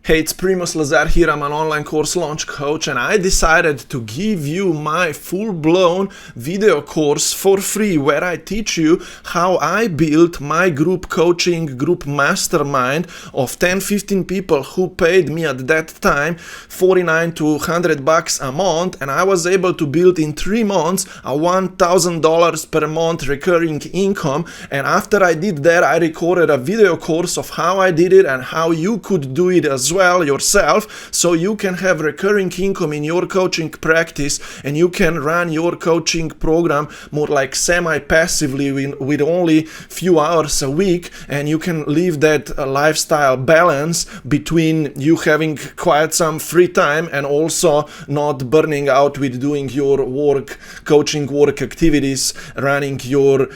Hey, it's Primoz Lazar here. I'm an online course launch coach, and I decided to give you my full-blown video course for free where I teach you how I built my group coaching, group mastermind of 10-15 people who paid me at that time $49 to $100 a month, and I was able to build in 3 months a $1,000 per month recurring income. And after I did that, I recorded a video course of how I did it and how you could do it as well yourself, so you can have recurring income in your coaching practice and you can run your coaching program more like semi-passively with only few hours a week, and you can live that lifestyle balance between you having quite some free time and also not burning out with doing your coaching work activities, running your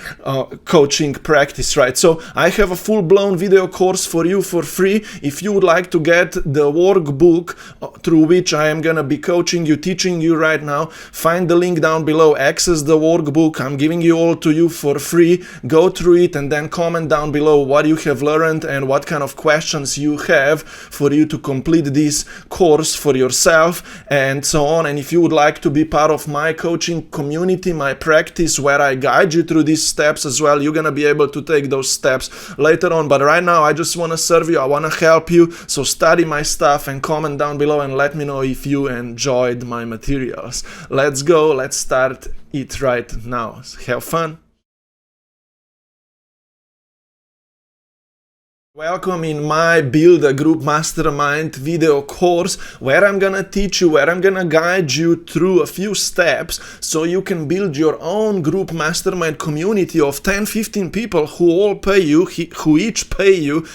coaching practice, right? So I have a full-blown video course for you for free. If you would like to get the workbook through which I am gonna be coaching you, teaching you right now, find the link down below, access the workbook. I'm giving you all to you for free. Go through it and then comment down below what you have learned and what kind of questions you have for you to complete this course for yourself and so on. And if you would like to be part of my coaching community, my practice where I guide you through these steps as well, you're gonna be able to take those steps later on. But right now I just want to serve you, I want to help you. So study my stuff and comment down below and let me know if you enjoyed my materials. Let's go, let's start it right now. Have fun. Welcome in my Build a Group Mastermind video course where I'm gonna teach you, where I'm gonna guide you through a few steps so you can build your own group mastermind community of 10-15 people who all pay you, who each pay you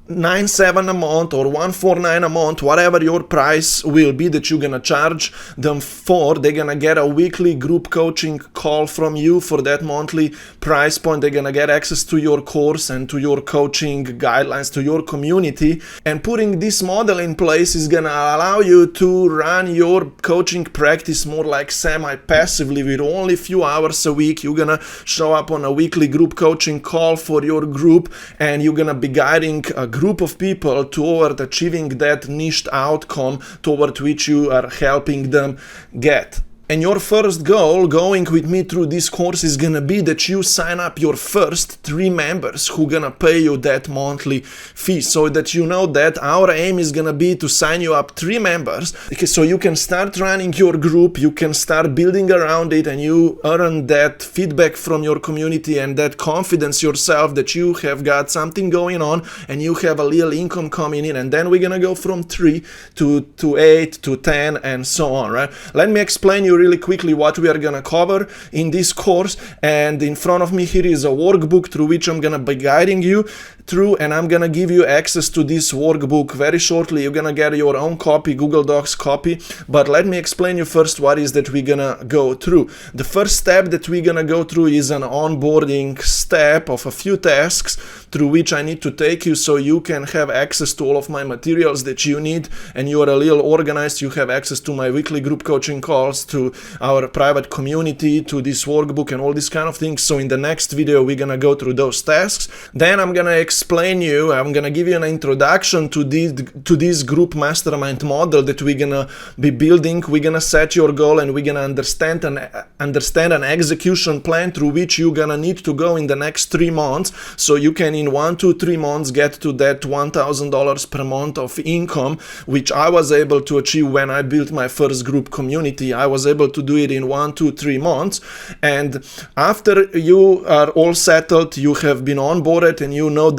$97 a month or $149 a month, whatever your price will be that you're gonna charge them for. They're gonna get a weekly group coaching call from you for that monthly price point. They're gonna get access to your course and to your coaching guidelines, to your community. And putting this model in place is gonna allow you to run your coaching practice more like semi-passively with only a few hours a week. You're gonna show up on a weekly group coaching call for your group, and you're gonna be guiding a group of people toward achieving that niched outcome toward which you are helping them get. And your first goal going with me through this course is gonna be that you sign up your first 3 members who gonna pay you that monthly fee, so that you know that our aim is gonna be to sign you up 3 members, so you can start running your group, you can start building around it, and you earn that feedback from your community and that confidence yourself that you have got something going on and you have a little income coming in. And then we're gonna go from 3 to 8 to 10 and so on, right? Let me explain you really quickly what we are gonna cover in this course. And in front of me here is a workbook through which I'm gonna be guiding you through, and I'm gonna give you access to this workbook very shortly. You're gonna get your own copy, Google Docs copy, but let me explain you first what is that we're gonna go through. The first step that we're gonna go through is an onboarding step of a few tasks through which I need to take you so you can have access to all of my materials that you need, and you are a little organized. You have access to my weekly group coaching calls, to our private community, to this workbook and all these kind of things. So in the next video we're gonna go through those tasks. Then I'm gonna I'm gonna give you an introduction to this group mastermind model that we're gonna be building. We're gonna set your goal and we're gonna understand an execution plan through which you're gonna need to go in the next 3 months, so you can in 1 to 3 months get to that $1,000 per month of income, which I was able to achieve when I built my first group community. I was able to do it in 1 to 3 months. And after you are all settled, you have been onboarded and you know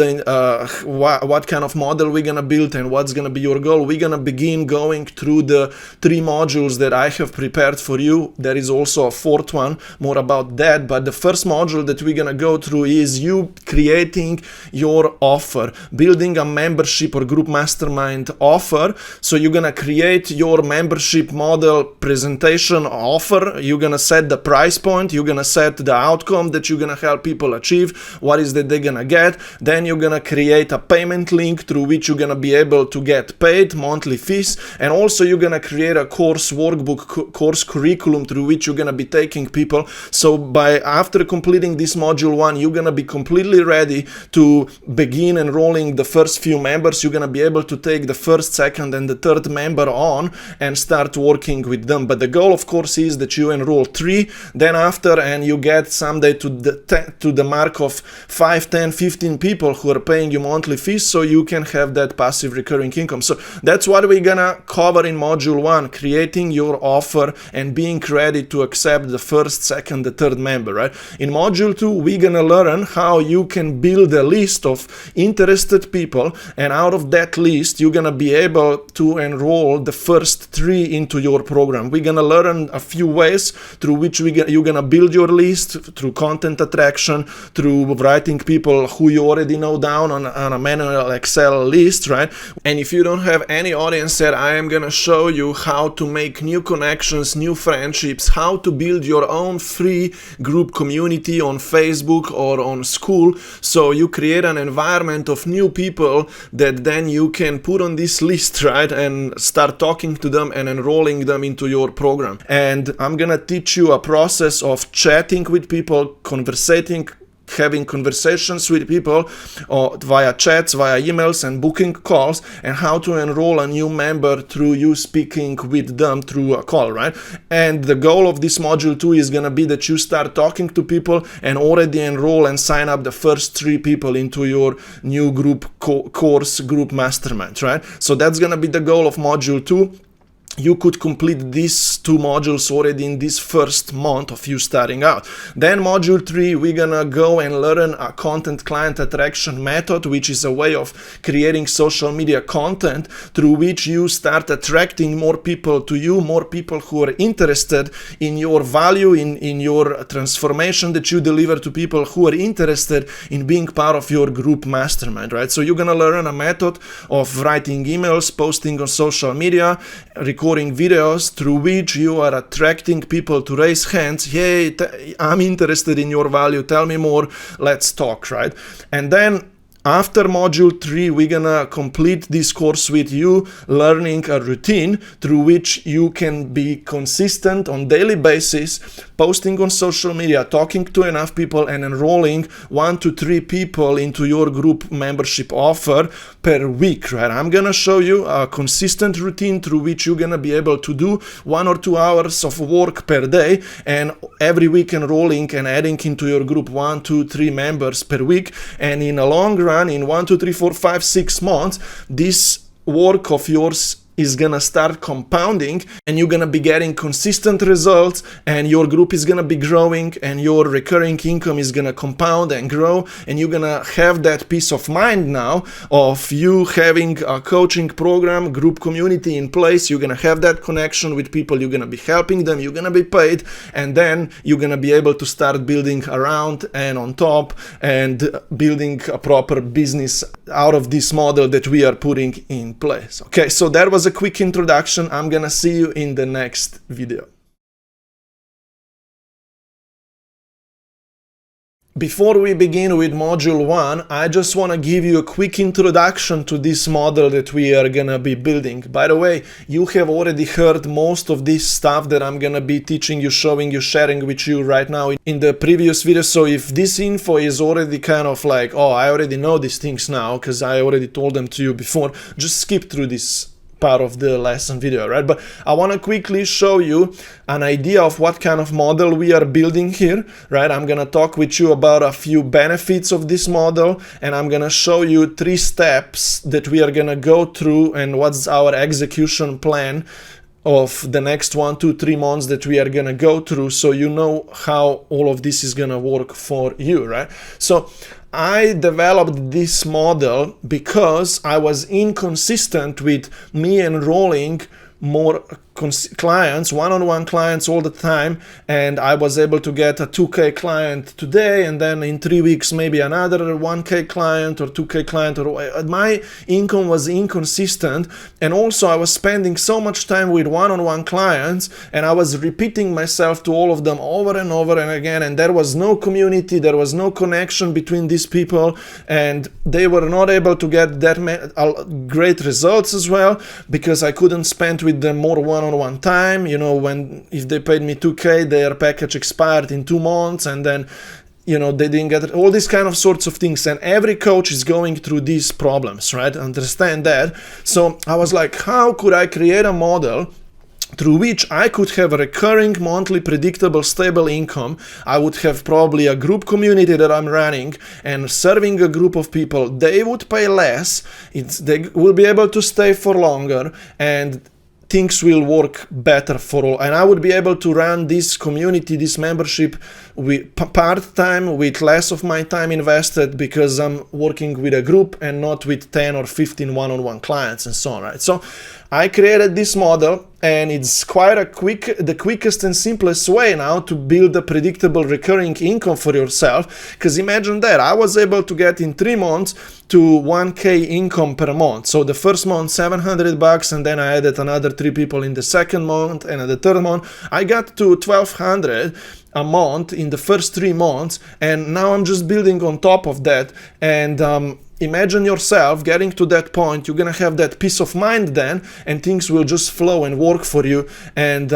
what kind of model we're gonna build and what's gonna be your goal, we're gonna begin going through the 3 modules that I have prepared for you. There is also a 4th one, more about that, but the first module that we're gonna go through is you creating your offer, building a membership or group mastermind offer. So you're gonna create your membership model presentation offer. You're gonna set the price point, you're gonna set the outcome that you're gonna help people achieve, what is that they're gonna get. Then you're gonna create a payment link through which you're gonna be able to get paid monthly fees, and also you're gonna create a course workbook, course curriculum through which you're gonna be taking people. So after completing this module 1, you're gonna be completely ready to begin enrolling the first few members, you're gonna be able to take the first, second, and the third member on and start working with them. But the goal, of course, is that you enroll 3, then after, and you get someday to the mark of 5, 10, 15 people who are paying you monthly fees, so you can have that passive recurring income. So that's what we're gonna cover in module 1, creating your offer and being ready to accept the first, second, the third member, right? In module 2, we're gonna learn how you can build a list of interested people, and out of that list, you're gonna be able to enroll the first 3 into your program. We're gonna learn a few ways through which you're gonna build your list, through content attraction, through writing people who you already know down on a manual Excel list, right? And if you don't have any audience yet, I am gonna show you how to make new connections, new friendships, how to build your own free group community on Facebook or on School, so you create an environment of new people that then you can put on this list, right, and start talking to them and enrolling them into your program. And I'm gonna teach you a process of chatting with people, having conversations with people via chats, via emails, and booking calls, and how to enroll a new member through you speaking with them through a call, right? And the goal of this module 2 is gonna be that you start talking to people and already enroll and sign up the first 3 people into your new group course, group mastermind, right? So that's gonna be the goal of module 2. You could complete these 2 modules already in this first month of you starting out. Then module 3, we're gonna go and learn a content client attraction method, which is a way of creating social media content through which you start attracting more people to you, more people who are interested in your value, in your transformation that you deliver to people who are interested in being part of your group mastermind, right? So you're gonna learn a method of writing emails, posting on social media, recording videos through which you are attracting people to raise hands. Hey, I'm interested in your value, tell me more, let's talk, right? And then after module 3, we're gonna complete this course with you learning a routine through which you can be consistent on daily basis, posting on social media, talking to enough people, and enrolling 1 to 3 people into your group membership offer per week, right? I'm gonna show you a consistent routine through which you're gonna be able to do 1 or 2 hours of work per day, and every week enrolling and adding into your group 1, 2, 3 members per week. And in a long run, in 1, 2, 3, 4, 5, 6 months, this work of yours is gonna start compounding, and you're gonna be getting consistent results, and your group is gonna be growing, and your recurring income is gonna compound and grow, and you're gonna have that peace of mind now of you having a coaching program, group community in place. You're gonna have that connection with people, you're gonna be helping them, you're gonna be paid, and then you're gonna be able to start building around and on top and building a proper business out of this model that we are putting in place. Okay, so that was a quick introduction. I'm gonna see you in the next video. Before we begin with module 1, I just want to give you a quick introduction to this model that we are gonna be building. By the way, you have already heard most of this stuff that I'm gonna be teaching you, showing you, sharing with you right now in the previous video. So if this info is already kind of like, oh, I already know these things now because I already told them to you before, just skip through this part of the lesson video, right? But I want to quickly show you an idea of what kind of model we are building here, right? I'm gonna talk with you about a few benefits of this model, and I'm gonna show you 3 steps that we are gonna go through and what's our execution plan of the next 1, 2, 3 months that we are gonna go through, so you know how all of this is gonna work for you, right? So I developed this model because I was inconsistent with me enrolling more clients, one-on-one clients all the time, and I was able to get a 2K client today, and then in 3 weeks maybe another 1K client or 2K client, or my income was inconsistent. And also I was spending so much time with one-on-one clients, and I was repeating myself to all of them over and over and again, and there was no community, there was no connection between these people, and they were not able to get that great results as well, because I couldn't spend with them more one-on-one time. You know, if they paid me 2K, their package expired in 2 months, and then they didn't get all these kind of sorts of things. And every coach is going through these problems, right? Understand that. So I was like, how could I create a model through which I could have a recurring, monthly, predictable, stable income? I would have probably a group community that I'm running and serving a group of people. They would pay less, they will be able to stay for longer, and things will work better for all. And I would be able to run this community, this membership, with part-time, with less of my time invested, because I'm working with a group and not with 10 or 15 one-on-one clients and so on, right? So I created this model, and it's quite the quickest and simplest way now to build a predictable recurring income for yourself. Because imagine that I was able to get in 3 months to 1K income per month. So the first month $700, and then I added another 3 people in the second month, and at the third month I got to 1,200 a month in the first 3 months, and now I'm just building on top of that. And imagine yourself getting to that point. You're gonna have that peace of mind then, and things will just flow and work for you. And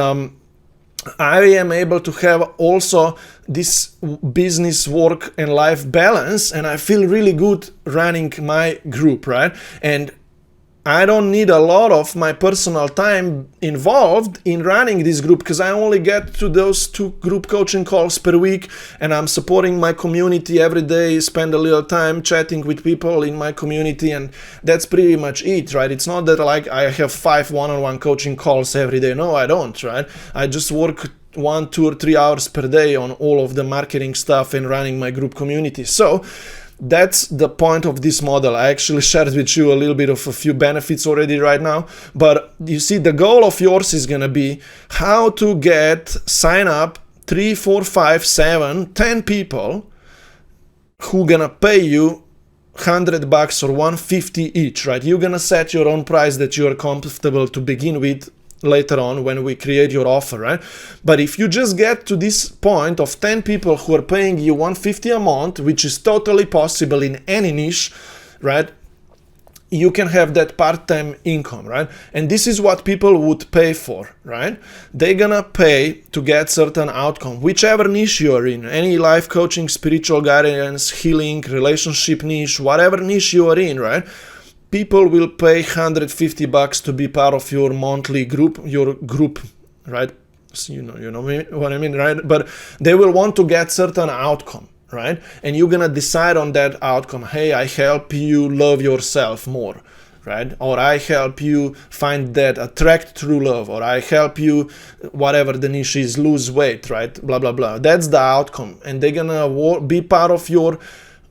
I am able to have also this business, work, and life balance, and I feel really good running my group, right? And I don't need a lot of my personal time involved in running this group, because I only get to those 2 group coaching calls per week, and I'm supporting my community every day, spend a little time chatting with people in my community, and that's pretty much it, right? It's not that like I have 5 one-on-one coaching calls every day. No, I don't, right? I just work 1, 2, or 3 hours per day on all of the marketing stuff and running my group community. So that's the point of this model. I actually shared with you a little bit of a few benefits already right now, but you see, the goal of yours is gonna be how to sign up 3, 4, 5, 7, 10 people who gonna pay you $100 or $150 each, right? You're gonna set your own price that you are comfortable to begin with later on when we create your offer, right? But if you just get to this point of 10 people who are paying you $150 a month, which is totally possible in any niche, right? You can have that part-time income, right? And this is what people would pay for, right? They're gonna pay to get certain outcome, whichever niche you're in, any life coaching, spiritual guidance, healing, relationship niche, whatever niche you are in, right? People will pay $150 to be part of your monthly group, right? So you know what I mean, right? But they will want to get certain outcome, right? And you're gonna decide on that outcome. Hey, I help you love yourself more, right? Or I help you find that attract true love, or I help you, whatever the niche is, lose weight, right? Blah, blah, blah. That's the outcome. And they're gonna be part of your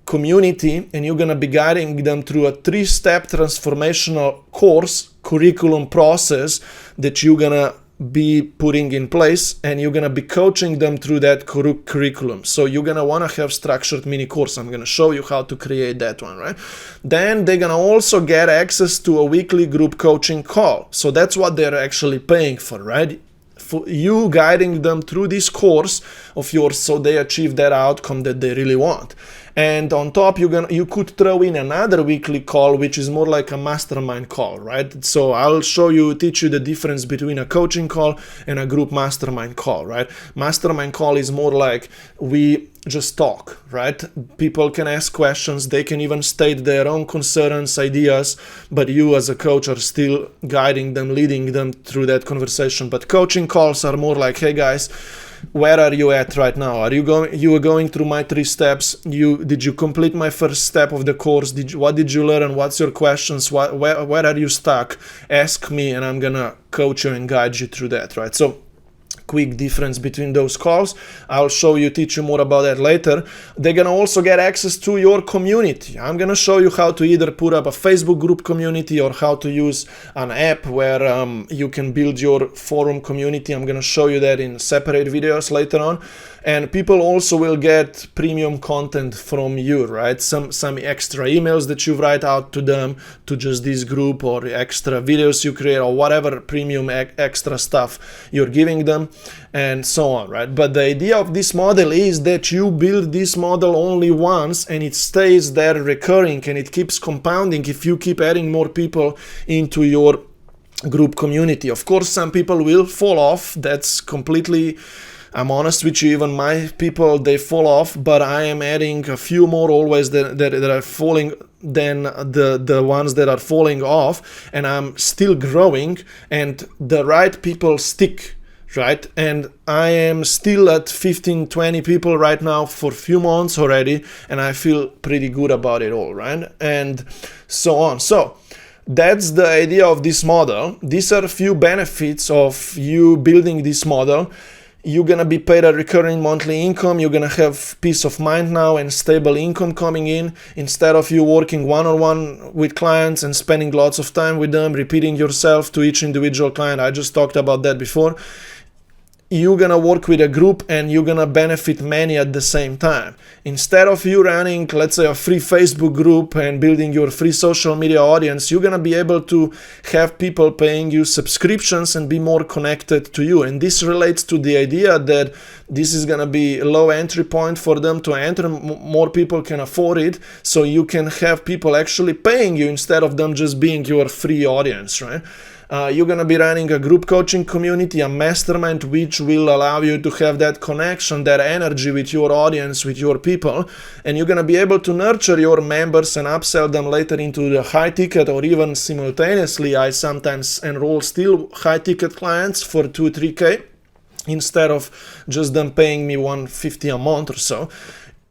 community, and you're gonna be guiding them through a 3-step transformational course, curriculum process that you're gonna be putting in place, and you're gonna be coaching them through that curriculum. So you're gonna wanna have structured mini course. I'm gonna show you how to create that one, right? Then they're gonna also get access to a weekly group coaching call. So that's what they're actually paying for, right? For you guiding them through this course of yours, so they achieve that outcome that they really want. And on top, you could throw in another weekly call, which is more like a mastermind call, right? So I'll teach you the difference between a coaching call and a group mastermind call, right? Mastermind call is more like we just talk, right? People can ask questions, they can even state their own concerns, ideas, but you as a coach are still guiding them, leading them through that conversation. But coaching calls are more like, hey guys, where are you at right now? You are going through my 3 steps. Did you complete my first step of the course? What did you learn? What's your questions? Where are you stuck? Ask me, and I'm gonna coach you and guide you through that, right? So quick difference between those calls. I'll teach you more about that later. They're gonna also get access to your community. I'm gonna show you how to either put up a Facebook group community or how to use an app where you can build your forum community. I'm gonna show you that in separate videos later on. And people also will get premium content from you, right? Some extra emails that you write out to them, to just this group, or extra videos you create, or whatever premium extra stuff you're giving them, and so on, right? But the idea of this model is that you build this model only once, and it stays there recurring, and it keeps compounding if you keep adding more people into your group community. Of course, some people will fall off. That's completely I'm honest with you, even my people, they fall off, but I am adding a few more always that are falling than the ones that are falling off, and I'm still growing, and the right people stick, right? And I am still at 15-20 people right now for a few months already, and I feel pretty good about it all, right? And so on. So that's the idea of this model. These are a few benefits of you building this model. You're gonna be paid a recurring monthly income. You're gonna have peace of mind now and stable income coming in, instead of you working one-on-one with clients and spending lots of time with them, repeating yourself to each individual client. I just talked about that before. You're gonna work with a group and you're gonna benefit many at the same time. Instead of you running, let's say, a free Facebook group and building your free social media audience, you're gonna be able to have people paying you subscriptions and be more connected to you. And this relates to the idea that this is gonna be a low entry point for them to enter. More people can afford it, so you can have people actually paying you instead of them just being your free audience, right? You're going to be running a group coaching community, a mastermind, which will allow you to have that connection, that energy with your audience, with your people. And you're going to be able to nurture your members and upsell them later into the high ticket, or even simultaneously. I sometimes enroll still high ticket clients for 2-3K instead of just them paying me $150 a month or so.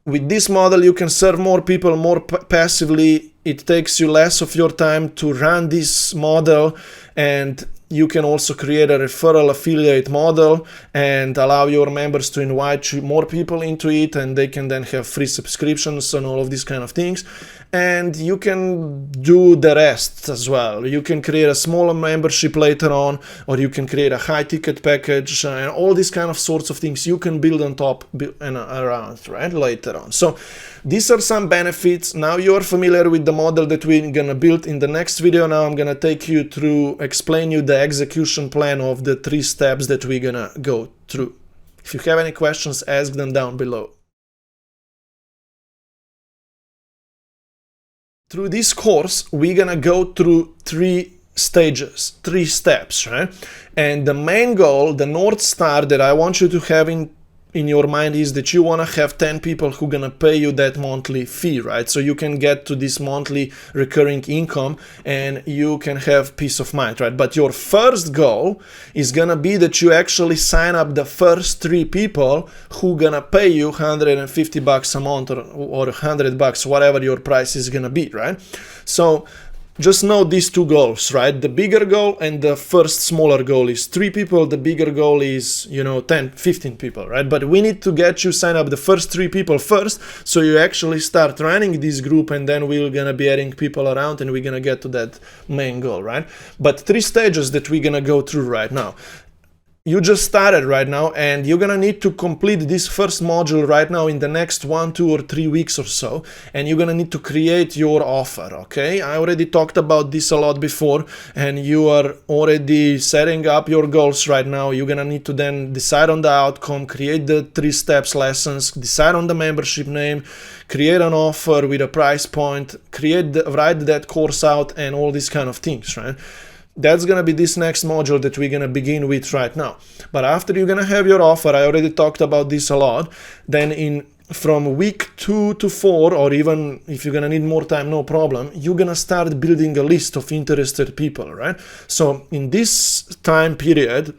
With this model, you can serve more people more passively. It takes you less of your time to run this model, and you can also create a referral affiliate model and allow your members to invite more people into it, and they can then have free subscriptions and all of these kind of things. And you can do the rest as well. You can create a smaller membership later on, or you can create a high ticket package, and all these kind of sorts of things you can build on top and around, right, later on. So these are some benefits. Now you're familiar with the model that we're gonna build. In the next video now, I'm gonna take you through, explain you the execution plan of the 3 steps that we're gonna go through. If you have any questions, ask them down below. Through this course, we're gonna go through 3 stages, 3 steps, right? And the main goal, the North Star that I want you to have in your mind is that you want to have 10 people who are going to pay you that monthly fee, right? So you can get to this monthly recurring income and you can have peace of mind, right? But your first goal is going to be that you actually sign up the first 3 people who are going to pay you $150 a month or $100, whatever your price is going to be, right? So just know these 2 goals, right? The bigger goal and the first smaller goal is 3 people. The bigger goal is, 10, 15 people, right? But we need to get you sign up the first 3 people first, so you actually start running this group, and then we're gonna be adding people around and we're gonna get to that main goal, right? But 3 stages that we're gonna go through right now. You just started right now, and you're gonna need to complete this first module right now in the next 1, 2, or 3 weeks or so, and you're gonna need to create your offer, okay? I already talked about this a lot before, and you are already setting up your goals right now. You're gonna need to then decide on the outcome, create the 3 steps lessons, decide on the membership name, create an offer with a price point, write that course out, and all these kind of things, right? That's going to be this next module that we're going to begin with right now. But after you're going to have your offer, I already talked about this a lot, then from week 2 to 4, or even if you're going to need more time, no problem, you're going to start building a list of interested people, right? So in this time period,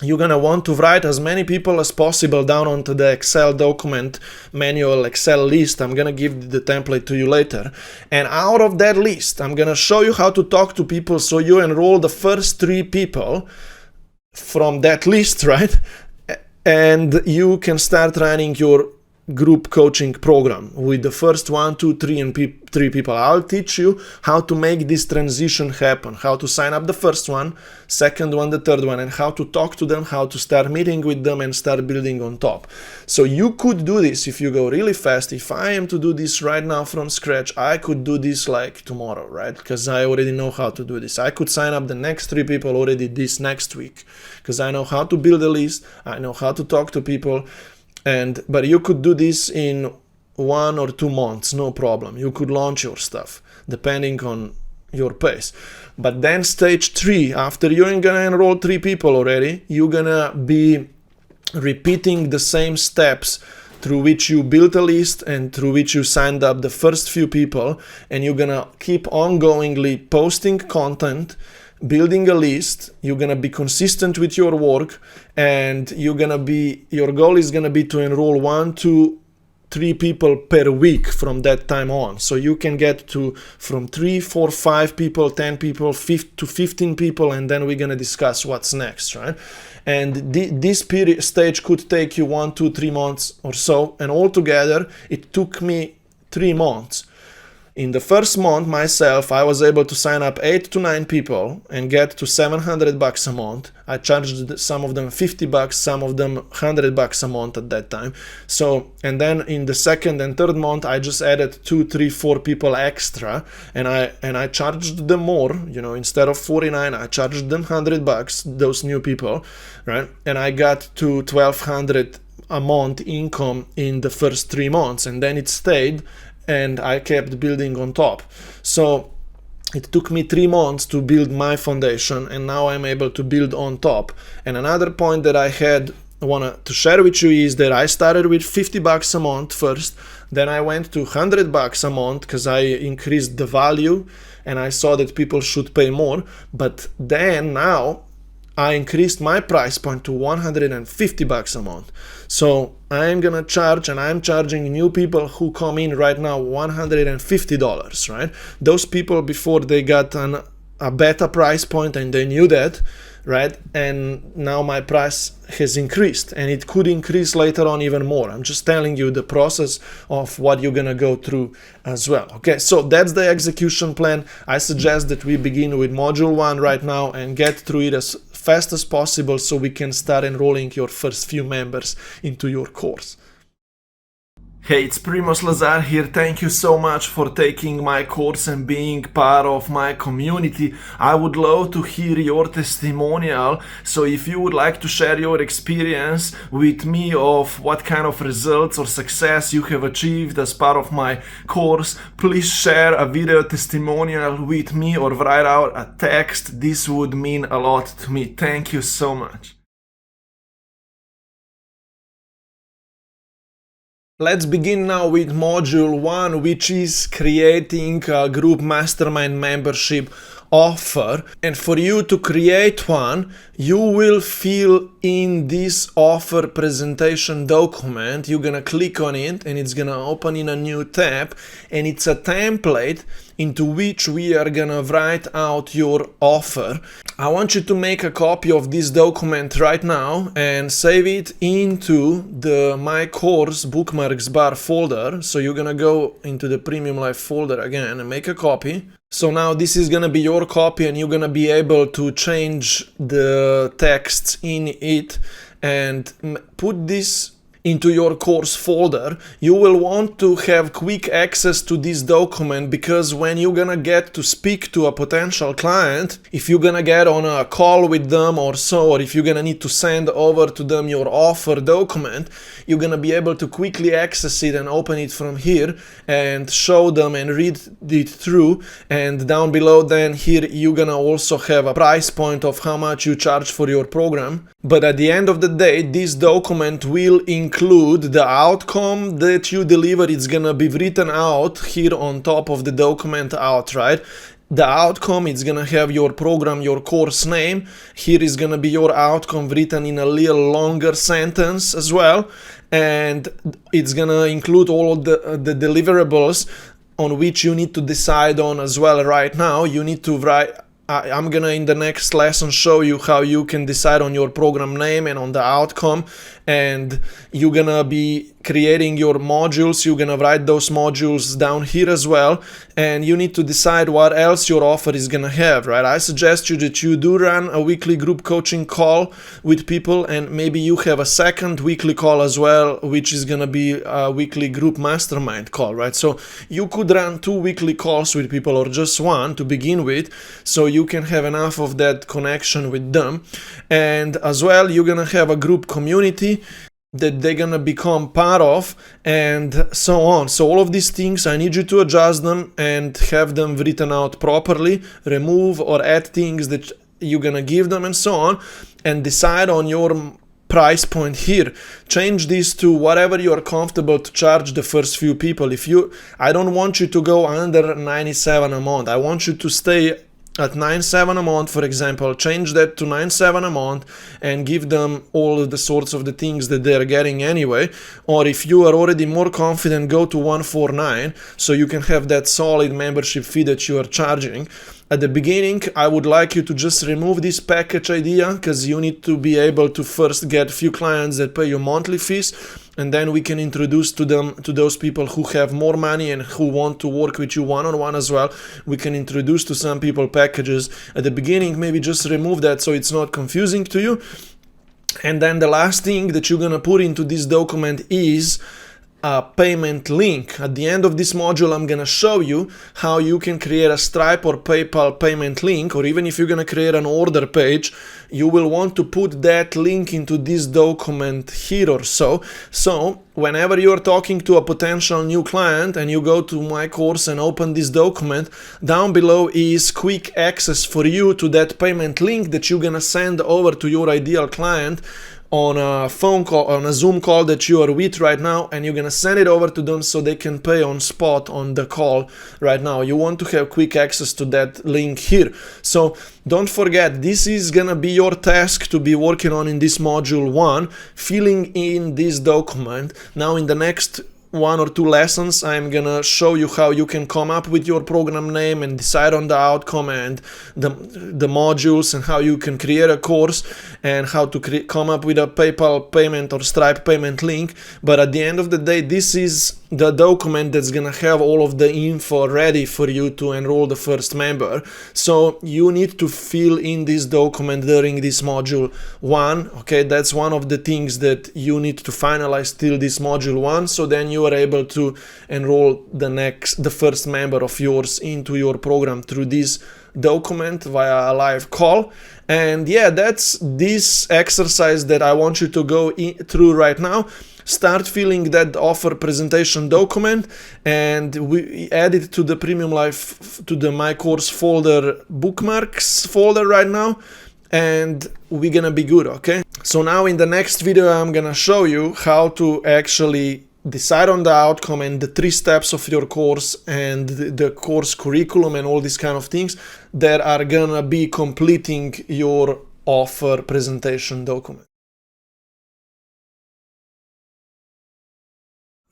you're going to want to write as many people as possible down onto the Excel document, manual Excel list. I'm going to give the template to you later. And out of that list, I'm going to show you how to talk to people, so you enroll the first 3 people from that list, right? And you can start running your group coaching program with the first 1, 2, 3 and 3 people. I'll teach you how to make this transition happen, how to sign up the first one, second one, the third one, and how to talk to them, how to start meeting with them and start building on top. So you could do this if you go really fast. If I am to do this right now from scratch, I could do this like tomorrow, right? Because I already know how to do this. I could sign up the next 3 people already this next week, because I know how to build a list, I know how to talk to people. But you could do this in 1 or 2 months, no problem. You could launch your stuff depending on your pace. But then stage 3, after you're gonna enroll 3 people already, you're gonna be repeating the same steps through which you built a list and through which you signed up the first few people, and you're gonna keep ongoingly posting content, building a list. You're gonna be consistent with your work, and your goal is gonna be to enroll 1 to 3 people per week from that time on. So you can get to from 3, 4, 5 people, 10 people, to 15 people, and then we're gonna discuss what's next, right? And this stage could take you 1, 2, 3 months or so, and altogether it took me 3 months. In the first month myself, I was able to sign up 8 to 9 people and get to $700 a month. I charged some of them $50, some of them $100 a month at that time. So, and then in the second and third month, I just added 2, 3, 4 people extra, and I charged them more. You know, instead of 49, I charged them $100, those new people, right? And I got to $1,200 a month income in the first 3 months, and then it stayed. And I kept building on top. So it took me 3 months to build my foundation, and now I'm able to build on top. And another point that I want to share with you is that I started with $50 a month first, then I went to $100 a month because I increased the value and I saw that people should pay more. But then now I increased my price point to $150 a month. So I'm gonna charge, and I'm charging new people who come in right now $150, right? Those people before, they got a beta price point and they knew that, right? And now my price has increased, and it could increase later on even more. I'm just telling you the process of what you're gonna go through as well. Okay, so that's the execution plan. I suggest that we begin with module 1 right now and get through it as fast as possible so we can start enrolling your first few members into your course. Hey, it's Primoz Lazar here. Thank you so much for taking my course and being part of my community. I would love to hear your testimonial. So if you would like to share your experience with me of what kind of results or success you have achieved as part of my course, please share a video testimonial with me or write out a text. This would mean a lot to me. Thank you so much. Let's begin now with module 1, which is creating a group mastermind membership offer. And for you to create one, you will fill in this offer presentation document. You're gonna click on it and it's gonna open in a new tab, and it's a template into which we are gonna write out your offer. I want you to make a copy of this document right now and save it into the My Course Bookmarks bar folder. So you're gonna go into the Premium Life folder again and make a copy. So now this is gonna be your copy, and you're gonna be able to change the text in it and put this into your course folder. You will want to have quick access to this document, because when you're gonna get to speak to a potential client, if you're gonna get on a call with them or so, or if you're gonna need to send over to them your offer document, you're gonna be able to quickly access it and open it from here and show them and read it through. And down below then here you're gonna also have a price point of how much you charge for your program. But at the end of the day, this document will include the outcome that you deliver. It's gonna be written out here on top of the document outright. The outcome, it's gonna have your program, your course name. Here is gonna be your outcome written in a little longer sentence as well. And it's gonna include all of the deliverables on which you need to decide on as well right now. You need to write. I'm gonna in the next lesson show you how you can decide on your program name and on the outcome, and you're gonna be creating your modules. You're gonna write those modules down here as well, and you need to decide what else your offer is gonna have, right? I suggest you that you do run a weekly group coaching call with people, and maybe you have a second weekly call as well, which is gonna be a weekly group mastermind call, right? So you could run 2 weekly calls with people, or just one to begin with, so you can have enough of that connection with them. And as well, you're gonna have a group community that they're gonna become part of, and so on. So all of these things, I need you to adjust them and have them written out properly, remove or add things that you're gonna give them, and so on, and decide on your price point here. Change this to whatever you are comfortable to charge the first few people. I don't want you to go under 97 a month. I want you to stay at 97 a month, for example. Change that to 97 a month and give them all of the sorts of the things that they're getting anyway. Or if you are already more confident, go to 149 so you can have that solid membership fee that you are charging. At the beginning, I would like you to just remove this package idea, because you need to be able to first get a few clients that pay you monthly fees, and then we can introduce to those people who have more money and who want to work with you one-on-one as well. We can introduce to some people packages. At the beginning, maybe just remove that so it's not confusing to you. And then the last thing that you're gonna put into this document is a payment link. At the end of this module, I'm gonna show you how you can create a Stripe or PayPal payment link, or even if you're gonna create an order page, you will want to put that link into this document here or so. So whenever you're talking to a potential new client and you go to my course and open this document, down below is quick access for you to that payment link that you're gonna send over to your ideal client on a phone call, on a Zoom call that you are with right now, and you're gonna send it over to them so they can pay on spot on the call right now. You want to have quick access to that link here. So don't forget, this is gonna be your task to be working on in this module 1, filling in this document. Now in the next 1 or 2 lessons, I'm gonna show you how you can come up with your program name and decide on the outcome and the modules, and how you can create a course and how to come up with a PayPal payment or Stripe payment link. But at the end of the day, this is the document that's gonna have all of the info ready for you to enroll the first member. So you need to fill in this document during this module 1. Okay, that's one of the things that you need to finalize till this module 1, so then you are able to enroll the first member of yours into your program through this document via a live call. And yeah, that's this exercise that I want you to go through right now. Start filling that offer presentation document, and we add it to the Premium Life, to the My Course folder, bookmarks folder right now, and we're gonna be good, okay? So now in the next video, I'm gonna show you how to actually decide on the outcome and the 3 steps of your course and the course curriculum and all these kind of things that are gonna be completing your offer presentation document.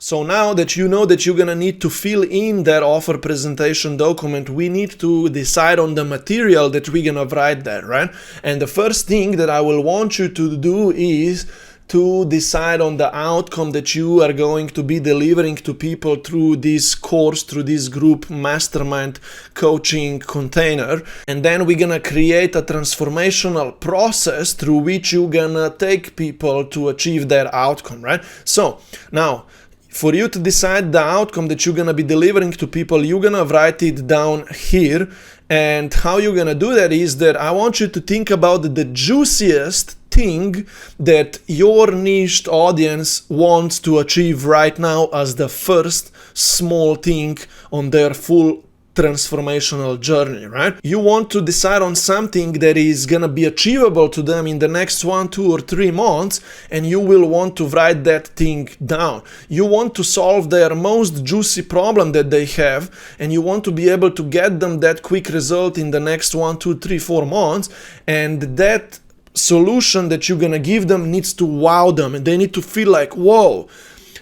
So now that you know that you're gonna need to fill in that offer presentation document, we need to decide on the material that we're gonna write there, right? And the first thing that I will want you to do is to decide on the outcome that you are going to be delivering to people through this course, through this group mastermind coaching container. And then we're gonna create a transformational process through which you're gonna take people to achieve that outcome, right? So now, for you to decide the outcome that you're gonna be delivering to people, you're gonna write it down here. And how you're gonna do that is that I want you to think about the juiciest thing that your niched audience wants to achieve right now as the first small thing on their full transformational journey, right? You want to decide on something that is gonna be achievable to them in the next 1, 2, or 3 months, and you will want to write that thing down. You want to solve their most juicy problem that they have, and you want to be able to get them that quick result in the next 1, 2, 3, 4 months, and that solution that you're gonna give them needs to wow them, and they need to feel like, whoa,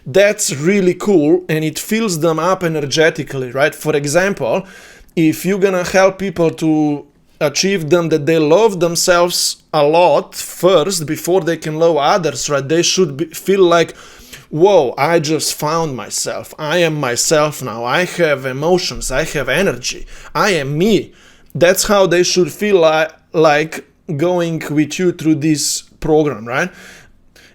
that's really cool, and it fills them up energetically, right? For example, if you're gonna help people to achieve them that they love themselves a lot first before they can love others, right? They should feel like, whoa, I just found myself. I am myself now. I have emotions. I have energy. I am me. That's how they should feel like going with you through this program, right?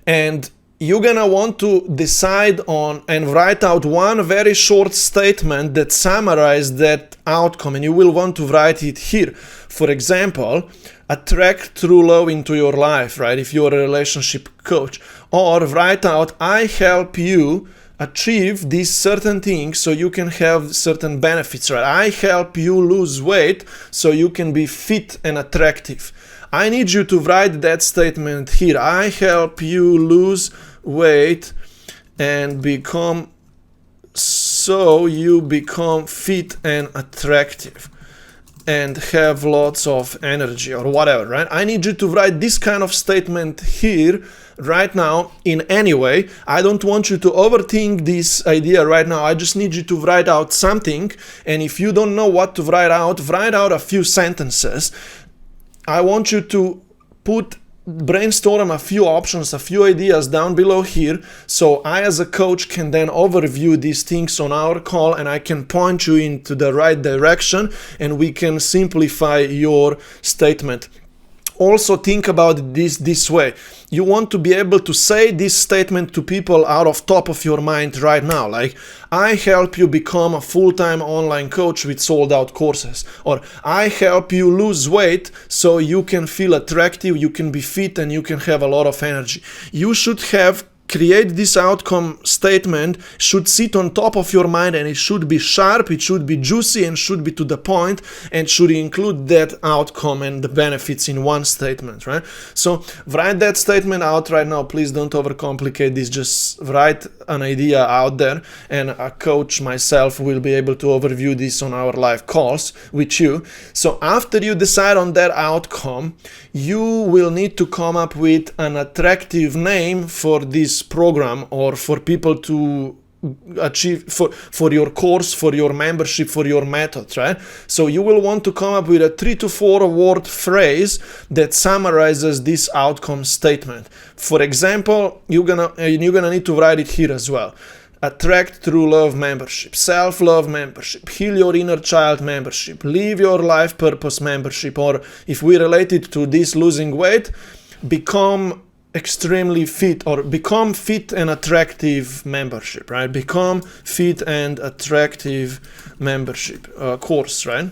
And you're gonna want to decide on and write out one very short statement that summarizes that outcome, and you will want to write it here. For example, attract true love into your life, right? If you're a relationship coach. Or write out, I help you achieve these certain things so you can have certain benefits, right? I help you lose weight so you can be fit and attractive. I need you to write that statement here. I help you lose weight and become, so you become fit and attractive and have lots of energy, or whatever, right? I need you to write this kind of statement here right now in any way. I don't want you to overthink this idea right now. I just need you to write out something, and if you don't know what to write out a few sentences. I want you to brainstorm a few options, a few ideas down below here, so I as a coach can then overview these things on our call, and I can point you into the right direction, and we can simplify your statement. Also think about this way. You want to be able to say this statement to people out of top of your mind right now, like, I help you become a full-time online coach with sold out courses, or I help you lose weight so you can feel attractive, you can be fit, and you can have a lot of energy. You should create this outcome statement, should sit on top of your mind, and it should be sharp, it should be juicy, and should be to the point, and should include that outcome and the benefits in one statement, right? So write that statement out right now. Please don't overcomplicate this. Just write an idea out there, and a coach, myself, will be able to overview this on our live calls with you. So after you decide on that outcome, you will need to come up with an attractive name for this program, or for people to achieve, for your course, for your membership, for your method, right? So you will want to come up with a 3 to 4 word phrase that summarizes this outcome statement. For example, you're gonna need to write it here as well. Attract through love membership, self-love membership, heal your inner child membership, live your life purpose membership, or if we relate it to this losing weight, become extremely fit, or become fit and attractive membership, right? Become fit and attractive membership course, right?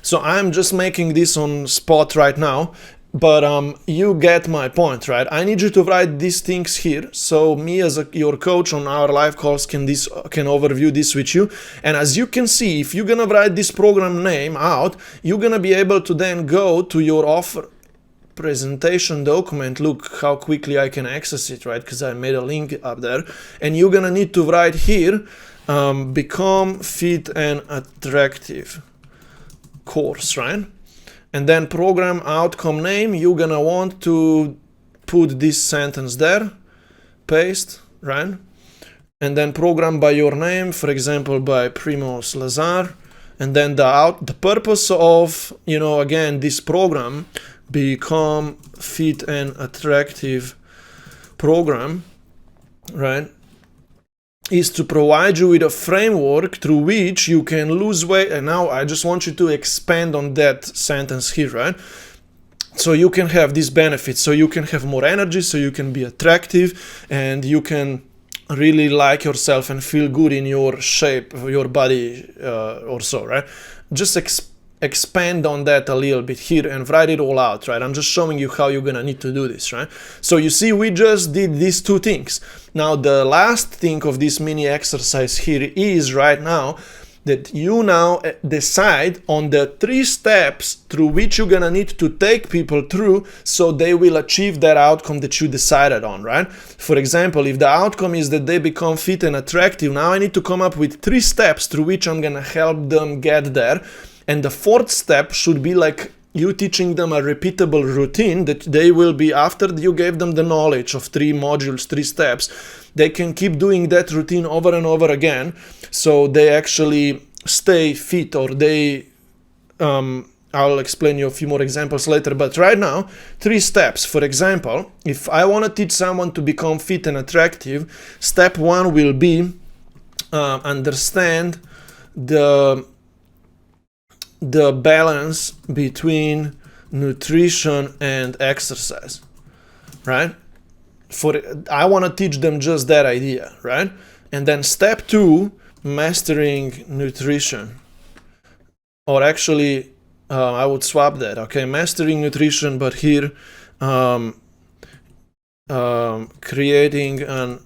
So I'm just making this on spot right now, but you get my point, right? I need you to write these things here, so me as your coach on our live calls can overview this with you. And as you can see, if you're gonna write this program name out, you're gonna be able to then go to your offer presentation document. Look how quickly I can access it, right? Because I made a link up there, and you're gonna need to write here, become fit and attractive course, right? And then program outcome name, you're gonna want to put this sentence there, paste, right? And then program by your name, for example, by Primoz Lazar. And then the purpose of, again, this program, become fit and attractive program, right, is to provide you with a framework through which you can lose weight. And now I just want you to expand on that sentence here, right? So you can have these benefits, so you can have more energy, so you can be attractive, and you can really like yourself and feel good in your shape, your body, or so, right? Just expand on that a little bit here and write it all out, right? I'm just showing you how you're gonna need to do this, right? So you see, we just did these 2 things. Now the last thing of this mini exercise here is right now that you now decide on the 3 steps through which you're gonna need to take people through so they will achieve that outcome that you decided on, right? For example, if the outcome is that they become fit and attractive, now I need to come up with 3 steps through which I'm gonna help them get there. And the 4th step should be like you teaching them a repeatable routine that they will be, after you gave them the knowledge of 3 modules, 3 steps, they can keep doing that routine over and over again, so they actually stay fit, or they, I'll explain you a few more examples later, but right now, 3 steps. For example, if I want to teach someone to become fit and attractive, step 1 will be understand the balance between nutrition and exercise, right? I want to teach them just that idea, right? And then step 2, mastering nutrition, or actually I would swap that, okay? Mastering nutrition, but here creating an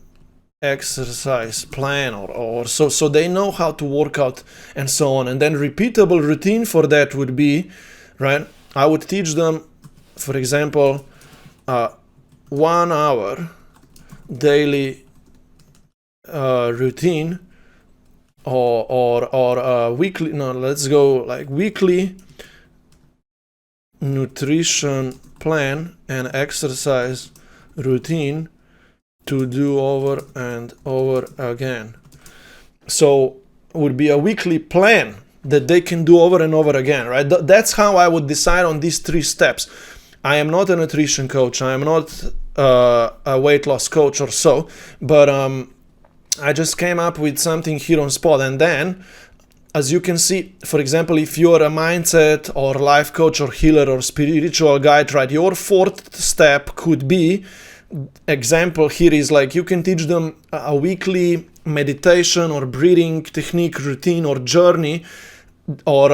exercise plan, or so they know how to work out and so on. And then repeatable routine for that would be, right, I would teach them, for example, 1 hour daily routine, or weekly, no, let's go like weekly nutrition plan and exercise routine to do over and over again. So it would be a weekly plan that they can do over and over again, right? That's how I would decide on these 3 steps. I am not a nutrition coach. I am not a weight loss coach or so, but I just came up with something here on spot. And then, as you can see, for example, if you're a mindset or life coach or healer or spiritual guide, right, your 4th step could be, example here is like you can teach them a weekly meditation or breathing technique routine or journey, or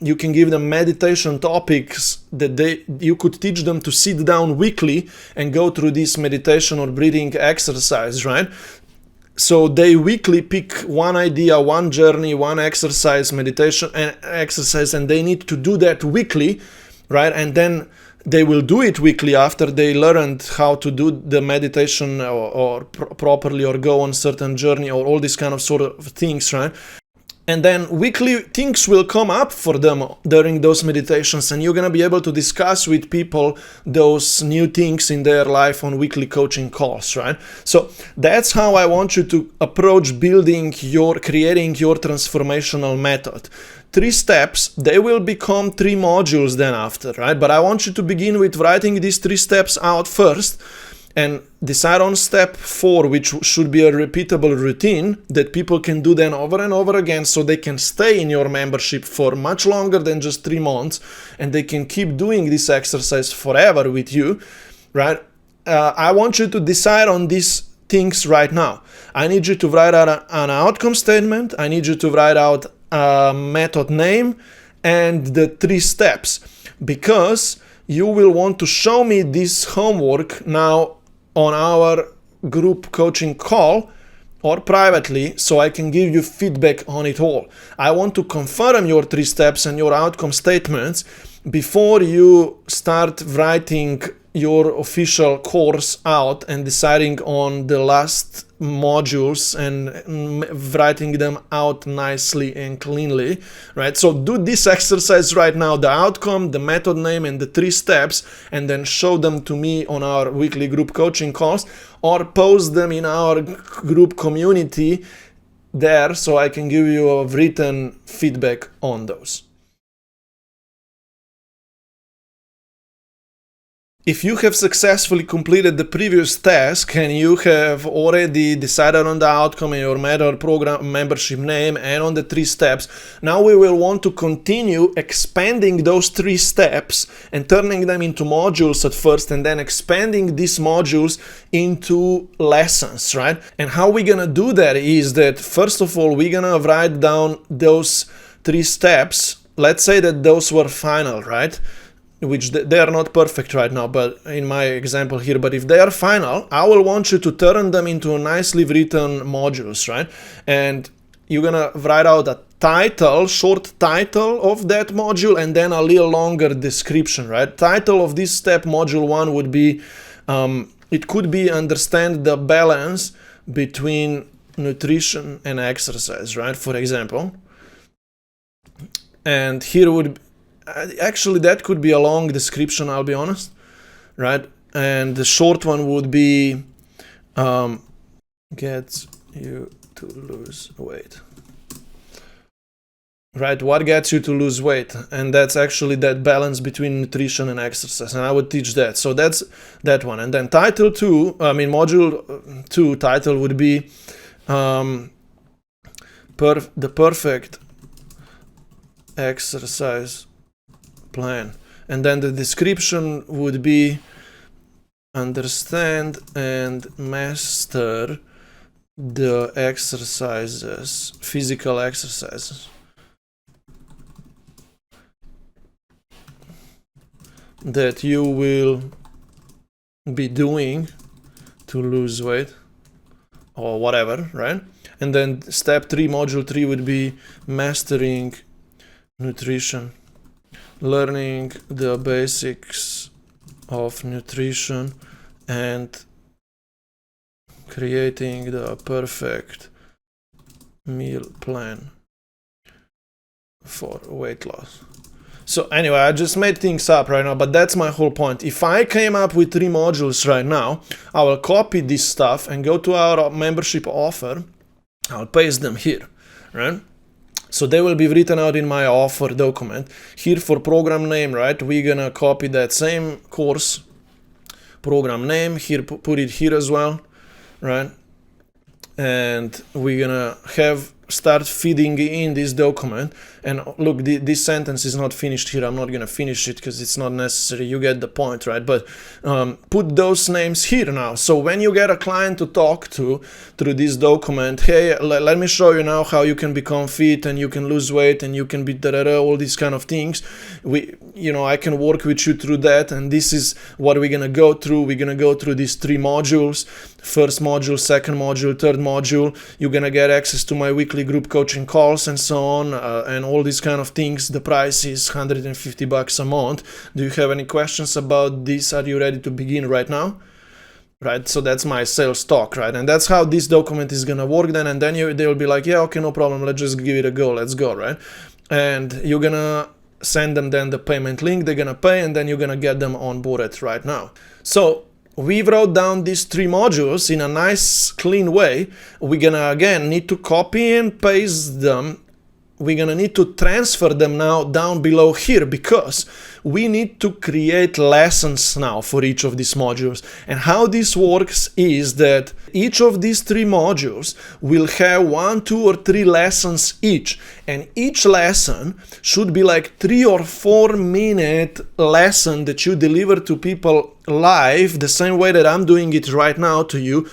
you can give them meditation topics that you could teach them to sit down weekly and go through this meditation or breathing exercise, right? So they weekly pick one idea, one journey, one exercise, meditation and exercise, and they need to do that weekly, right? And then they will do it weekly after they learned how to do the meditation or properly, or go on certain journey, or all these kind of sort of things, right? And then weekly things will come up for them during those meditations, and you're going to be able to discuss with people those new things in their life on weekly coaching calls, right? So that's how I want you to approach creating your transformational method. 3 steps, they will become 3 modules then after, right? But I want you to begin with writing these 3 steps out first, and decide on step 4, which should be a repeatable routine that people can do then over and over again, so they can stay in your membership for much longer than just 3 months, and they can keep doing this exercise forever with you, right? I want you to decide on these things right now. I need you to write out an outcome statement. I need you to write out a method name and the 3 steps, because you will want to show me this homework now on our group coaching call or privately, so I can give you feedback on it all. I want to confirm your 3 steps and your outcome statements before you start writing your official course out and deciding on the last modules and writing them out nicely and cleanly, right? So do this exercise right now, the outcome, the method name, and the 3 steps, and then show them to me on our weekly group coaching calls, or post them in our group community there, so I can give you a written feedback on those. If you have successfully completed the previous task and you have already decided on the outcome and your method, program, membership name, and on the 3 steps, now we will want to continue expanding those 3 steps and turning them into modules at first, and then expanding these modules into lessons, right? And how we're gonna do that is that, first of all, we're gonna write down those 3 steps. Let's say that those were final, right? Which they are not perfect right now, but in my example here, but if they are final, I will want you to turn them into nicely written modules, right? And you're gonna write out a title, short title of that module, and then a little longer description, right? Title of this step, module 1, would be, it could be understand the balance between nutrition and exercise, right? For example. And here would actually, that could be a long description, I'll be honest, right? And the short one would be gets you to lose weight, right? What gets you to lose weight? And that's actually that balance between nutrition and exercise, and I would teach that. So that's that one. And then title 2, module 2 title would be the perfect exercise plan. And then the description would be understand and master the exercises, physical exercises that you will be doing to lose weight or whatever, right? And then step 3, module 3 would be mastering nutrition learning the basics of nutrition and creating the perfect meal plan for weight loss. So anyway, I just made things up right now, but that's my whole point. If I came up with 3 modules right now, I will copy this stuff and go to our membership offer. I'll paste them here, right? So they will be written out in my offer document. Here for program name, right? We're gonna copy that same course program name here, put it here as well, right? And we're gonna start feeding in this document. And look, this sentence is not finished here. I'm not gonna finish it because it's not necessary. You get the point, right? But put those names here now. So when you get a client to talk to through this document, hey, let me show you now how you can become fit and you can lose weight and you can be all these kind of things. I can work with you through that, and this is what we're gonna go through. We're gonna go through these 3 modules. First module, second module, third module. You're gonna get access to my weekly group coaching calls and so on, and all these kind of things. The price is $150 a month. Do you have any questions about this? Are you ready to begin right now? Right, so that's my sales talk, right? And that's how this document is gonna work then, and then they'll be like, yeah, okay, no problem, let's just give it a go, let's go, right? And you're gonna send them then the payment link, they're gonna pay, and then you're gonna get them onboarded right now. So we wrote down these 3 modules in a nice, clean way. We're gonna, again, need to copy and paste them. We're gonna need to transfer them now down below here because we need to create lessons now for each of these modules. And how this works is that each of these 3 modules will have 1, 2, or 3 lessons each. And each lesson should be like 3 or 4 minute lesson that you deliver to people live, the same way that I'm doing it right now to you.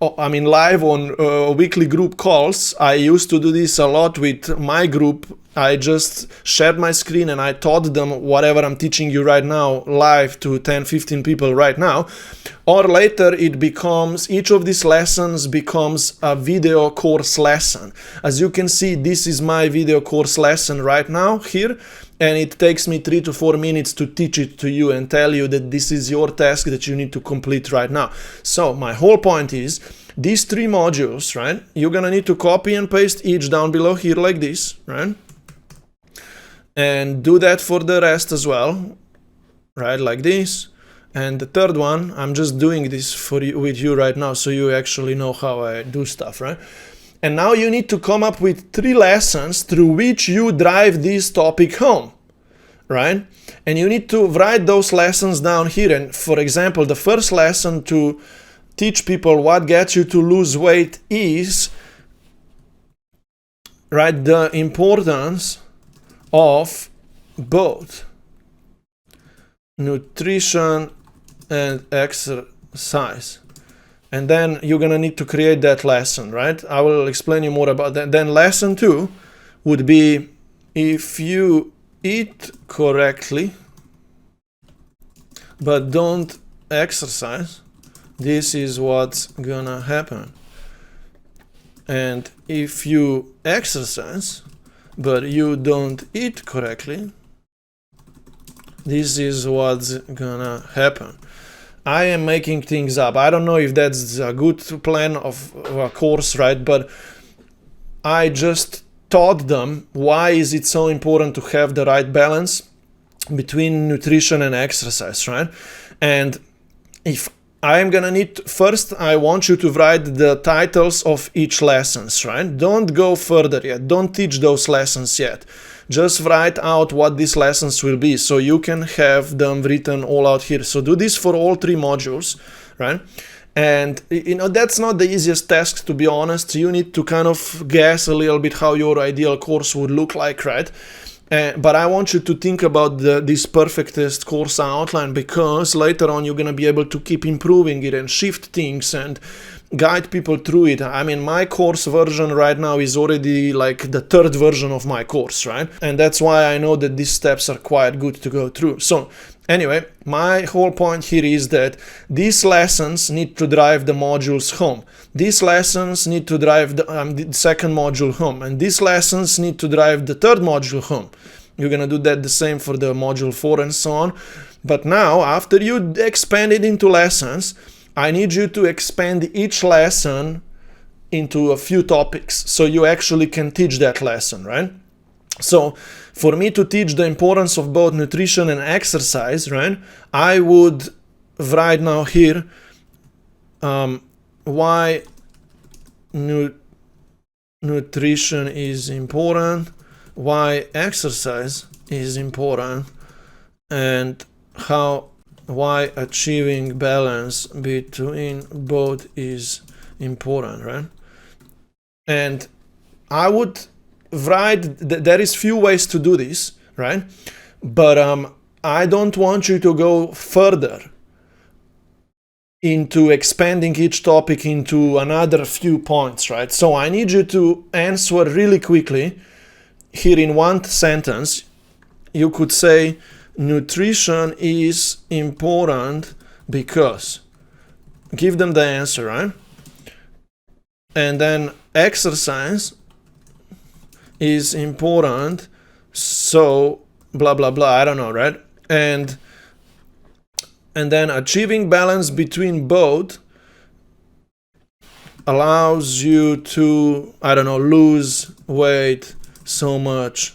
Live on weekly group calls. I used to do this a lot with my group. I just shared my screen and I taught them whatever I'm teaching you right now live to 10, 15 people right now. Or later each of these lessons becomes a video course lesson. As you can see, this is my video course lesson right now here. And it takes me 3 to 4 minutes to teach it to you and tell you that this is your task that you need to complete right now. So my whole point is, these 3 modules, right? You're gonna need to copy and paste each down below here like this, right? And do that for the rest as well, right? Like this. And the third one, I'm just doing this with you right now so you actually know how I do stuff, right? And now you need to come up with 3 lessons through which you drive this topic home, right? And you need to write those lessons down here. And for example, the first lesson to teach people what gets you to lose weight is, right, the importance of both nutrition and exercise. And then you're gonna need to create that lesson, right? I will explain you more about that. Then lesson 2 would be, if you eat correctly but don't exercise, this is what's gonna happen. And if you exercise but you don't eat correctly, this is what's gonna happen. I am making things up. I don't know if that's a good plan of a course, right? But I just taught them why is it so important to have the right balance between nutrition and exercise, right? And if I am gonna need, first I want you to write the titles of each lessons, right? Don't go further yet. Don't teach those lessons yet. Just write out what these lessons will be so you can have them written all out here. So do this for all 3 modules, right? And that's not the easiest task, to be honest. You need to kind of guess a little bit how your ideal course would look like, right? But I want you to think about this perfectest course outline, because later on you're going to be able to keep improving it and shift things and guide people through it. I mean, my course version right now is already like the 3rd version of my course, right? And that's why I know that these steps are quite good to go through. So anyway, my whole point here is that these lessons need to drive the modules home. These lessons need to drive the 2nd module home. And these lessons need to drive the 3rd module home. You're gonna do that the same for the module 4 and so on. But now, after you expand it into lessons, I need you to expand each lesson into a few topics so you actually can teach that lesson, right? So for me to teach the importance of both nutrition and exercise, right, I would write now here why nutrition is important, why exercise is important, and why achieving balance between both is important, right? And I would write, there is few ways to do this, right? But I don't want you to go further into expanding each topic into another few points, right? So I need you to answer really quickly. Here in one sentence, you could say, nutrition is important because. Give them the answer, right? And then exercise is important, so blah blah blah, I don't know, right? And then achieving balance between both allows you to, I don't know, lose weight so much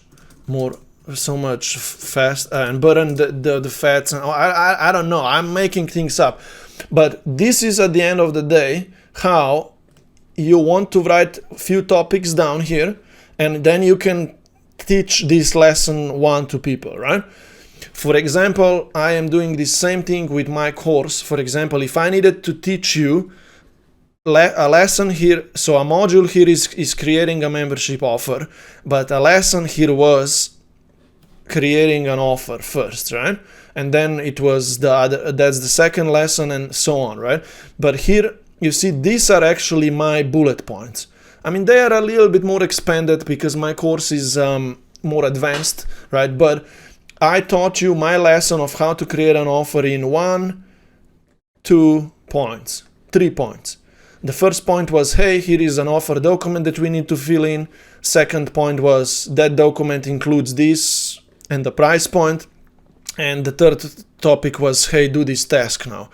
fast and burn the fats. And I don't know, I'm making things up, but this is at the end of the day how you want to write a few topics down here, and then you can teach this lesson 1 to people, right? For example, I am doing the same thing with my course. For example, if I needed to teach you a lesson here, so a module here is creating a membership offer, but a lesson here was creating an offer first, right? And then it was that's the second lesson and so on, right? But here, you see, these are actually my bullet points. I mean, they are a little bit more expanded because my course is more advanced, right? But I taught you my lesson of how to create an offer in 1, 2 points, 3 points. The first point was, hey, here is an offer document that we need to fill in. Second point was, that document includes this and the price point. And the third topic was, hey, do this task now.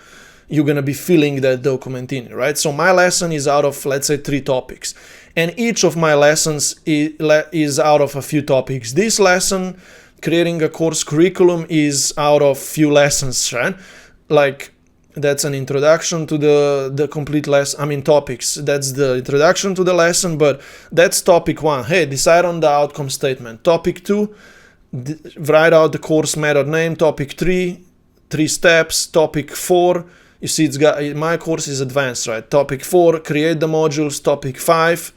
You're going to be filling that document in, right? So my lesson is out of, let's say, 3 topics. And each of my lessons is out of a few topics. This lesson, creating a course curriculum, is out of few lessons, right? Like, that's an introduction to the complete lesson. I mean, topics. That's the introduction to the lesson, but that's topic 1. Hey, decide on the outcome statement. Topic 2, write out the course method name. Topic 3, 3 steps. Topic 4, you see, my course is advanced, right? Topic 4, create the modules. Topic 5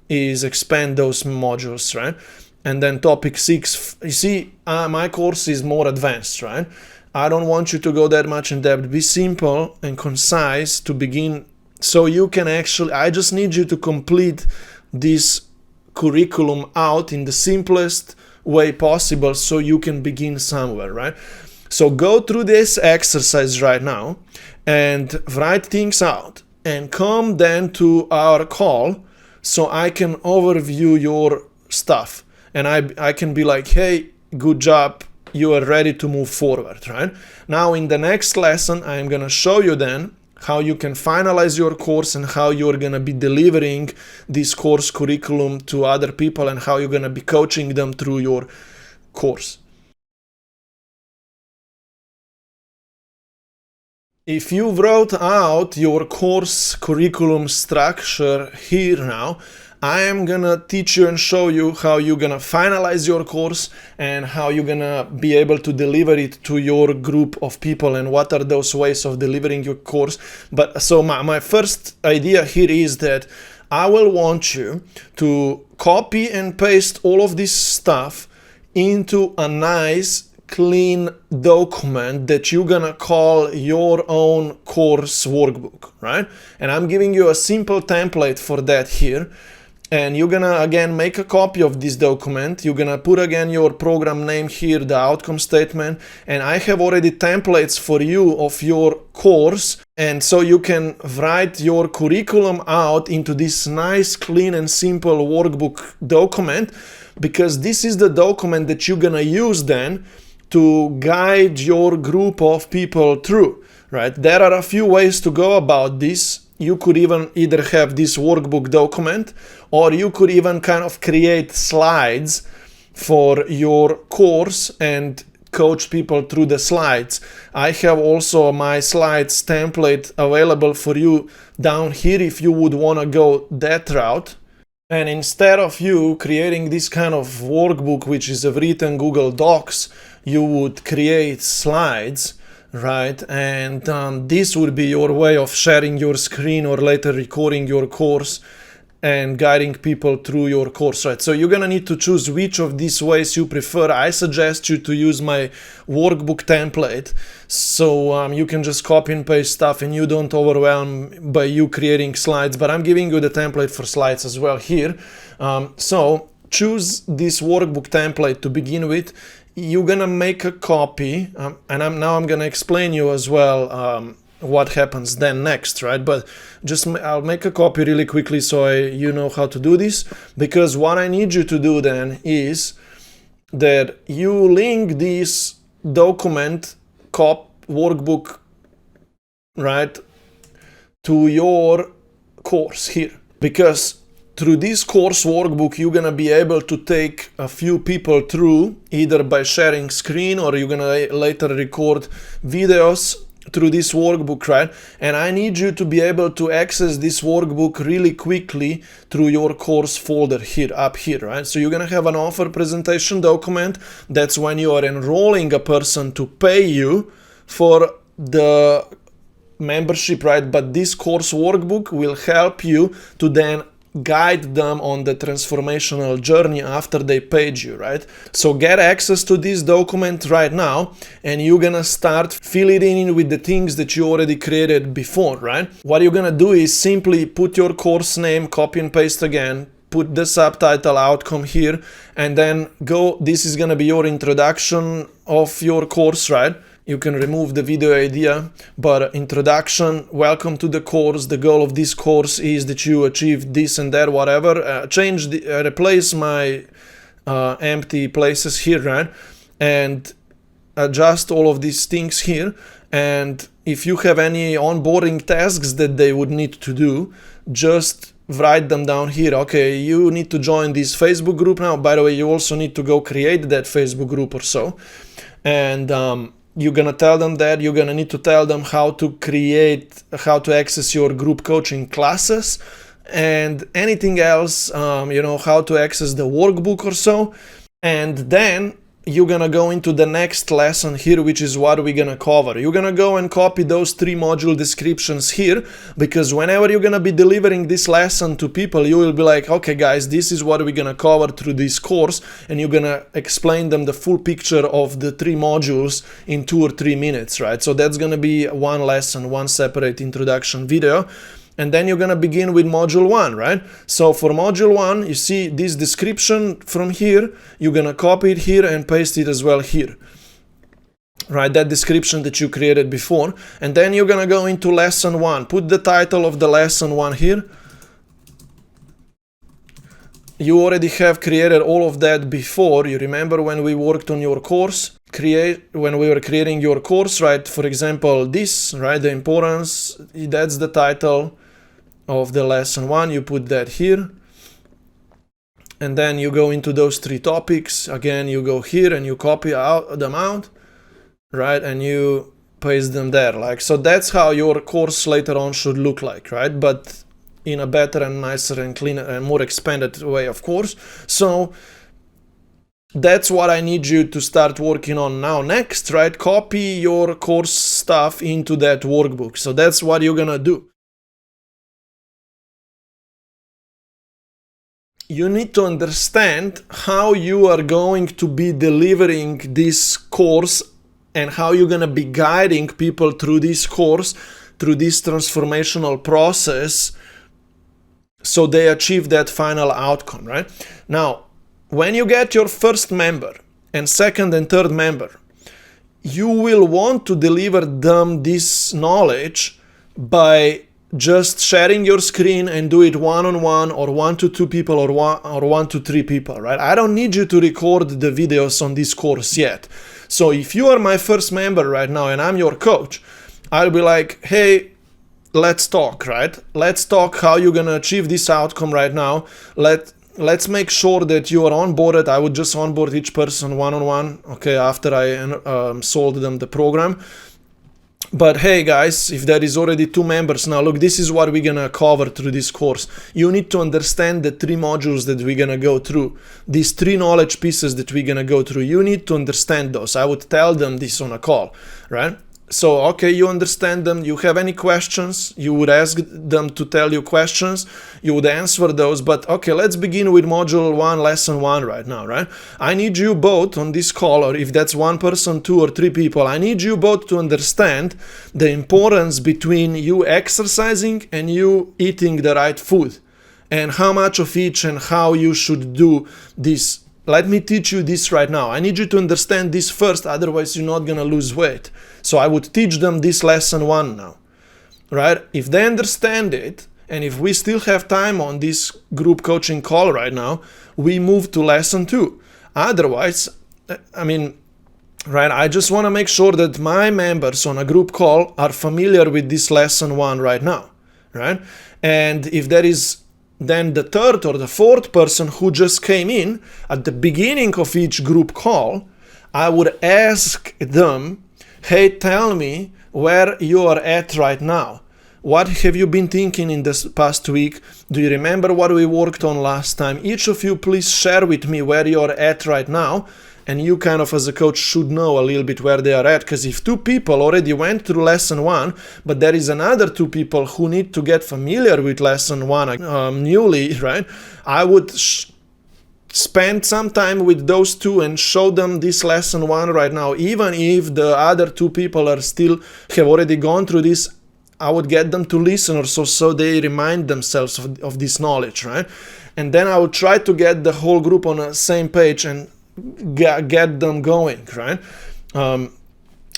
is expand those modules, right? And then topic 6, you see, my course is more advanced, right? I don't want you to go that much in depth. Be simple and concise to begin, so you can actually, I just need you to complete this curriculum out in the simplest way possible so you can begin somewhere, right? So go through this exercise right now and write things out and come then to our call so I can overview your stuff. And I can be like, hey, good job, you are ready to move forward, right? Now in the next lesson, I'm gonna show you then how you can finalize your course and how you're gonna be delivering this course curriculum to other people and how you're gonna be coaching them through your course. If you wrote out your course curriculum structure here now, I am gonna teach you and show you how you're gonna finalize your course and how you're gonna be able to deliver it to your group of people and what are those ways of delivering your course. But so my first idea here is that I will want you to copy and paste all of this stuff into a nice clean document that you're gonna call your own course workbook, right? And I'm giving you a simple template for that here. And you're gonna again make a copy of this document. You're gonna put again your program name here, the outcome statement, and I have already templates for you of your course, and so you can write your curriculum out into this nice, clean and simple workbook document. because this is the document that you're gonna use then to guide your group of people through, right? There are a few ways to go about this. You could even either have this workbook document, or you could even kind of create slides for your course and coach people through the slides. I have also my slides template available for you down here if you would want to go that route. And instead of you creating this kind of workbook, which is a written Google Docs, you would create slides, right? And this would be your way of sharing your screen or later recording your course and guiding people through your course, right? So you're gonna need to choose which of these ways you prefer. I suggest you to use my workbook template, so you can just copy and paste stuff and you don't overwhelm by you creating slides, but I'm giving you the template for slides as well here. So choose this workbook template to begin with. You're gonna make a copy, and I'm gonna explain you as well what happens then next, right? But I'll make a copy really quickly so you know how to do this, because what I need you to do then is that you link this document workbook, right, to your course here, because through this course workbook you're gonna be able to take a few people through either by sharing screen, or you're gonna later record videos through this workbook, right? And I need you to be able to access this workbook really quickly through your course folder here, up here, right? So you're gonna have an offer presentation document. That's when you are enrolling a person to pay you for the membership, right? But this course workbook will help you to then guide them on the transformational journey after they paid you, right? So get access to this document right now, and you're gonna start filling it in with the things that you already created before, right? What you're gonna do is simply put your course name, copy and paste again, put the subtitle outcome here, and then this is gonna be your introduction of your course, right? You can remove the video idea, but introduction, welcome to the course. The goal of this course is that you achieve this and that, whatever. Replace my empty places here, right? And adjust all of these things here. And if you have any onboarding tasks that they would need to do, just write them down here. Okay, you need to join this Facebook group now. By the way, you also need to go create that Facebook group or so. And you're gonna tell them that. You're gonna need to tell them how to access your group coaching classes and anything else, how to access the workbook or so. And then you're gonna go into the next lesson here, which is what we're gonna cover. You're gonna go and copy those 3 module descriptions here, because whenever you're gonna be delivering this lesson to people, you will be like, okay guys, this is what we're gonna cover through this course, and you're gonna explain them the full picture of the 3 modules in 2 or 3 minutes, right? So that's gonna be one lesson, one separate introduction video. And then you're gonna begin with module 1, right? So for module 1, you see this description from here, you're gonna copy it here and paste it as well here, right? That description that you created before. And then you're gonna go into lesson 1. Put the title of the lesson 1 here. You already have created all of that before. You remember when we worked on your course? When we were creating your course, right? For example, this, right? The importance, that's the title of the lesson 1. You put that here. And then you go into those 3 topics. Again, you go here and you copy them out, right? And you paste them there. Like, so that's how your course later on should look like, right? But in a better and nicer and cleaner and more expanded way, of course. So that's what I need you to start working on now. Next, right? Copy your course stuff into that workbook. So that's what you're gonna do. You need to understand how you are going to be delivering this course and how you're gonna be guiding people through this course, through this transformational process, so they achieve that final outcome, right? Now, when you get your first member and second and third member, you will want to deliver them this knowledge by just sharing your screen and do it one-on-one or 1 to 2 people or 1 to 3 people, right? I don't need you to record the videos on this course yet. So if you are my first member right now and I'm your coach, I'll be like, hey, let's talk, right? Let's talk how you're gonna achieve this outcome right now. Let's make sure that you are onboarded. I would just onboard each person one-on-one, okay, after I sold them the program. But hey guys, if there is already 2 members now, look, this is what we're gonna cover through this course. You need to understand the 3 modules that we're gonna go through. These 3 knowledge pieces that we're gonna go through, you need to understand those. I would tell them this on a call, right? So, okay, you understand them, you have any questions, you would ask them to tell you questions, you would answer those, but okay, let's begin with module 1, lesson 1 right now, right? I need you both on this call, or if that's 1 person, 2 or 3 people, I need you both to understand the importance between you exercising and you eating the right food, and how much of each and how you should do this. Let me teach you this right now. I need you to understand this first, otherwise you're not gonna lose weight. So I would teach them this lesson 1 now, right? If they understand it, and if we still have time on this group coaching call right now, we move to lesson 2. Otherwise, right, I just wanna make sure that my members on a group call are familiar with this lesson 1 right now, right? And if there is then the 3rd or the 4th person who just came in at the beginning of each group call, I would ask them, hey, tell me where you are at right now. What have you been thinking in this past week? Do you remember what we worked on last time? Each of you please share with me where you're at right now. And you kind of as a coach should know a little bit where they are at, because if 2 people already went through lesson 1, but there is another 2 people who need to get familiar with lesson 1 newly, right? I would spend some time with those 2 and show them this lesson 1 right now. Even if the other 2 people have already gone through this, I would get them to listen or so they remind themselves of this knowledge, right? And then I would try to get the whole group on the same page and get them going, right?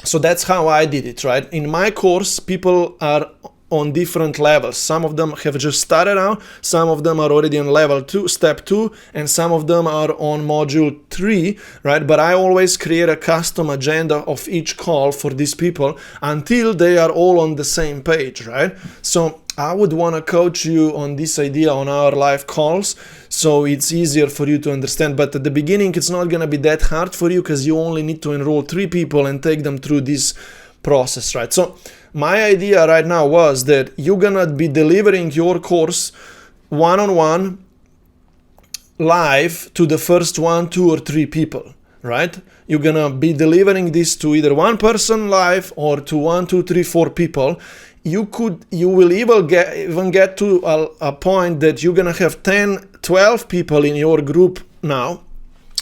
So that's how I did it, right? In my course, people are on different levels. Some of them have just started out, some of them are already on level 2, step 2, and some of them are on module 3, right? But I always create a custom agenda of each call for these people until they are all on the same page, right? So I would want to coach you on this idea on our live calls, so it's easier for you to understand. But at the beginning, it's not going to be that hard for you because you only need to enroll 3 people and take them through this process, right? So my idea right now was that you're going to be delivering your course one-on-one live to the first 1, 2 or 3 people, right? You're going to be delivering this to either 1 person live or to 1, 2, 3, 4 people. You will even get to a point that you're gonna have 10, 12 people in your group now,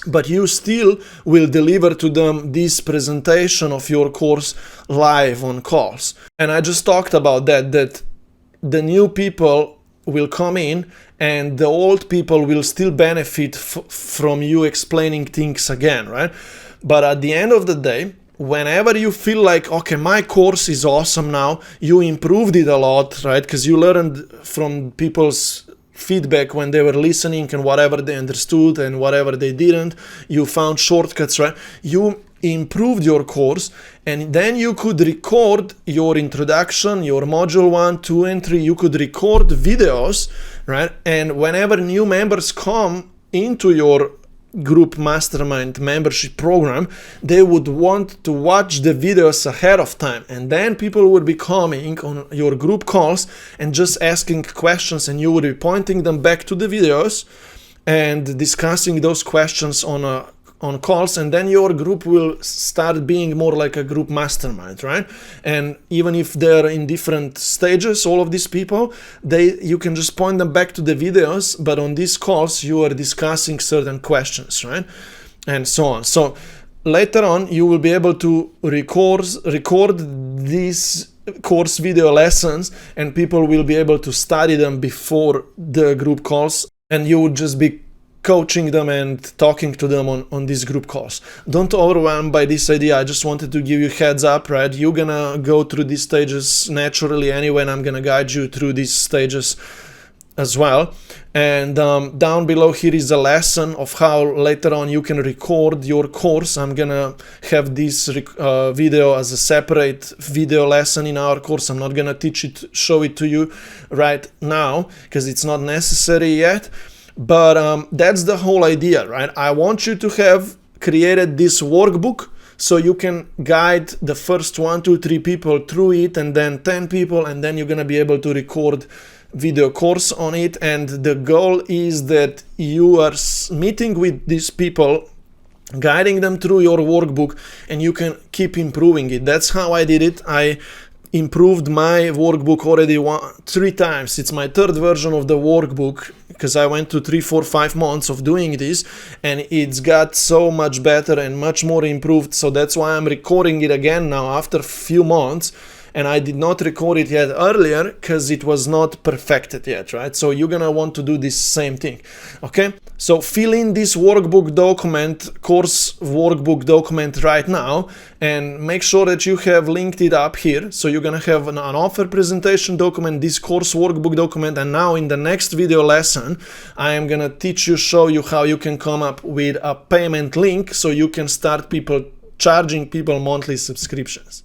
but you still will deliver to them this presentation of your course live on calls. And I just talked about that the new people will come in and the old people will still benefit from you explaining things again, right? But at the end of the day, whenever you feel like, okay, my course is awesome now, you improved it a lot, right? Because you learned from people's feedback when they were listening and whatever they understood and whatever they didn't, you found shortcuts, right? You improved your course, and then you could record your introduction, your module 1, 2, and 3, you could record videos, right? And whenever new members come into your group mastermind membership program, they would want to watch the videos ahead of time, and then people would be coming on your group calls and just asking questions, and you would be pointing them back to the videos and discussing those questions on calls, and then your group will start being more like a group mastermind, right? And even if they're in different stages, all of these people, you can just point them back to the videos, but on these calls you are discussing certain questions, right? And so on. So later on you will be able to record these course video lessons, and people will be able to study them before the group calls, and you would just be coaching them and talking to them on this group course. Don't overwhelm by this idea. I just wanted to give you heads up, right? You're gonna go through these stages naturally anyway, and I'm gonna guide you through these stages as well. And down below here is a lesson of how later on you can record your course. I'm gonna have this video as a separate video lesson in our course. I'm not gonna show it to you right now because it's not necessary yet, but that's the whole idea, right? I want you to have created this workbook so you can guide the first 1, 2, 3 people through it, and then 10 people, and then you're gonna be able to record video course on it. And the goal is that you are meeting with these people, guiding them through your workbook, and you can keep improving it. That's how I did it. I improved my workbook already 3 times. It's my 3rd version of the workbook because I went to 3, 4, 5 months of doing this, and it's got so much better and much more improved. So that's why I'm recording it again now after a few months. And I did not record it yet earlier because it was not perfected yet, right? So you're gonna want to do this same thing, okay? So fill in this workbook document, course workbook document right now, and make sure that you have linked it up here. So you're gonna have an offer presentation document, this course workbook document, and now in the next video lesson, I am gonna show you how you can come up with a payment link so you can start charging people monthly subscriptions.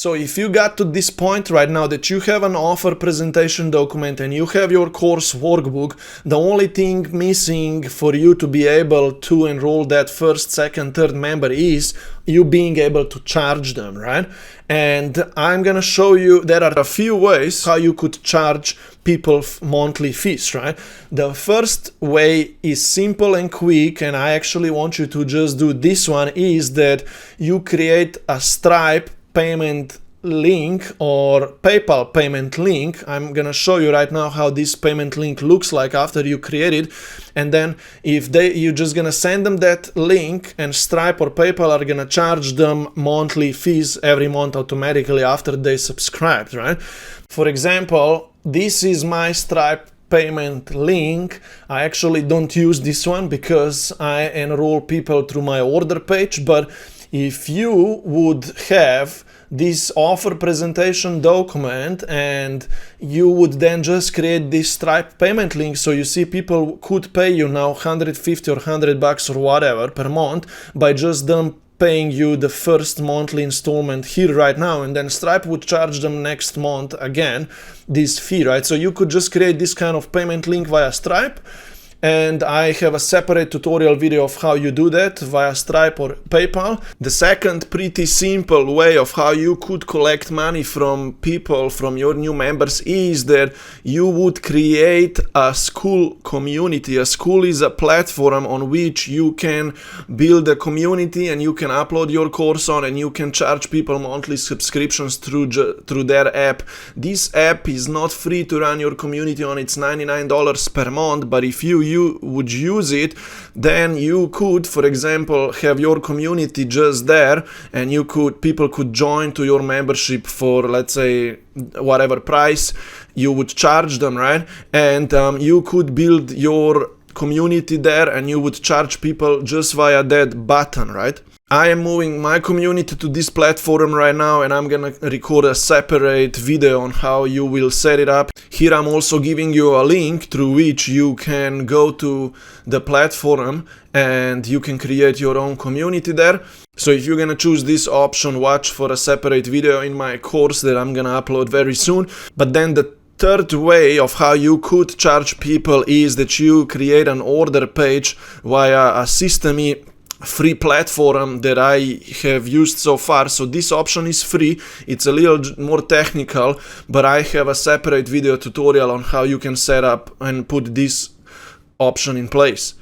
So if you got to this point right now that you have an offer presentation document and you have your course workbook, the only thing missing for you to be able to enroll that 1st, 2nd, 3rd member is you being able to charge them, right? And I'm gonna show you there are a few ways how you could charge people monthly fees, right? The first way is simple and quick, and I actually want you to just do this one, is that you create a Stripe payment link or PayPal payment link. I'm gonna show you right now how this payment link looks like after you create it, and then you're just gonna send them that link, and Stripe or PayPal are gonna charge them monthly fees every month automatically after they subscribed, right? For example, this is my Stripe payment link. I actually don't use this one because I enroll people through my order page, but if you would have this offer presentation document and you would then just create this Stripe payment link, so you see people could pay you now $150 or $100 or whatever per month by just them paying you the first monthly installment here right now, and then Stripe would charge them next month again this fee, right? So you could just create this kind of payment link via Stripe, and I have a separate tutorial video of how you do that via Stripe or PayPal. The second pretty simple way of how you could collect money from people, from your new members, is that you would create a school community. A school is a platform on which you can build a community and you can upload your course on, and you can charge people monthly subscriptions through their app. This app is not free to run your community on. It's $99 per month, but if you would use it, then you could, for example, have your community just there, and people could join to your membership for, let's say, whatever price you would charge them, right? And you could build your community there, and you would charge people just via that button, right? I am moving my community to this platform right now, and I'm gonna record a separate video on how you will set it up. Here I'm also giving you a link through which you can go to the platform and you can create your own community there. So if you're gonna choose this option, watch for a separate video in my course that I'm gonna upload very soon. But then the third way of how you could charge people is that you create an order page via a System.me free platform that I have used so far. So this option is free. It's a little more technical, but I have a separate video tutorial on how you can set up and put this option in place.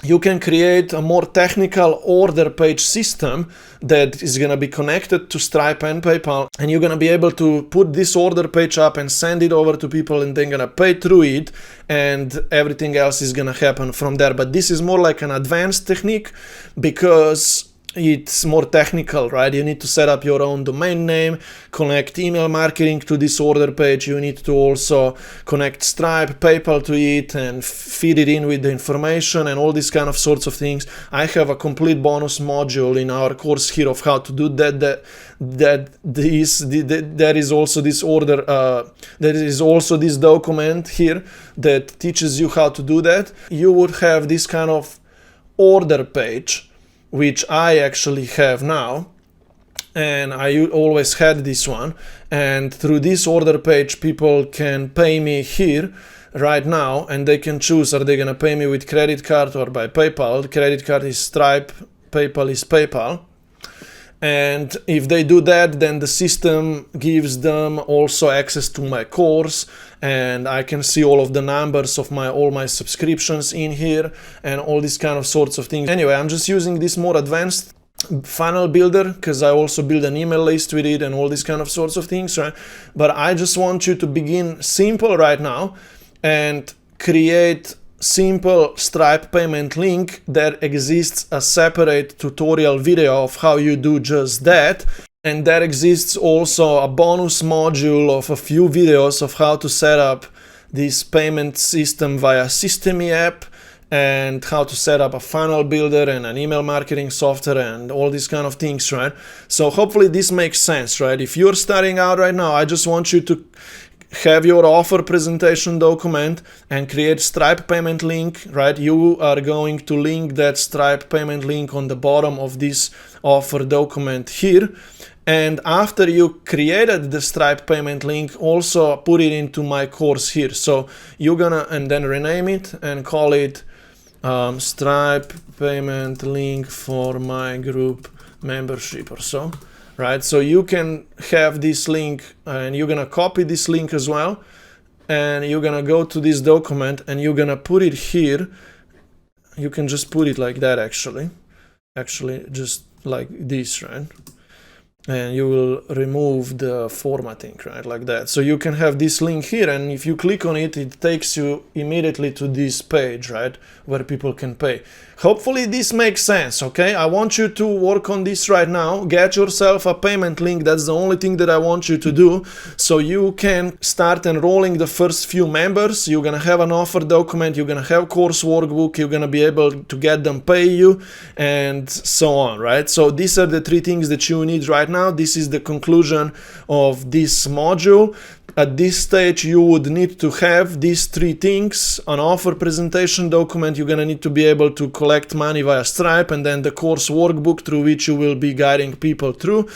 You can create a more technical order page system that is going to be connected to Stripe and PayPal, and you're going to be able to put this order page up and send it over to people, and they're going to pay through it, and everything else is going to happen from there. But this is more like an advanced technique because it's more technical, right? You need to set up your own domain name, connect email marketing to this order page. You need to also connect Stripe, PayPal to it, and feed it in with the information and all these kind of sorts of things. I have a complete bonus module in our course here of how to do that. There is also this order. There is also this document here that teaches you how to do that. You would have this kind of order page, which I actually have now, and I always had this one, and through this order page people can pay me here right now, and they can choose, are they gonna pay me with credit card or by PayPal. Credit card is Stripe, PayPal is PayPal. And if they do that, then the system gives them also access to my course, and I can see all of the numbers of all my subscriptions in here and all these kind of sorts of things. Anyway, I'm just using this more advanced funnel builder because I also build an email list with it and all these kind of sorts of things, right? But I just want you to begin simple right now and create simple Stripe payment link. There exists a separate tutorial video of how you do just that, and there exists also a bonus module of a few videos of how to set up this payment system via Systemy app, and how to set up a funnel builder and an email marketing software and all these kind of things, right? So hopefully this makes sense, right? If you're starting out right now, I just want you to have your offer presentation document and create Stripe payment link, right? You are going to link that Stripe payment link on the bottom of this offer document here. And after you created the Stripe payment link, also put it into my course here. So you're gonna, and then rename it and call it Stripe payment link for my group membership or so. Right, so you can have this link, and you're gonna copy this link as well, and you're gonna go to this document and you're gonna put it here. You can just put it like that, actually just like this, right? And you will remove the formatting, right, like that. So you can have this link here, and if you click on it, it takes you immediately to this page, right, where people can pay. Hopefully this makes sense, okay? I want you to work on this right now. Get yourself a payment link. That's the only thing that I want you to do, so you can start enrolling the first few members. You're gonna have an offer document, you're gonna have course workbook, you're gonna be able to get them pay you, and so on, right? So these are the three things that you need right now. This is the conclusion of this module. At this stage, you would need to have these three things: an offer presentation document, you're gonna need to be able to collect money via Stripe, and then the course workbook through which you will be guiding people through.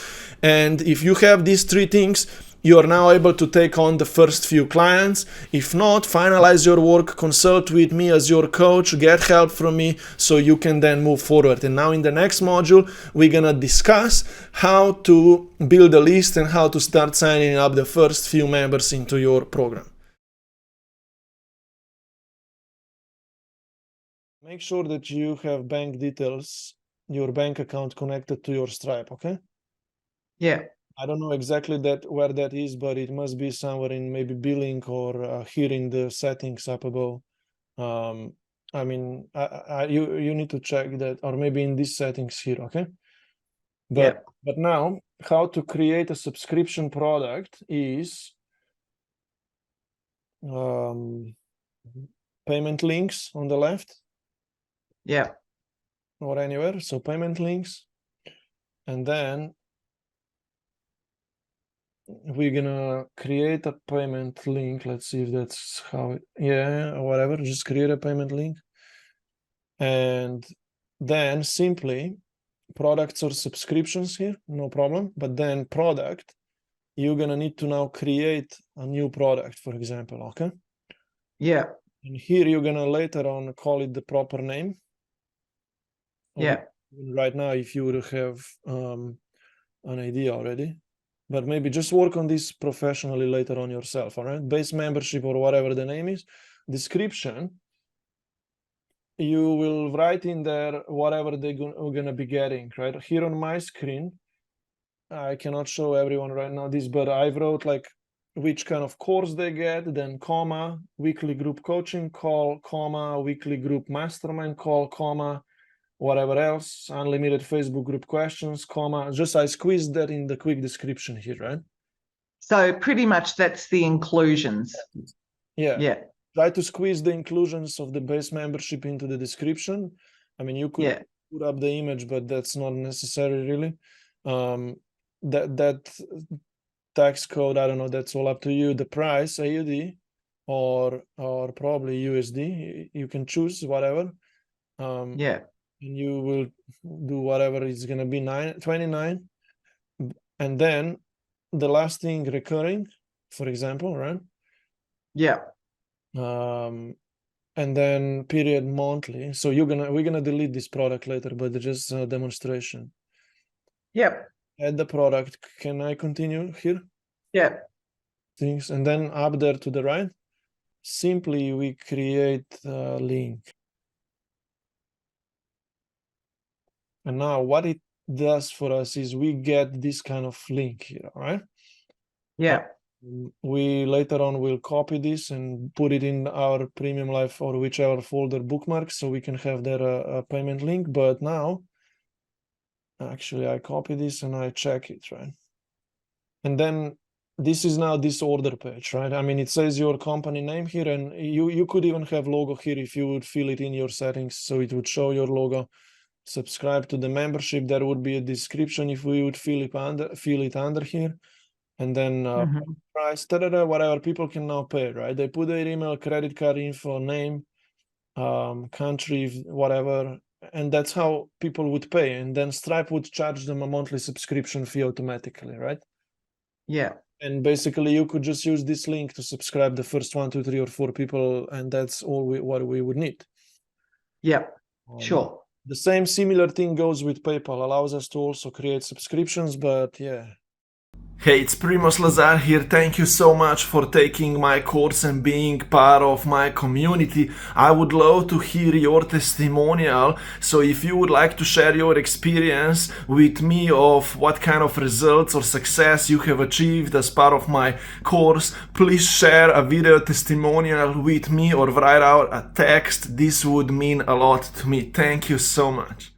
And if you have these three things, you are now able to take on the first few clients. If not, finalize your work, consult with me as your coach, get help from me so you can then move forward. And now in the next module, we're gonna discuss how to build a list and how to start signing up the first few members into your program. Make sure that you have bank details, your bank account connected to your Stripe, okay? Yeah. I don't know exactly where that is, but it must be somewhere in maybe billing or here in the settings up above. I mean, you need to check that, or maybe in these settings here, okay? But now, how to create a subscription product is payment links on the left. Yeah. Or anywhere. So payment links, and then we're gonna create a payment link. Let's see if that's how it, yeah, whatever, just create a payment link, and then simply products or subscriptions here, no problem. But then product, you're gonna need to now create a new product, for example, okay? Yeah. And here you're gonna later on call it the proper name. Yeah. Right now, if you would have an idea already, but maybe just work on this professionally later on yourself, all right? Base membership or whatever the name is. Description, you will write in there whatever they're gonna be getting, right? Here on my screen, I cannot show everyone right now this, but I wrote like which kind of course they get, then comma, weekly group coaching call, comma, weekly group mastermind call, comma, whatever else, unlimited Facebook group questions, comma, just I squeezed that in the quick description here, right? So pretty much that's the inclusions. Yeah. Yeah. Try to squeeze the inclusions of the base membership into the description. I mean, you could put up the image, but that's not necessary really. That tax code, I don't know, that's all up to you. The price, AUD or probably USD, you can choose whatever. And you will do whatever is going to be 29. And then the last thing, recurring, for example, right? Yeah. And then period monthly. So we're gonna delete this product later, but just a demonstration. Yep. Add the product. Can I continue here? Yeah. Things, and then up there to the right, simply we create a link. And now what it does for us is we get this kind of link here, right? Yeah. We later on will copy this and put it in our Premium Life or whichever folder bookmark, so we can have there a payment link. But now, actually, I copy this and I check it, right? And then this is now this order page, right? I mean, it says your company name here, and you could even have logo here if you would fill it in your settings, so it would show your logo. Subscribe to the membership. There would be a description if we would fill it under here. And then price, whatever, people can now pay, right? They put their email, credit card info, name, country, whatever, and that's how people would pay. And then Stripe would charge them a monthly subscription fee automatically, right? Yeah. And basically you could just use this link to subscribe the first 1, 2, 3, or 4 people, and that's all what we would need. Yeah, sure. The same similar thing goes with PayPal, allows us to also create subscriptions, but yeah. Hey, it's Primoz Lazar here. Thank you so much for taking my course and being part of my community. I would love to hear your testimonial. So if you would like to share your experience with me of what kind of results or success you have achieved as part of my course, please share a video testimonial with me or write out a text. This would mean a lot to me. Thank you so much.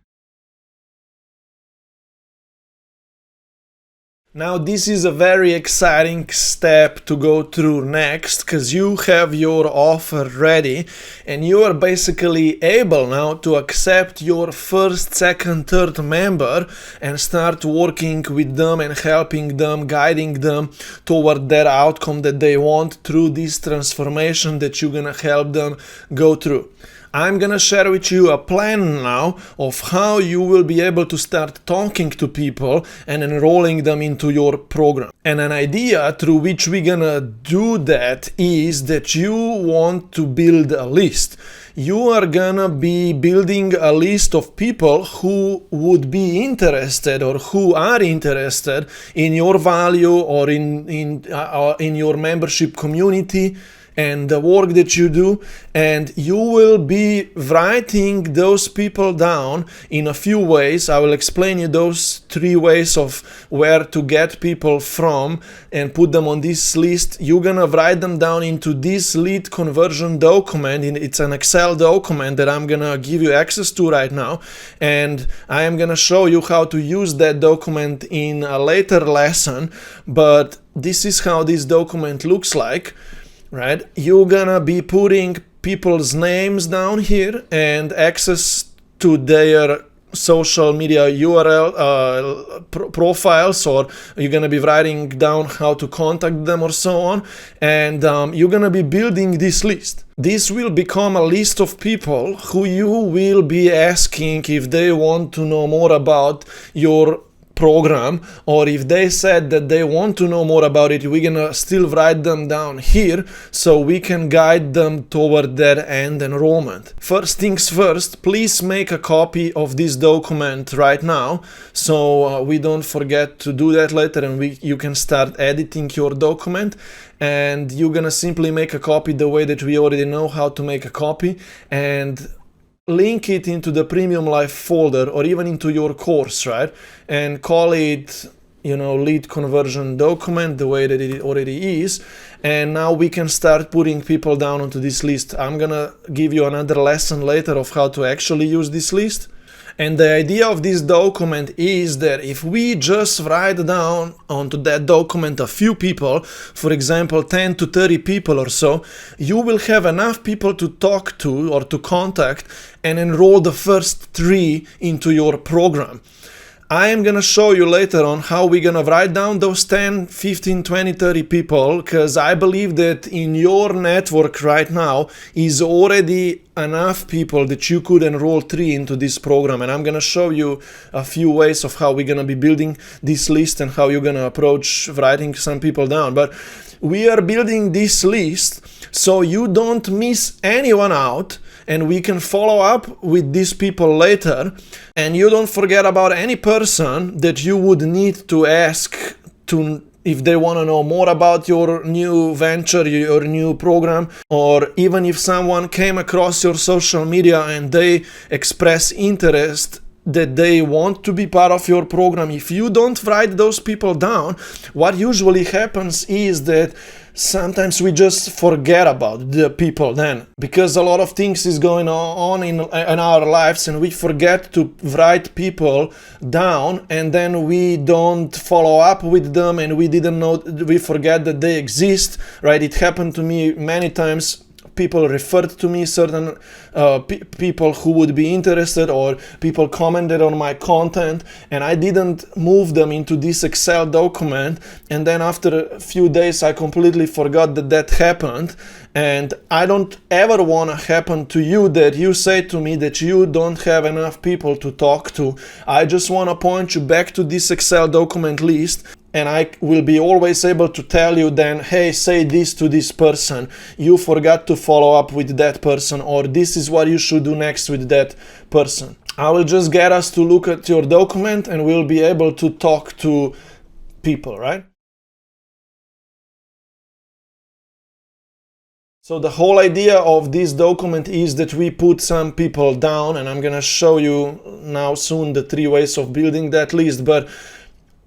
Now this is a very exciting step to go through next, because you have your offer ready and you are basically able now to accept your first, second, third member and start working with them and helping them, guiding them toward their outcome that they want through this transformation that you're gonna help them go through. I'm gonna share with you a plan now of how you will be able to start talking to people and enrolling them into your program. And an idea through which we're gonna do that is that you want to build a list. You are gonna be building a list of people who would be interested or who are interested in your value or in your membership community and the work that you do, and you will be writing those people down in a few ways. I will explain you those 3 ways of where to get people from and put them on this list. You're gonna write them down into this lead conversion document. It's an Excel document that I'm gonna give you access to right now, and I am gonna show you how to use that document in a later lesson, but this is how this document looks like. Right, you're gonna be putting people's names down here and access to their social media URL profiles, or you're gonna be writing down how to contact them or so on, and you're gonna be building this list. This will become a list of people who you will be asking if they want to know more about your program, or if they said that they want to know more about it, we're gonna still write them down here so we can guide them toward their end enrollment. First things first, please make a copy of this document right now so we don't forget to do that later, and you can start editing your document. And you're gonna simply make a copy the way that we already know how to make a copy, and link it into the Premium Life folder or even into your course, right? And call it, lead conversion document the way that it already is. And now we can start putting people down onto this list. I'm gonna give you another lesson later of how to actually use this list. And the idea of this document is that if we just write down onto that document a few people, for example 10 to 30 people or so, you will have enough people to talk to or to contact and enroll the first 3 into your program. I am gonna show you later on how we're gonna write down those 10, 15, 20, 30 people, because I believe that in your network right now is already enough people that you could enroll 3 into this program. And I'm gonna show you a few ways of how we're gonna be building this list and how you're gonna approach writing some people down. But we are building this list so you don't miss anyone out, and we can follow up with these people later, and you don't forget about any person that you would need to ask to if they want to know more about your new venture, your new program, or even if someone came across your social media and they express interest that they want to be part of your program. If you don't write those people down, what usually happens is that sometimes we just forget about the people then, because a lot of things is going on in our lives, and we forget to write people down, and then we don't follow up with them, and we forget that they exist, right? It happened to me many times. People referred to me certain people who would be interested, or people commented on my content, and I didn't move them into this Excel document, and then after a few days I completely forgot that happened. And I don't ever want to happen to you that you say to me that you don't have enough people to talk to. I just want to point you back to this Excel document list, and I will be always able to tell you then, hey, say this to this person, you forgot to follow up with that person, or this is what you should do next with that person. I will just get us to look at your document, and we'll be able to talk to people, right? So the whole idea of this document is that we put some people down, and I'm gonna show you now soon the 3 ways of building that list. But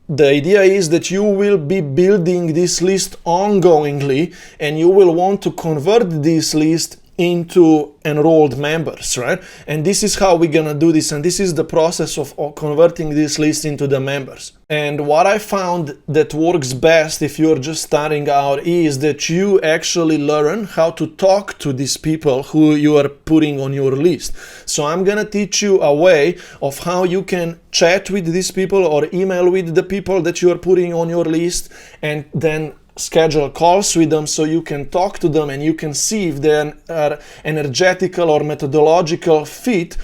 the idea is that you will be building this list ongoingly, and you will want to convert this list into enrolled members, right? And this is how we're gonna do this, and this is the process of converting this list into the members. And what I found that works best if you're just starting out is that you actually learn how to talk to these people who you are putting on your list. So I'm gonna teach you a way of how you can chat with these people or email with the people that you are putting on your list, and then schedule calls with them so you can talk to them and you can see if they are energetical or methodological fit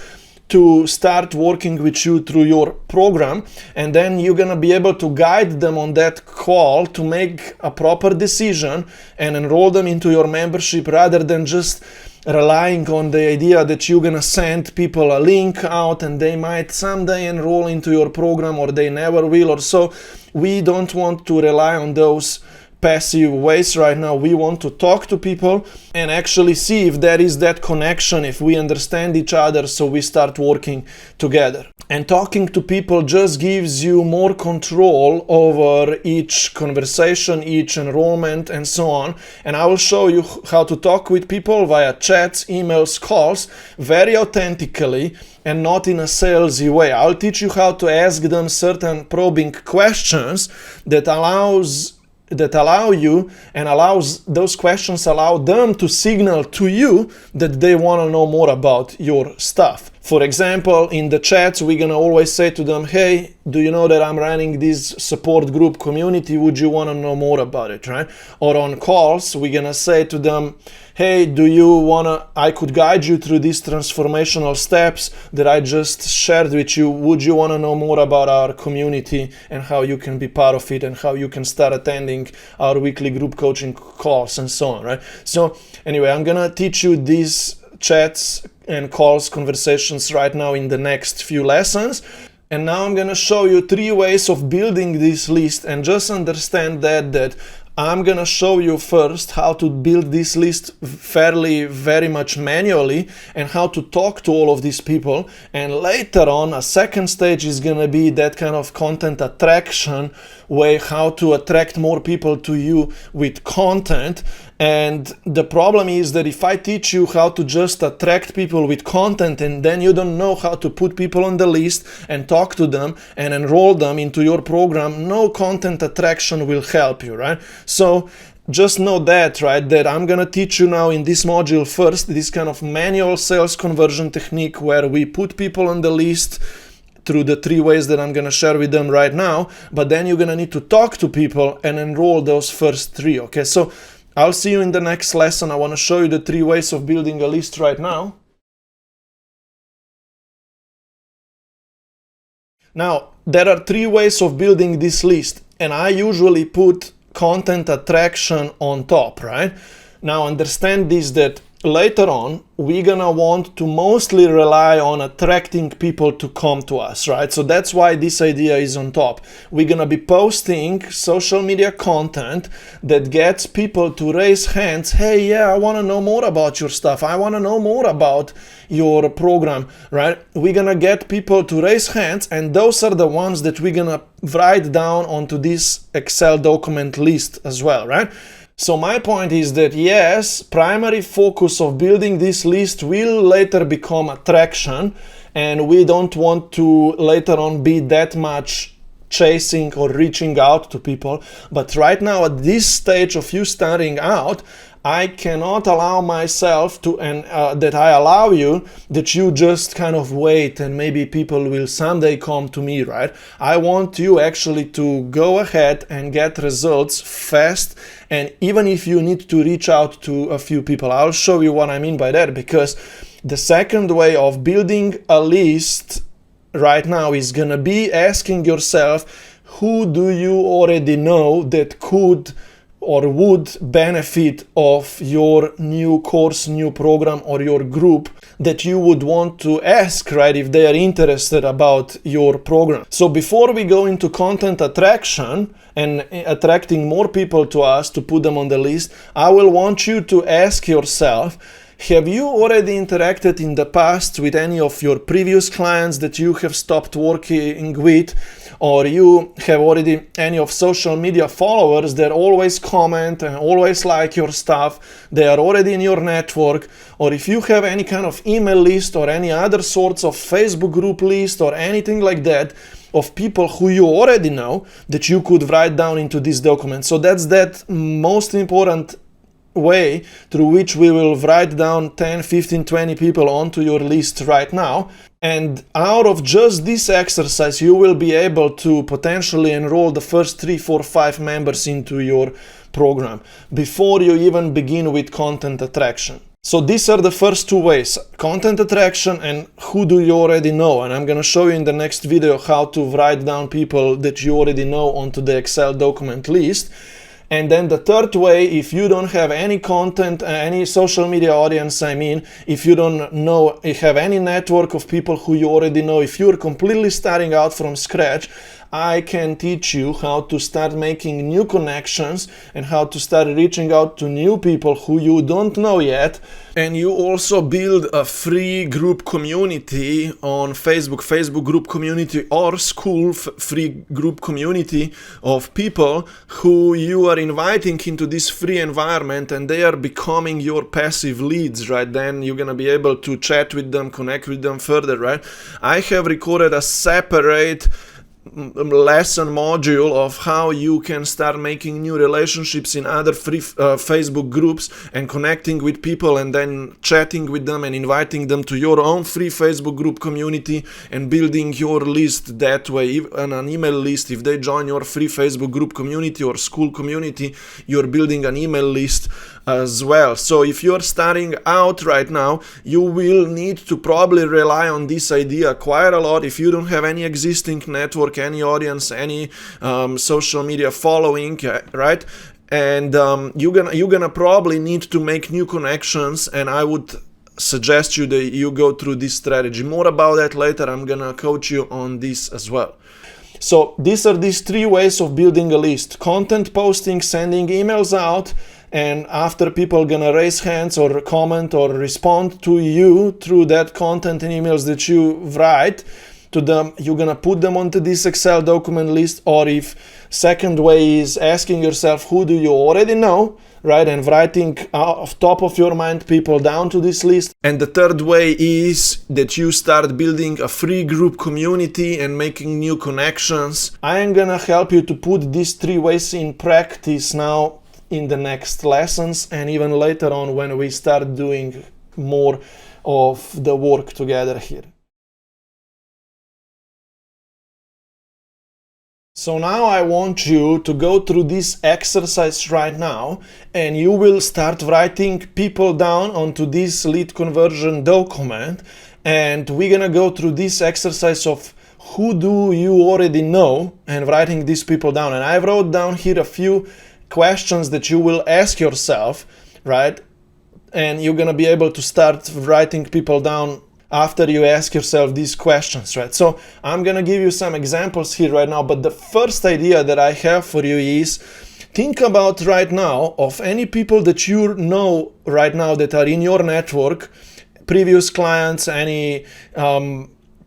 to start working with you through your program. And then you're gonna be able to guide them on that call to make a proper decision and enroll them into your membership, rather than just relying on the idea that you're gonna send people a link out and they might someday enroll into your program, or they never will, or so. We don't want to rely on those passive ways right now. We want to talk to people and actually see if there is that connection, if we understand each other, so we start working together. And talking to people just gives you more control over each conversation, each enrollment, and so on. And I will show you how to talk with people via chats, emails, calls, very authentically and not in a salesy way. I'll teach you how to ask them certain probing questions that allow you, and those questions allow them to signal to you that they want to know more about your stuff. For example, in the chats, we're gonna always say to them, hey, do you know that I'm running this support group community? Would you want to know more about it, right? Or on calls, we're gonna say to them, hey, I could guide you through these transformational steps that I just shared with you. Would you want to know more about our community and how you can be part of it, and how you can start attending our weekly group coaching calls, and so on, right? So anyway, I'm gonna teach you these chats and calls, conversations right now in the next few lessons. And now I'm gonna show you 3 ways of building this list, and just understand that I'm gonna show you first how to build this list very much manually and how to talk to all of these people. And later on, a second stage is gonna be that kind of content attraction way, how to attract more people to you with content. And the problem is that if I teach you how to just attract people with content and then you don't know how to put people on the list and talk to them and enroll them into your program, no content attraction will help you, right? So just know that, right, that I'm gonna teach you now in this module first this kind of manual sales conversion technique where we put people on the list through the 3 ways that I'm gonna share with them right now, but then you're gonna need to talk to people and enroll those first 3, okay? So I'll see you in the next lesson. I want to show you the 3 ways of building a list right now. Now, there are 3 ways of building this list, and I usually put content attraction on top, right? Now, understand this, that later on, we're gonna want to mostly rely on attracting people to come to us, right? So that's why this idea is on top. We're gonna be posting social media content that gets people to raise hands. Hey, yeah, I wanna know more about your stuff. I wanna know more about your program, right? We're gonna get people to raise hands, and those are the ones that we're gonna write down onto this Excel document list as well, right? So my point is that yes, primary focus of building this list will later become attraction, and we don't want to later on be that much chasing or reaching out to people. But right now at this stage of you starting out, I cannot allow myself to, and that I allow you, that you just kind of wait and maybe people will someday come to me, right? I want you actually to go ahead and get results fast, and even if you need to reach out to a few people, I'll show you what I mean by that, because the second way of building a list right now is gonna be asking yourself, who do you already know that could or would benefit of your new course, new program, or your group that you would want to ask, right, if they are interested about your program. So before we go into content attraction and attracting more people to us to put them on the list, I will want you to ask yourself, have you already interacted in the past with any of your previous clients that you have stopped working with, or you have already any of social media followers that always comment and always like your stuff, they are already in your network, or if you have any kind of email list or any other sorts of Facebook group list or anything like that of people who you already know that you could write down into this document. So that's that most important way through which we will write down 10, 15, 20 people onto your list right now. And out of just this exercise, you will be able to potentially enroll the first 3, 4, 5 members into your program before you even begin with content attraction. So these are the first 2 ways, content attraction and who do you already know. And I'm going to show you in the next video how to write down people that you already know onto the Excel document list. And then the third way, if you don't have any content, any social media audience, I mean, if you don't know, if you have any network of people who you already know, if you're completely starting out from scratch, I can teach you how to start making new connections and how to start reaching out to new people who you don't know yet. And you also build a free group community on Facebook group community, or school free group community of people who you are inviting into this free environment, and they are becoming your passive leads, right? Then you're gonna be able to chat with them, connect with them further, right? I have recorded a separate lesson module of how you can start making new relationships in other free Facebook groups and connecting with people and then chatting with them and inviting them to your own free Facebook group community and building your list that way, and an email list. If they join your free Facebook group community or school community, you're building an email list as well. So if you're starting out right now, you will need to probably rely on this idea quite a lot. If you don't have any existing network, any audience, any social media following, right? And you're gonna probably need to make new connections, and I would suggest you that you go through this strategy. More about that later. I'm gonna coach you on this as well. So these 3 ways of building a list: content posting, sending emails out, and after people gonna raise hands or comment or respond to you through that content and emails that you write to them, you're gonna put them onto this Excel document list. Or if second way is asking yourself, who do you already know, right, and writing off top of your mind people down to this list. And the third way is that you start building a free group community and making new connections. I am gonna help you to put these 3 ways in practice now in the next lessons, and even later on when we start doing more of the work together here. So now I want you to go through this exercise right now, and you will start writing people down onto this lead conversion document, and we're gonna go through this exercise of who do you already know and writing these people down. And I wrote down here a few questions that you will ask yourself, right? And you're gonna be able to start writing people down after you ask yourself these questions, right? So I'm gonna give you some examples here right now, but the first idea that I have for you is think about right now of any people that you know right now that are in your network, previous clients, any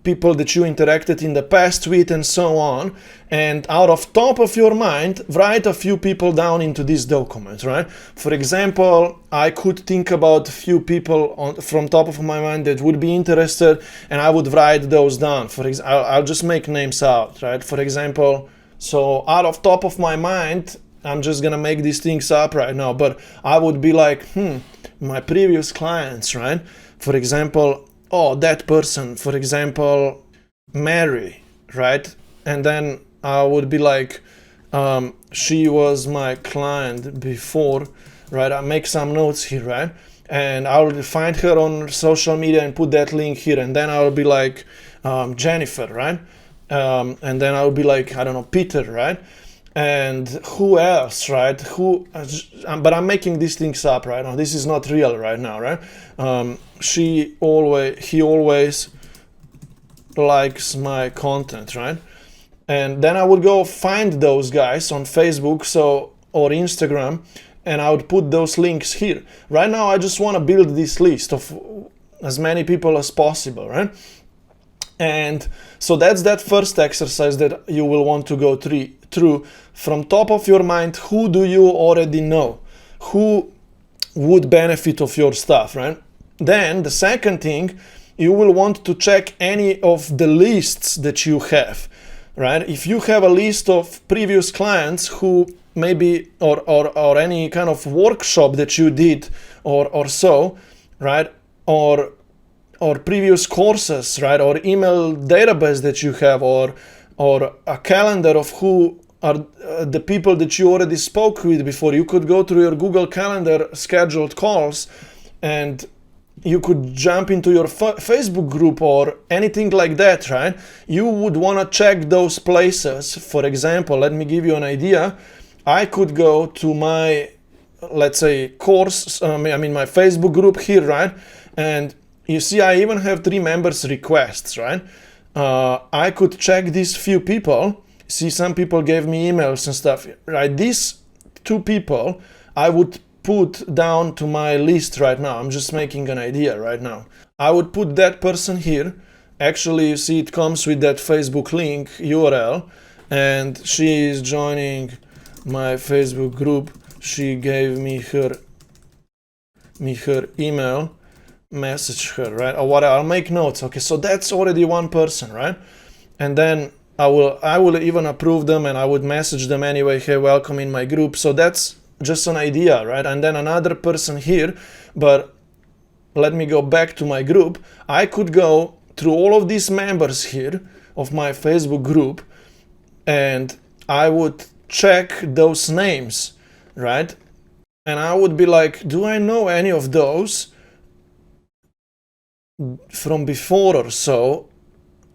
people that you interacted in the past with, and so on. And out of top of your mind, write a few people down into this document, right? For example, I could think about a few people from top of my mind that would be interested, and I would write those down. I'll just make names out, right? For example, so out of top of my mind, I'm just gonna make these things up right now, but I would be like, my previous clients, right? For example, oh, that person, for example, Mary, right? And then I would be like, she was my client before, right? I make some notes here, right? And I'll find her on social media and put that link here. And then I'll be like, Jennifer, right? And then I'll be like, I don't know, Peter, right? And who else, right? But I'm making these things up right now. This is not real right now, right? He always likes my content, right? And then I would go find those guys on Facebook or Instagram, and I would put those links here. Right now, I just want to build this list of as many people as possible, right? And so that's that first exercise that you will want to go through. From top of your mind, who do you already know? Who would benefit of your stuff, right? Then the second thing, you will want to check any of the lists that you have, right? If you have a list of previous clients who maybe, or any kind of workshop that you did or so, right? Or previous courses, right? Or email database that you have, or a calendar of who are the people that you already spoke with before. You could go through your Google Calendar, scheduled calls, and you could jump into your Facebook group or anything like that, right? You would want to check those places. For example, let me give you an idea. I could go to my, let's say, course, my Facebook group here, right? And you see, I even have 3 members requests, right? I could check these few people. See, some people gave me emails and stuff, right? These 2 people I would put down to my list right now. I'm just making an idea right now. I would put that person here. Actually, you see, it comes with that Facebook link URL, and she is joining my Facebook group. She gave me her email. Message her, right? Or whatever. I'll make notes. Okay, so that's already one person, right? And then I will even approve them, and I would message them anyway, hey, welcome in my group. So that's just an idea, right? And then another person here, but let me go back to my group. I could go through all of these members here of my Facebook group, and I would check those names, right? And I would be like, do I know any of those from before or so?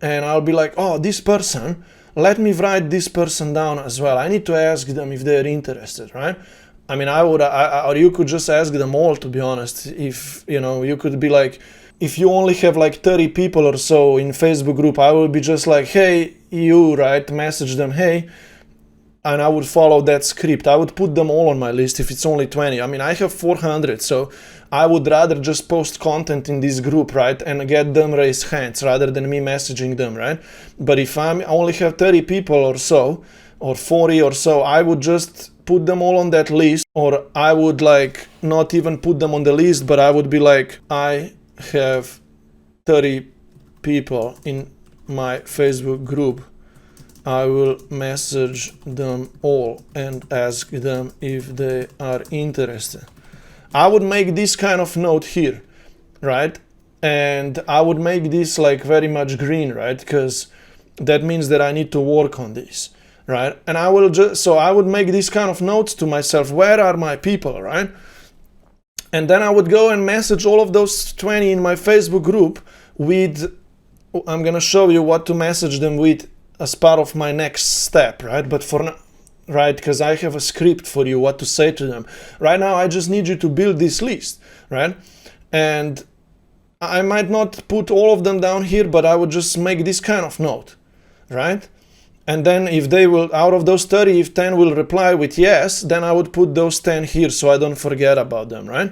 And I'll be like, oh, this person, let me write this person down as well. I need to ask them if they're interested, right? I mean, or you could just ask them all, to be honest. If, you could be like, if you only have like 30 people or so in Facebook group, I will be just like, hey, you, right? Message them, hey, and I would follow that script. I would put them all on my list if it's only 20. I mean, I have 400, so I would rather just post content in this group, right? And get them raise hands rather than me messaging them, right? But if I only have 30 people or so, or 40 or so, I would just put them all on that list, or I would like not even put them on the list, but I would be like, I have 30 people in my Facebook group. I will message them all and ask them if they are interested. I would make this kind of note here, right? And I would make this like very much green, right? Because that means that I need to work on this, right? And I will just, so I would make this kind of notes to myself. Where are my people, right? And then I would go and message all of those 20 in my Facebook group with, I'm gonna show you what to message them with as part of my next step, right? But for now, right, because I have a script for you what to say to them. Right now, I just need you to build this list, right? And I might not put all of them down here, but I would just make this kind of note, right? And then if they will, out of those 30, if 10 will reply with yes, then I would put those 10 here so I don't forget about them, right?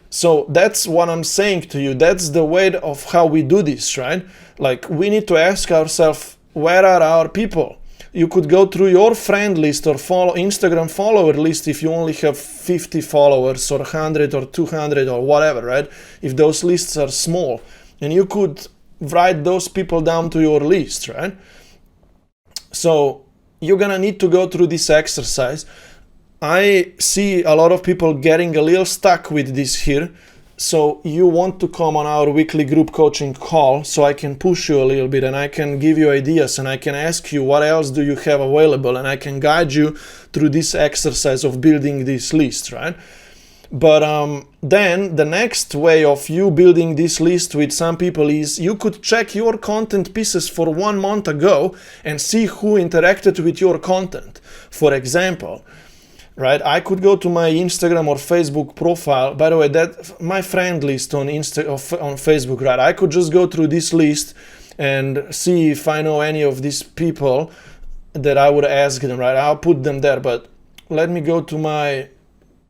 So that's what I'm saying to you. That's the way of how we do this, right? Like we need to ask ourselves, where are our people? You could go through your friend list or follow Instagram follower list if you only have 50 followers or 100 or 200 or whatever, right? If those lists are small, and you could write those people down to your list, right? So you're gonna need to go through this exercise. I see a lot of people getting a little stuck with this here. So you want to come on our weekly group coaching call so I can push you a little bit and I can give you ideas and I can ask you what else do you have available and I can guide you through this exercise of building this list, right? But then the next way of you building this list with some people is you could check your content pieces for 1 month ago and see who interacted with your content. For example, right? I could go to my Instagram or Facebook profile. By the way, that my friend list on Facebook, right? I could just go through this list and see if I know any of these people that I would ask them, right? I'll put them there, but let me go to my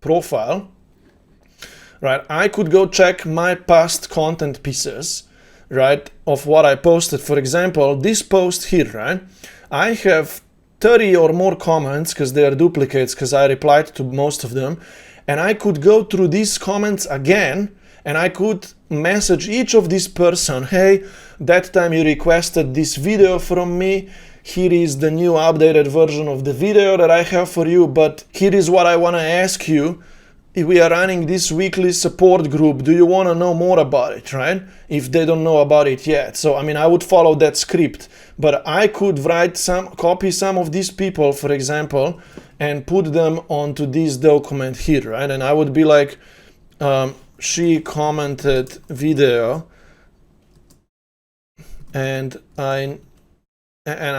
profile, right? I could go check my past content pieces, right? Of what I posted. For example, this post here, right? I have 30 or more comments because they are duplicates because I replied to most of them, and I could go through these comments again and I could message each of this person, hey, that time you requested this video from me, here is the new updated version of the video that I have for you, but here is what I want to ask you. If we are running this weekly support group, do you want to know more about it, right? If they don't know about it yet. So, I mean, I would follow that script, but I could copy some of these people, for example, and put them onto this document here, right? And I would be like, she commented video, and I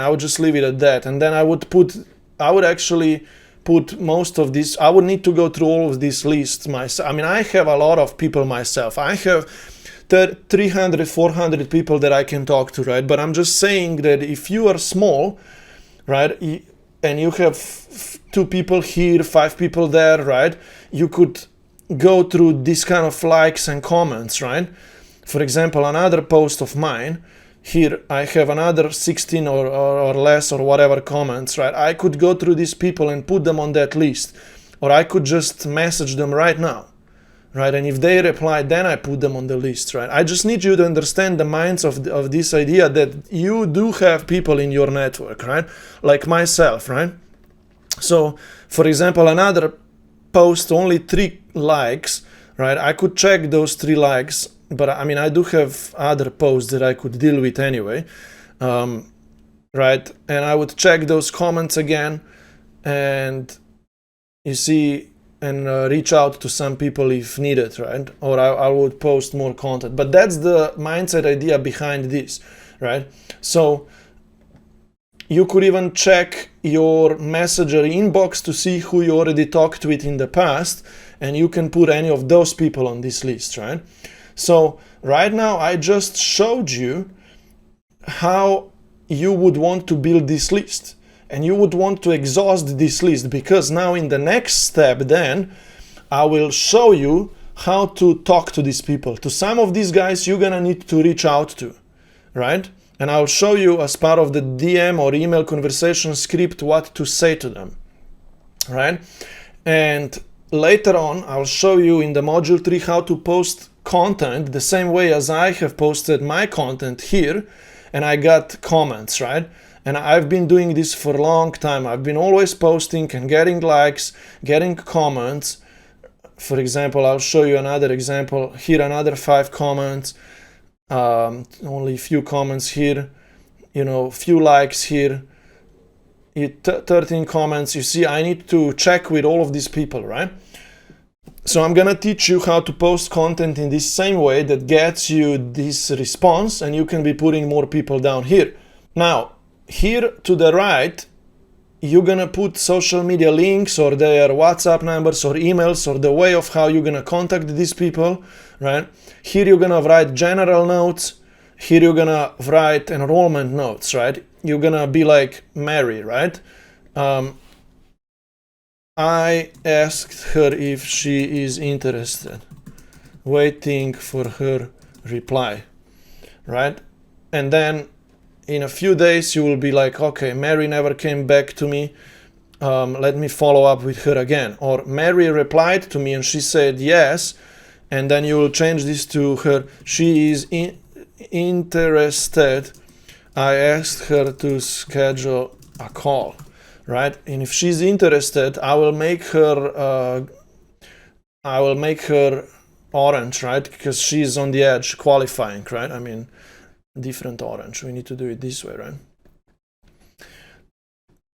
would just leave it at that. And then I would actually put most of this. I would need to go through all of these lists myself. I mean, I have a lot of people myself. I have 300, 400 people that I can talk to, right? But I'm just saying that if you are small, right, and you have 2 people here, 5 people there, right, you could go through this kind of likes and comments, right? For example, another post of mine, here I have another 16 or less or whatever comments, right? I could go through these people and put them on that list, or I could just message them right now, right? And if they reply, then I put them on the list, right? I just need you to understand the minds of this idea that you do have people in your network, right? Like myself, right? So, for example, another post, only 3 likes, right? I could check those 3 likes, but I mean, I do have other posts that I could deal with anyway, right? And I would check those comments again and you see, and reach out to some people if needed, right? Or I would post more content. But that's the mindset idea behind this, right? So you could even check your messenger inbox to see who you already talked with in the past, and you can put any of those people on this list, right? So right now I just showed you how you would want to build this list, and you would want to exhaust this list, because now in the next step then I will show you how to talk to these people. To some of these guys you're gonna need to reach out to, right? And I'll show you as part of the DM or email conversation script what to say to them, right? And later on I'll show you in the module 3 how to post content the same way as I have posted my content here, and I got comments, right? And I've been doing this for a long time. I've been always posting and getting likes, getting comments. For example, I'll show you another example here, another 5 comments, only a few comments here, you know, few likes here, 13 comments. You see, I need to check with all of these people, right? So I'm gonna teach you how to post content in this same way that gets you this response, and you can be putting more people down here. Now, here to the right, you're gonna put social media links or their WhatsApp numbers or emails or the way of how you're gonna contact these people, right? Here you're gonna write general notes. Here you're gonna write enrollment notes, right? You're gonna be like Mary, right? I asked her if she is interested, waiting for her reply, right? And then in a few days you will be like, okay, Mary never came back to me, let me follow up with her again. Or Mary replied to me and she said yes, and then you will change this to her, she is interested, I asked her to schedule a call, right? And if she's interested, I will make her orange, right? Because she's on the edge qualifying, right? I mean, different orange. We need to do it this way, right?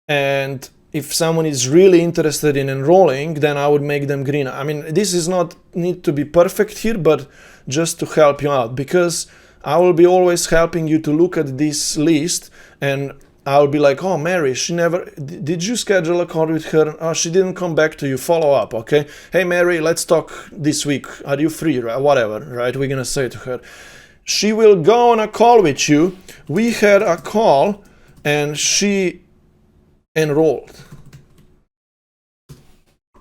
And if someone is really interested in enrolling, then I would make them green. I mean, this is not need to be perfect here, but just to help you out, because I will be always helping you to look at this list, and I'll be like, oh, Mary, she never, did you schedule a call with her? Oh, she didn't come back to you, follow up, okay? Hey, Mary, let's talk this week. Are you free? Right? Whatever, right? We're gonna say to her. She will go on a call with you. We had a call and she enrolled,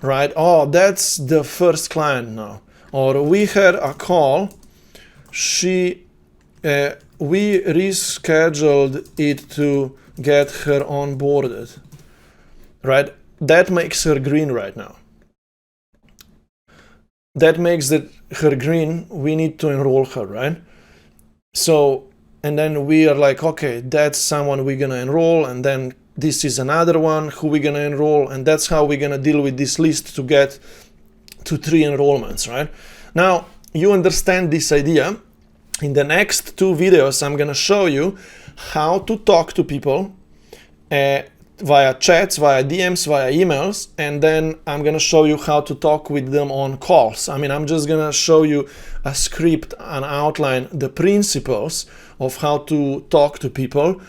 right? Oh, that's the first client now. Or we had a call, we rescheduled it to get her onboarded, right? That makes her green right now. That makes her green. We need to enroll her, right? So, and then we are like, okay, that's someone we're gonna enroll, and then this is another one who we're gonna enroll, and that's how we're gonna deal with this list to get to 3 enrollments, right? Now, you understand this idea. In the next 2 videos, I'm gonna show you how to talk to people via chats, via DMs, via emails, and then I'm gonna show you how to talk with them on calls. I mean, I'm just gonna show you a script and outline the principles of how to talk to people.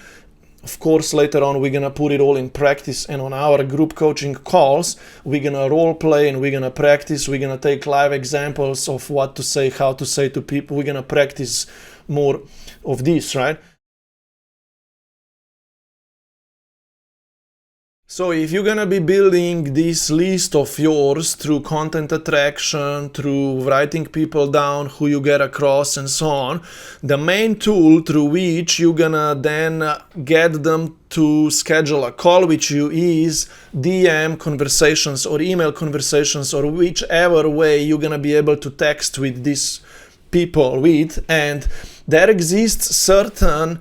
Of course, later on, we're gonna put it all in practice, and on our group coaching calls, we're gonna role play and we're gonna practice. We're gonna take live examples of what to say, how to say to people. We're gonna practice more of this, right? So if you're gonna be building this list of yours through content attraction, through writing people down, who you get across and so on, the main tool through which you're gonna then get them to schedule a call with you is DM conversations or email conversations, or whichever way you're gonna be able to text with these people with. And there exists certain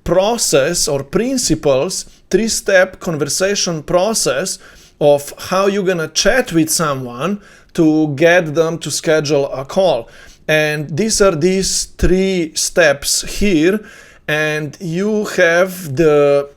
process or principles, 3-step conversation process of how you're gonna chat with someone to get them to schedule a call. And these are these 3 steps here, and you have the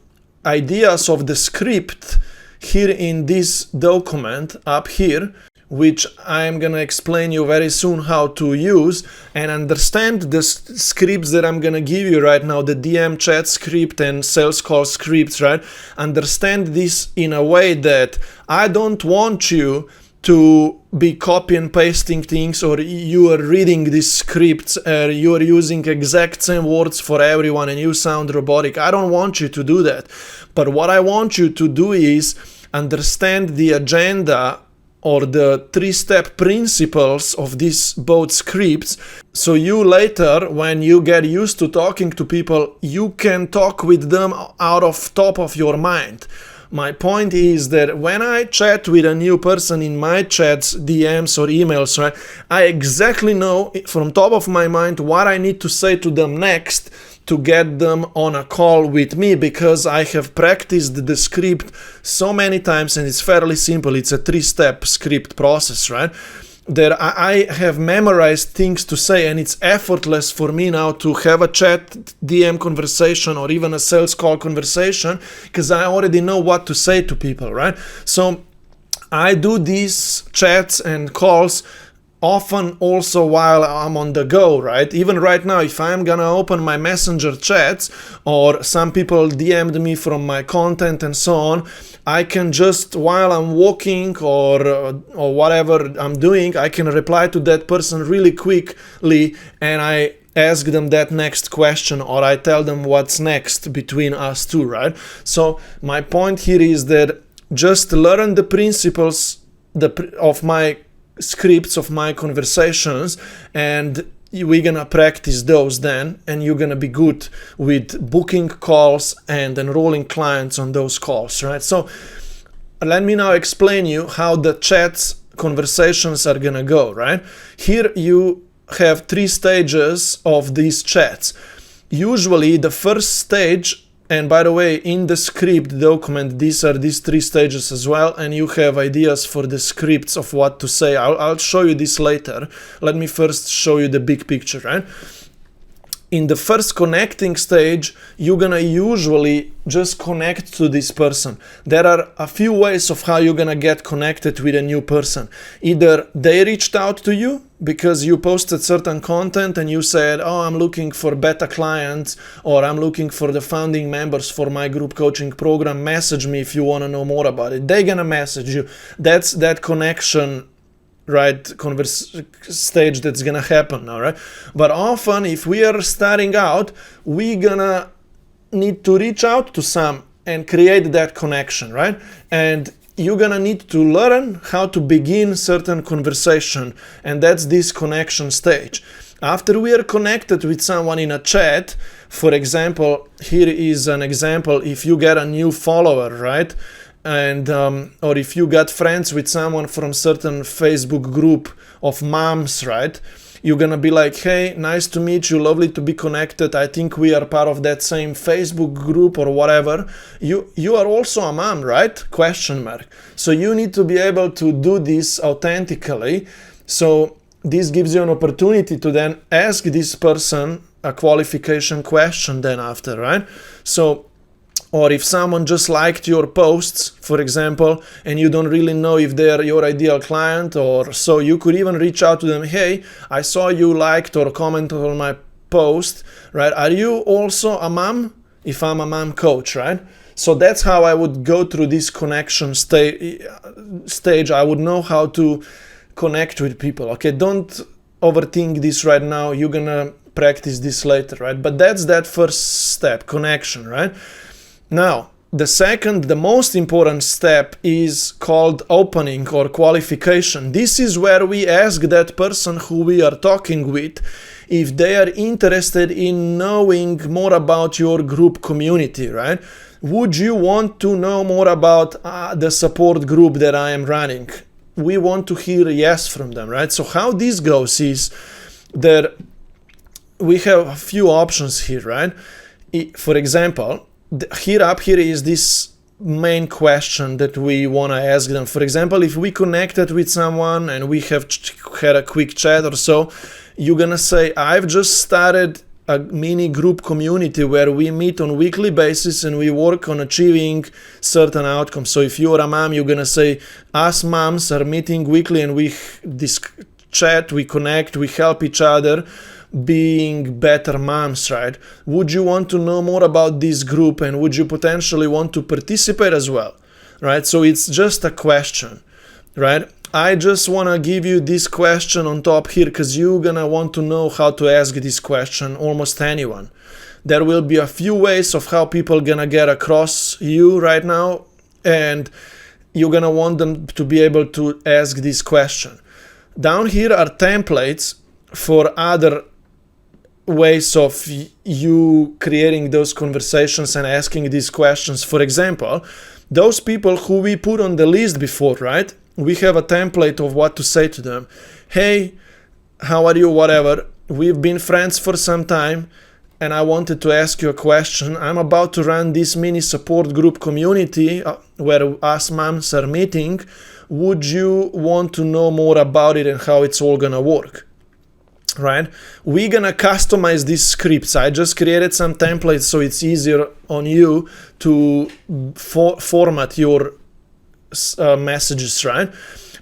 ideas of the script here in this document up here, which I'm gonna explain you very soon how to use, and understand the scripts that I'm gonna give you right now, the DM chat script and sales call scripts, right? Understand this in a way that I don't want you to be copy and pasting things, or you are reading these scripts, you are using exact same words for everyone and you sound robotic. I don't want you to do that. But what I want you to do is understand the agenda or the 3-step principles of these both scripts, so you later, when you get used to talking to people, you can talk with them out of top of your mind. My point is that when I chat with a new person in my chats, DMs or emails, right, I exactly know from top of my mind what I need to say to them next to get them on a call with me, because I have practiced the script so many times, and it's fairly simple. It's a 3-step script process, right? That I have memorized things to say, and it's effortless for me now to have a chat, DM conversation, or even a sales call conversation, because I already know what to say to people, right? So I do these chats and calls often also while I'm on the go, right? Even right now, if I'm gonna open my messenger chats, or some people DM'd me from my content and so on, I can just, while I'm walking or whatever I'm doing, I can reply to that person really quickly, and I ask them that next question, or I tell them what's next between us two, right? So my point here is that just learn the principles of my scripts, of my conversations, and we're gonna practice those then, and you're gonna be good with booking calls and enrolling clients on those calls, right? So let me now explain you how the chats conversations are gonna go, right? Here you have 3 stages of these chats. Usually the first stage, and by the way, in the script document, these 3 stages as well, and you have ideas for the scripts of what to say. I'll show you this later. Let me first show you the big picture, right? In the first connecting stage, you're gonna usually just connect to this person. There are a few ways of how you're gonna get connected with a new person. Either they reached out to you because you posted certain content and you said, oh, I'm looking for beta clients, or I'm looking for the founding members for my group coaching program. Message me if you wanna know more about it. They're gonna message you. That's that connection, right, stage that's gonna happen now, right? But often, if we are starting out, we're gonna need to reach out to some and create that connection, right? And you're gonna need to learn how to begin certain conversation, and that's this connection stage. After we are connected with someone in a chat, for example, here is an example. If you get a new follower, right, and or if you got friends with someone from certain Facebook group of moms, right, you're gonna be like, hey, nice to meet you, lovely to be connected, I think we are part of that same Facebook group or whatever. You are also a mom, right? Question mark. So you need to be able to do this authentically. So this gives you an opportunity to then ask this person a qualification question then after, right? So, or if someone just liked your posts, for example, and you don't really know if they are your ideal client, or so, you could even reach out to them. Hey, I saw you liked or commented on my post, right? Are you also a mom? If I'm a mom coach, right? So that's how I would go through this connection stage. I would know how to connect with people. Okay, don't overthink this right now. You're gonna practice this later, right? But that's that first step, connection, right? Now, the second, the most important step is called opening or qualification. This is where we ask that person who we are talking with if they are interested in knowing more about your group community, right? Would you want to know more about the support group that I am running? We want to hear yes from them, right? So how this goes is that we have a few options here, right? For example, here is this main question that we want to ask them. For example, if we connected with someone and we have had a quick chat or so, you're gonna say, I've just started a mini group community where we meet on weekly basis and we work on achieving certain outcomes. So if you're a mom, you're gonna say, us moms are meeting weekly and we chat, we connect, we help each other being better moms, right? Would you want to know more about this group, and would you potentially want to participate as well, right? So it's just a question, right? I just want to give you this question on top here because you're going to want to know how to ask this question, almost anyone. There will be a few ways of how people going to get across you right now, and you're going to want them to be able to ask this question. Down here are templates for other ways of you creating those conversations and asking these questions. For example, those people who we put on the list before, right? We have a template of what to say to them. Hey, how are you? Whatever. We've been friends for some time, and I wanted to ask you a question. I'm about to run this mini support group community where us moms are meeting. Would you want to know more about it and how it's all gonna work? Right? We're gonna customize these scripts. I just created some templates so it's easier on you to format your messages, right?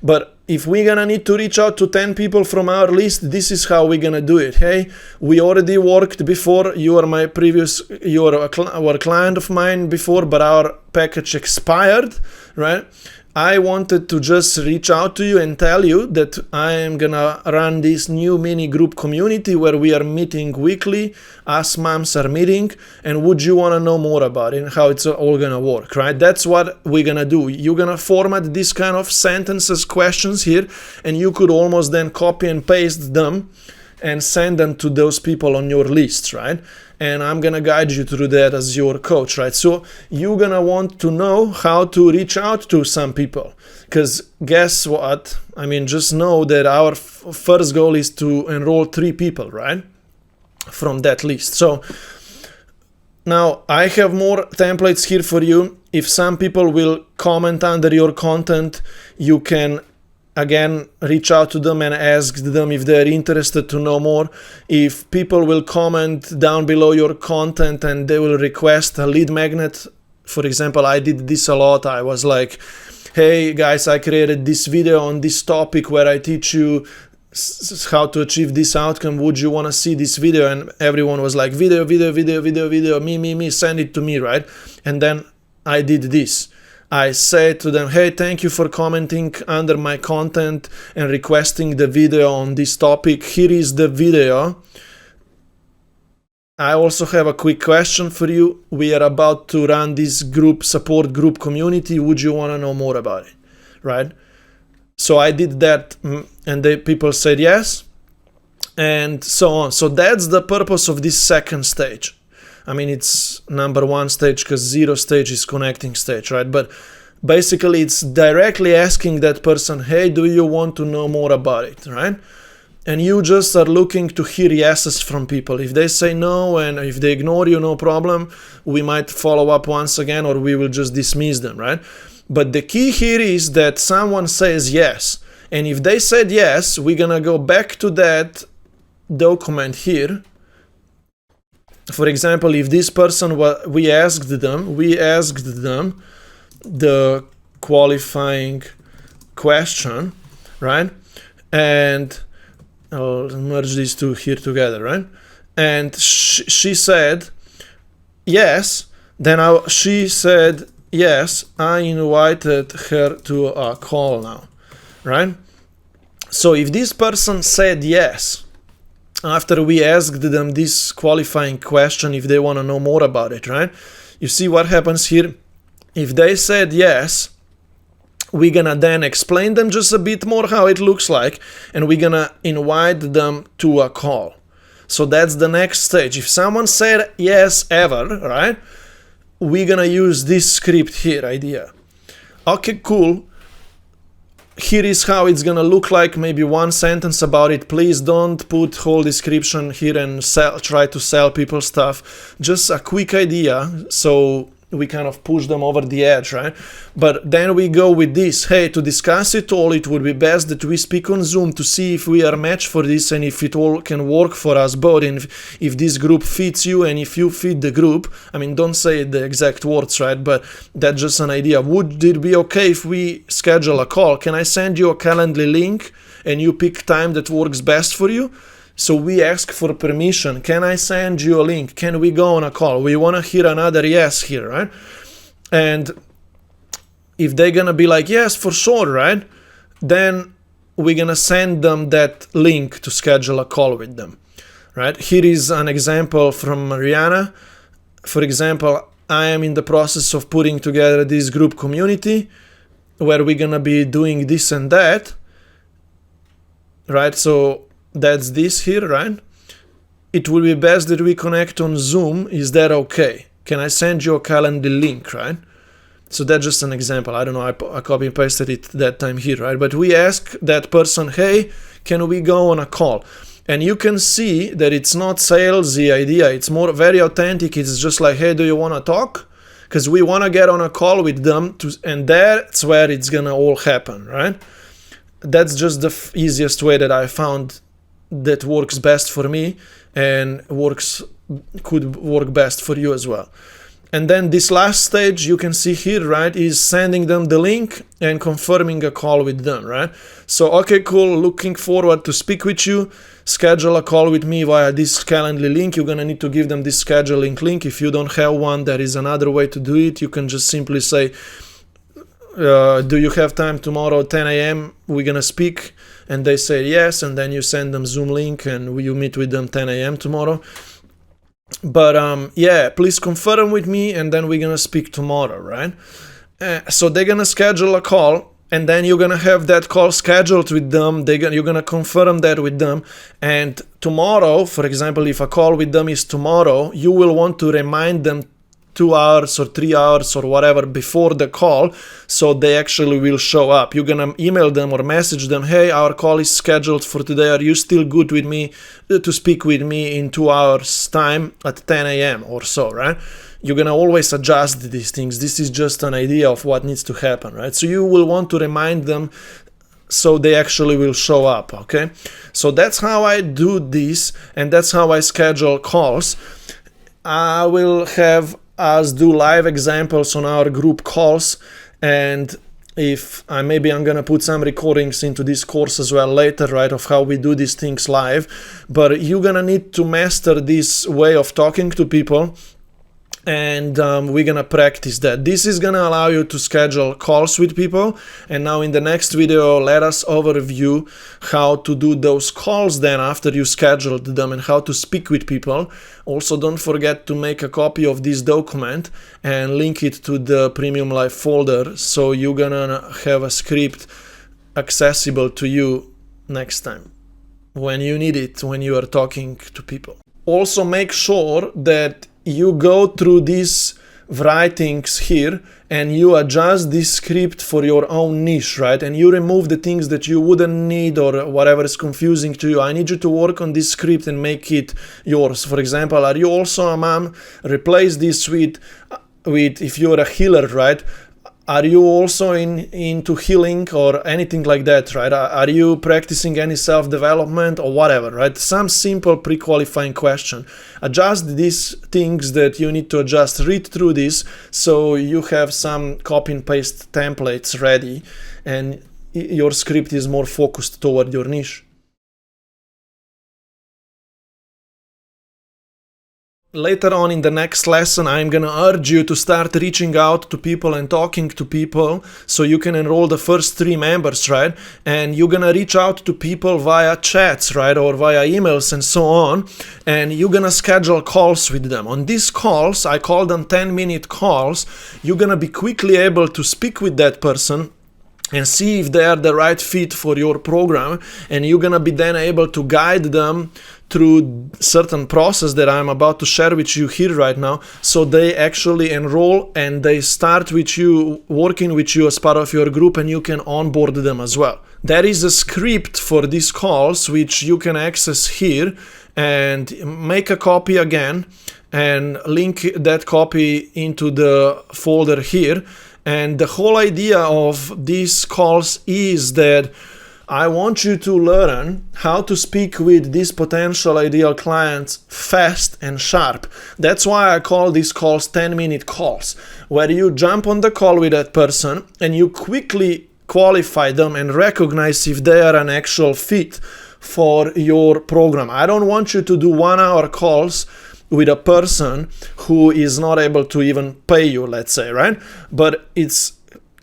But if we're gonna need to reach out to 10 people from our list, this is how we're gonna do it. Hey, we already worked before. You are a client of mine before, but our package expired, right? I wanted to just reach out to you and tell you that I am gonna run this new mini group community where we are meeting weekly, us moms are meeting, and would you wanna know more about it and how it's all gonna work, right? That's what we're gonna do. You're gonna format this kind of sentences, questions here, and you could almost then copy and paste them and send them to those people on your list, right? And I'm gonna guide you through that as your coach, right? So you're gonna want to know how to reach out to some people, because guess what? I mean, just know that our first goal is to enroll 3 people, right? From that list. So now I have more templates here for you. If some people will comment under your content, you can again reach out to them and ask them if they're interested to know more. If people will comment down below your content and they will request a lead magnet, for example, I did this a lot. I was like, hey guys, I created this video on this topic where I teach you how to achieve this outcome. Would you want to see this video? And everyone was like, video, me, send it to me, right? And then I did this. I said to them, hey, thank you for commenting under my content and requesting the video on this topic. Here is the video. I also have a quick question for you. We are about to run this support group community. Would you want to know more about it? Right? So I did that, and people said yes, and so on. So that's the purpose of this second stage. I mean, it's number 1 stage because 0 stage is connecting stage, right? But basically it's directly asking that person, hey, do you want to know more about it, right? And you just are looking to hear yeses from people. If they say no and if they ignore you, no problem. We might follow up once again, or we will just dismiss them, right? But the key here is that someone says yes. And if they said yes, we're gonna go back to that document here. For example, if this person, we asked them the qualifying question, right? And I'll merge these two here together, right? And she said yes. Then she said yes. I invited her to a call now, right? So if this person said yes, after we asked them this qualifying question, if they want to know more about it, right? You see what happens here? If they said yes, we're gonna then explain them just a bit more how it looks like, and we're gonna invite them to a call. So that's the next stage. If someone said yes ever, right? We're gonna use this script here, idea. Okay, cool. Here is how it's gonna look like, maybe 1 sentence about it. Please don't put whole description here and try to sell people stuff. Just a quick idea, so we kind of push them over the edge, right? But then we go with this. Hey, to discuss it all, it would be best that we speak on Zoom to see if we are matched for this and if it all can work for us both, and if this group fits you and if you fit the group. I mean, don't say the exact words, right? But that's just an idea. Would it be okay if we schedule a call? Can I send you a Calendly link and you pick time that works best for you? So we ask for permission. Can I send you a link? Can we go on a call? We want to hear another yes here, right? And if they're going to be like, yes, for sure, right? then we're gonna send them that link to schedule a call with them, right? Here is an example from Mariana. For example, I am in the process of putting together this group community where we're gonna be doing this and that, right? So that's this here, right? It will be best that we connect on Zoom. Is that okay? Can I send you a calendar link, right? So that's just an example. I don't know, I copy and pasted it that time here, right? But we ask that person, hey, can we go on a call? And you can see that it's not salesy idea. It's more very authentic. It's just like, hey, do you want to talk? Because we want to get on a call with them, and that's where it's going to all happen, right? That's just the easiest way that I found that works best for me and could work best for you as well. And then this last stage you can see here, right, is sending them the link and confirming a call with them, right? So, okay, cool, looking forward to speak with you. Schedule a call with me via this Calendly link. You're gonna need to give them this scheduling link. If you don't have one, there is another way to do it. You can just simply say, do you have time tomorrow 10 a.m. we're gonna speak? And they say yes, and then you send them Zoom link and you meet with them 10 a.m. tomorrow. But yeah, please confirm with me, and then we're gonna speak tomorrow, right? So they're gonna schedule a call, and then you're gonna have that call scheduled with them. You're gonna confirm that with them, and tomorrow, for example, if a call with them is tomorrow, you will want to remind them 2 hours or 3 hours or whatever before the call, so they actually will show up. You're gonna email them or message them, hey, our call is scheduled for today. Are you still good with me to speak with me in 2 hours time at 10 a.m. or so, right? You're gonna always adjust these things. This is just an idea of what needs to happen, right? So you will want to remind them so they actually will show up, okay? So that's how I do this, and that's how I schedule calls. I will have us do live examples on our group calls, and if maybe I'm gonna put some recordings into this course as well later, right, of how we do these things live. But you're gonna need to master this way of talking to people, and we're gonna practice that. This is gonna allow you to schedule calls with people. And now in the next video, let us overview how to do those calls then after you scheduled them, and how to speak with people. Also, don't forget to make a copy of this document and link it to the Premium Live folder, so you're gonna have a script accessible to you next time when you need it, when you are talking to people. Also, make sure that you go through these writings here and you adjust this script for your own niche, right? And you remove the things that you wouldn't need or whatever is confusing to you. I need you to work on this script and make it yours. For example, are you also a mom? Replace this with if you're a healer, right? Are you also into healing or anything like that, right? Are you practicing any self-development or whatever, right? Some simple pre-qualifying question. Adjust these things that you need to adjust. Read through this so you have some copy and paste templates ready and your script is more focused toward your niche. Later on in the next lesson, I'm gonna urge you to start reaching out to people and talking to people so you can enroll the first 3 members, right? And you're gonna reach out to people via chats, right? Or via emails and so on. And you're gonna schedule calls with them. On these calls, I call them 10-minute calls. You're gonna be quickly able to speak with that person and see if they are the right fit for your program. And you're gonna be then able to guide them through certain process that I'm about to share with you here right now, so they actually enroll and they start with you, working with you as part of your group, and you can onboard them as well. There is a script for these calls which you can access here, and make a copy again and link that copy into the folder here. And the whole idea of these calls is that I want you to learn how to speak with these potential ideal clients fast and sharp. That's why I call these calls 10-minute calls, where you jump on the call with that person and you quickly qualify them and recognize if they are an actual fit for your program. I don't want you to do 1-hour calls with a person who is not able to even pay you, let's say, right? But it's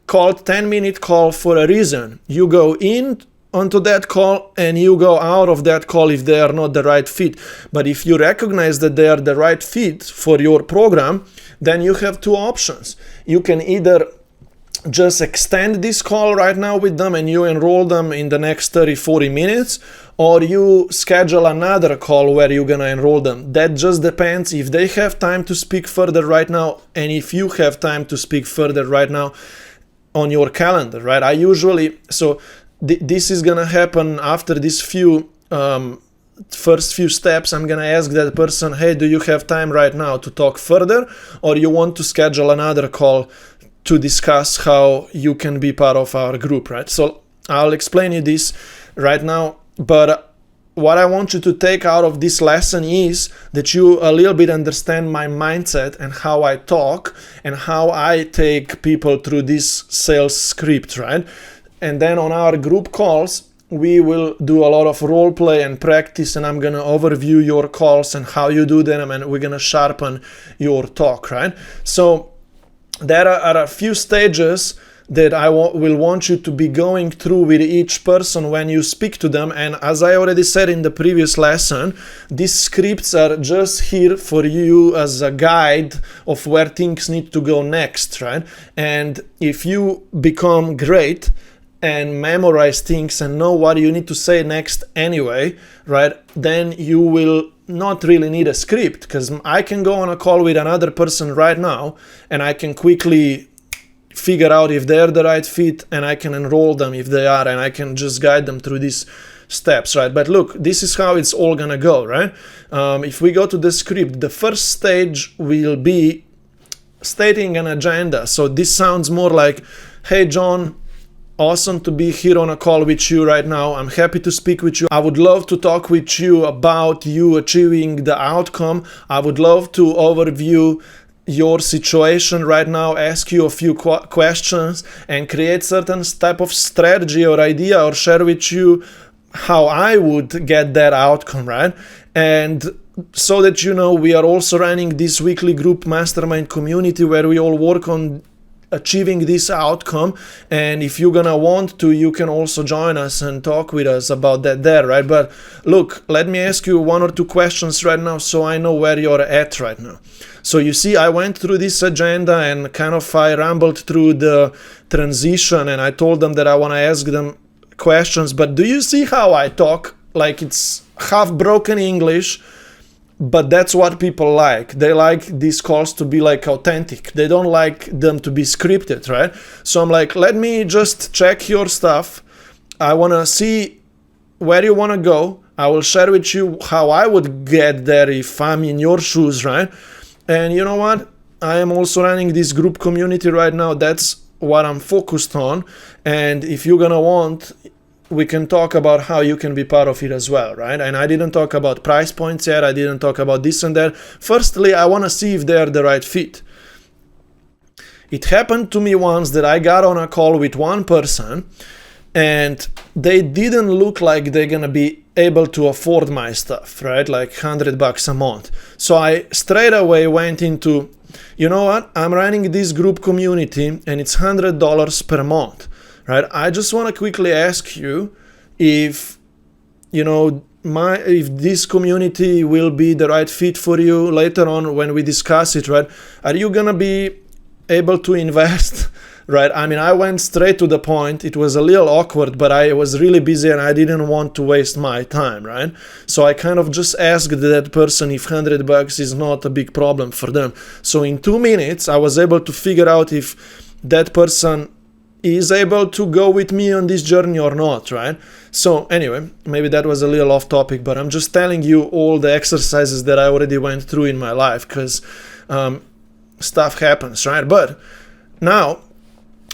called 10-minute call for a reason. You go in onto that call and you go out of that call if they are not the right fit. But if you recognize that they are the right fit for your program, then you have two options. You can either just extend this call right now with them and you enroll them in the next 30-40 minutes, or you schedule another call where you're gonna enroll them. That just depends if they have time to speak further right now and if you have time to speak further right now on your calendar, right? I usually, this is gonna happen after these first few steps. I'm gonna ask that person, hey, do you have time right now to talk further, or you want to schedule another call to discuss how you can be part of our group, right? So I'll explain you this right now, but what I want you to take out of this lesson is that you a little bit understand my mindset and how I talk and how I take people through this sales script, right? And then on our group calls, we will do a lot of role play and practice, and I'm gonna overview your calls and how you do them, and we're gonna sharpen your talk, right? So there are a few stages that I will want you to be going through with each person when you speak to them. And as I already said in the previous lesson, these scripts are just here for you as a guide of where things need to go next, right? And if you become great and memorize things and know what you need to say next anyway, right, then you will not really need a script, because I can go on a call with another person right now and I can quickly figure out if they're the right fit and I can enroll them if they are, and I can just guide them through these steps, right? But look, this is how it's all gonna go, right? If we go to the script, the first stage will be stating an agenda. So this sounds more like, hey John, awesome to be here on a call with you right now. I'm happy to speak with you. I would love to talk with you about you achieving the outcome. I would love to overview your situation right now, ask you a few questions, and create certain type of strategy or idea, or share with you how I would get that outcome, right? And so that you know, we are also running this weekly group mastermind community where we all work on achieving this outcome, and if you're gonna want to, you can also join us and talk with us about that there, right? But look, let me ask you one or two questions right now so I know where you're at right now. So you see, I went through this agenda and kind of I rambled through the transition, and I told them that I want to ask them questions, but do you see how I talk? Like, it's half broken English, but that's what people like. They like these calls to be like authentic. They don't like them to be scripted, right? So I'm like, let me just check your stuff. I want to see where you want to go. I will share with you how I would get there if I'm in your shoes, right? And you know what? I am also running this group community right now. That's what I'm focused on. And if you're gonna want, we can talk about how you can be part of it as well, right? And I didn't talk about price points yet. I didn't talk about this and that. Firstly, I want to see if they're the right fit. It happened to me once that I got on a call with one person and they didn't look like they're gonna be able to afford my stuff, right? Like $100 a month. So I straight away went into, you know what? I'm running this group community and it's $100 per month. Right? I just want to quickly ask you if, you know, if this community will be the right fit for you later on when we discuss it, right? Are you going to be able to invest, right? I mean, I went straight to the point. It was a little awkward, but I was really busy and I didn't want to waste my time, right? So I kind of just asked that person if $100 is not a big problem for them. So in 2 minutes, I was able to figure out if that person is able to go with me on this journey or not, right? So anyway, maybe that was a little off topic, but I'm just telling you all the exercises that I already went through in my life, because stuff happens, right? But now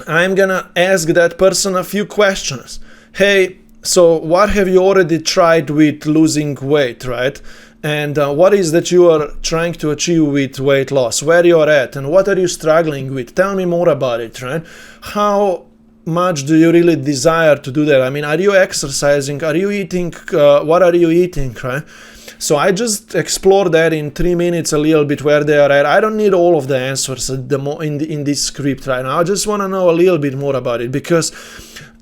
I'm gonna ask that person a few questions. Hey, so what have you already tried with losing weight, right? And what is that you are trying to achieve with weight loss? Where you're at and what are you struggling with? Tell me more about it, right? How much do you really desire to do that? I mean, are you exercising? Are you eating? What are you eating, right? So I just explore that in 3 minutes a little bit where they are at. I don't need all of the answers in this script right now. I just want to know a little bit more about it, because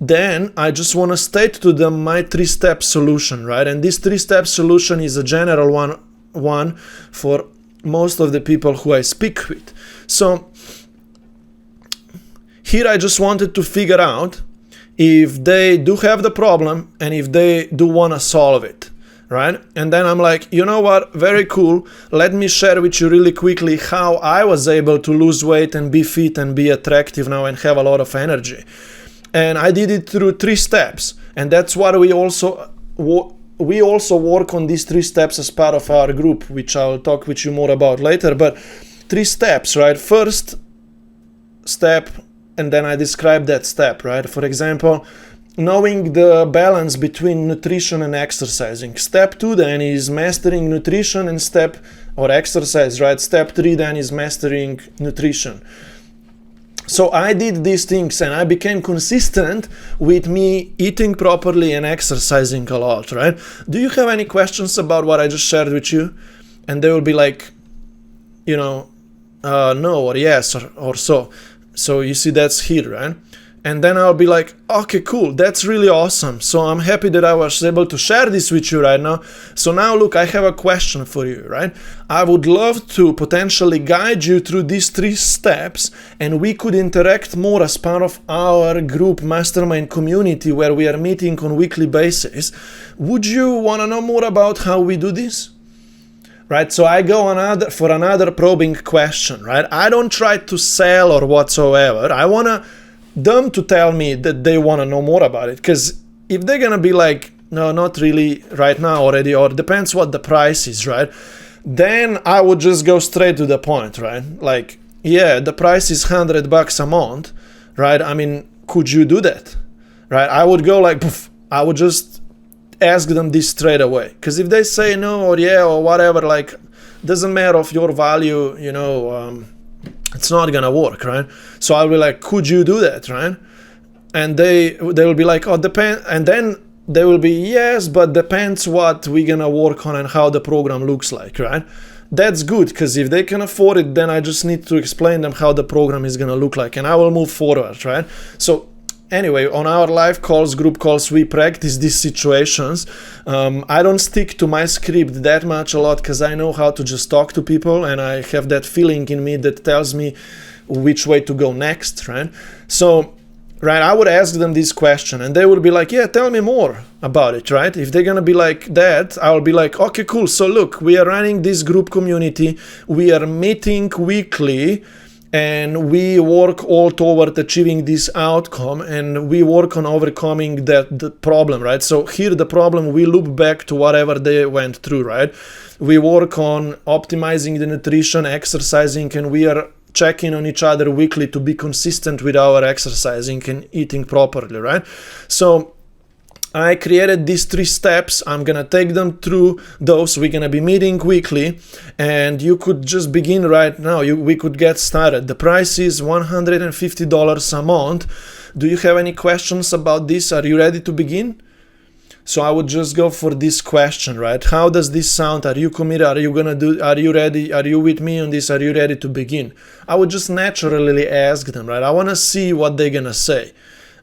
then I just want to state to them my 3-step solution, right? And this 3-step solution is a general one for most of the people who I speak with. So here I just wanted to figure out if they do have the problem and if they do want to solve it, right? And then I'm like, you know what, very cool. Let me share with you really quickly how I was able to lose weight and be fit and be attractive now and have a lot of energy. And I did it through 3 steps. And that's what we also work on, these 3 steps as part of our group, which I'll talk with you more about later. But 3 steps, right? First step, and then I describe that step, right? For example, knowing the balance between nutrition and exercising. Step 2 then is mastering nutrition and exercise, right? Step 3 then is mastering nutrition. So I did these things and I became consistent with me eating properly and exercising a lot, right? Do you have any questions about what I just shared with you? And they will be like, no or yes or so. So you see that's here, right? And then I'll be like, okay, cool, that's really awesome. So I'm happy that I was able to share this with you right now. So now look, I have a question for you, right? I would love to potentially guide you through these 3 steps, and we could interact more as part of our group mastermind community where we are meeting on a weekly basis. Would you want to know more about how we do this? Right, so I go for another probing question, right? I don't try to sell or whatsoever. I want them to tell me that they want to know more about it. Because if they're going to be like, no, not really right now already, or depends what the price is, right? Then I would just go straight to the point, right? Like, yeah, the price is $100 a month, right? I mean, could you do that? Right? I would go like, poof, I would just ask them this straight away. Because if they say no or yeah or whatever, like, doesn't matter of your value, it's not gonna work, right? So I'll be like, could you do that, right? And they will be like, oh, depend, and then they will be, yes, but depends what we're gonna work on and how the program looks like, right? That's good, because if they can afford it, then I just need to explain them how the program is gonna look like, and I will move forward, right? So anyway, on our live calls, group calls, we practice these situations. I don't stick to my script that much a lot because I know how to just talk to people, and I have that feeling in me that tells me which way to go next, right? So, right, I would ask them this question and they would be like, yeah, tell me more about it, right? If they're gonna be like that, I'll be like, okay, cool. So look, we are running this group community. We are meeting weekly, and we work all toward achieving this outcome, and we work on overcoming the problem, right? So here the problem, we loop back to whatever they went through, right? We work on optimizing the nutrition, exercising, and we are checking on each other weekly to be consistent with our exercising and eating properly, right? So I created these 3 steps. I'm gonna take them through those. We're gonna be meeting weekly, and you could just begin right now. We could get started. The price is $150 a month. Do you have any questions about this? Are you ready to begin? So I would just go for this question, right? How does this sound? Are you committed? Are you gonna do? Are you ready? Are you with me on this? Are you ready to begin? I would just naturally ask them, right? I wanna see what they're gonna say,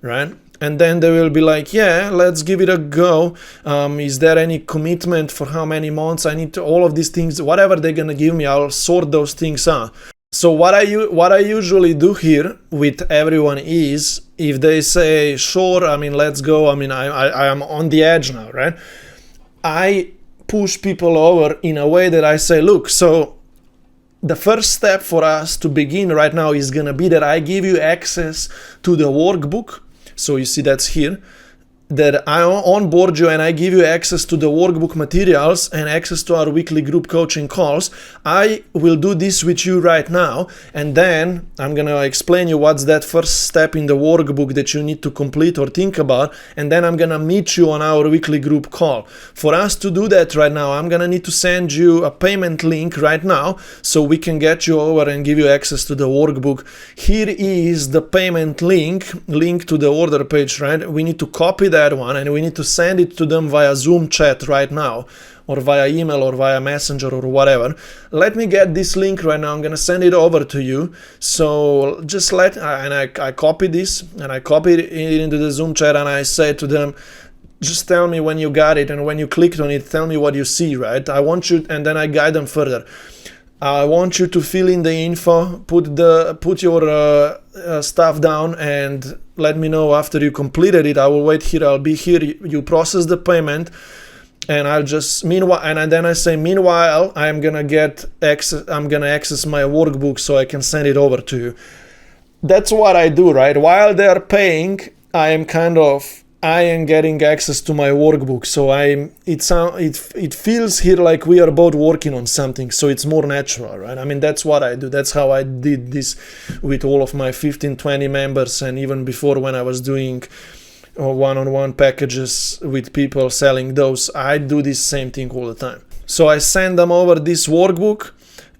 right? And then they will be like, yeah, let's give it a go. Is there any commitment for how many months? I need to, all of these things, whatever they're gonna give me, I'll sort those things out. So what I usually do here with everyone is, if they say, sure, I mean, let's go. I mean, I am on the edge now, right? I push people over in a way that I say, look, so the first step for us to begin right now is gonna be that I give you access to the workbook. So you see that's here, that I onboard you and I give you access to the workbook materials and access to our weekly group coaching calls. I will do this with you right now, and then I'm gonna explain you what's that first step in the workbook that you need to complete or think about, and then I'm gonna meet you on our weekly group call. For us to do that right now, I'm gonna need to send you a payment link right now so we can get you over and give you access to the workbook. Here is the payment link to the order page, right? We need to copy that one and we need to send it to them via Zoom chat right now. or via email or via messenger or whatever. Let me get this link right now. I'm gonna send it over to you. So just I copy this and I copy it into the Zoom chat, and I say to them, just tell me when you got it, and when you clicked on it, tell me what you see, right? I want you, and then I guide them further. I want you to fill in the info, put your stuff down, and let me know after you completed it. I will wait here. I'll be here. You process the payment, and I'll just then I say, meanwhile, I'm gonna access my workbook so I can send it over to you. That's what I do, right? While they're paying, I am getting access to my workbook, so it feels here like we are both working on something, so it's more natural, right? I mean, that's what I do. That's how I did this with all of my 15-20 members, and even before, when I was doing one-on-one packages with people, selling those, I do this same thing all the time. So I send them over this workbook,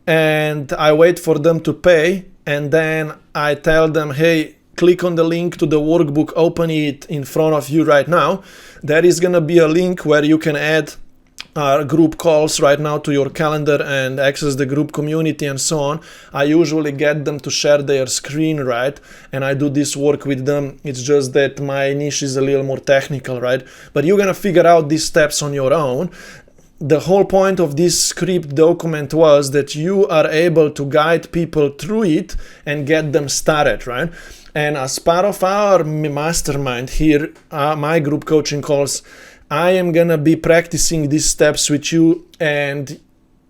and I wait for them to pay, and then I tell them, hey, click on the link to the workbook, open it in front of you right now. There is going to be a link where you can add group calls right now to your calendar and access the group community and so on. I usually get them to share their screen, right? And I do this work with them. It's just that my niche is a little more technical, right? But you're going to figure out these steps on your own. The whole point of this script document was that you are able to guide people through it and get them started, right? And as part of our mastermind here, my group coaching calls, I am gonna be practicing these steps with you, and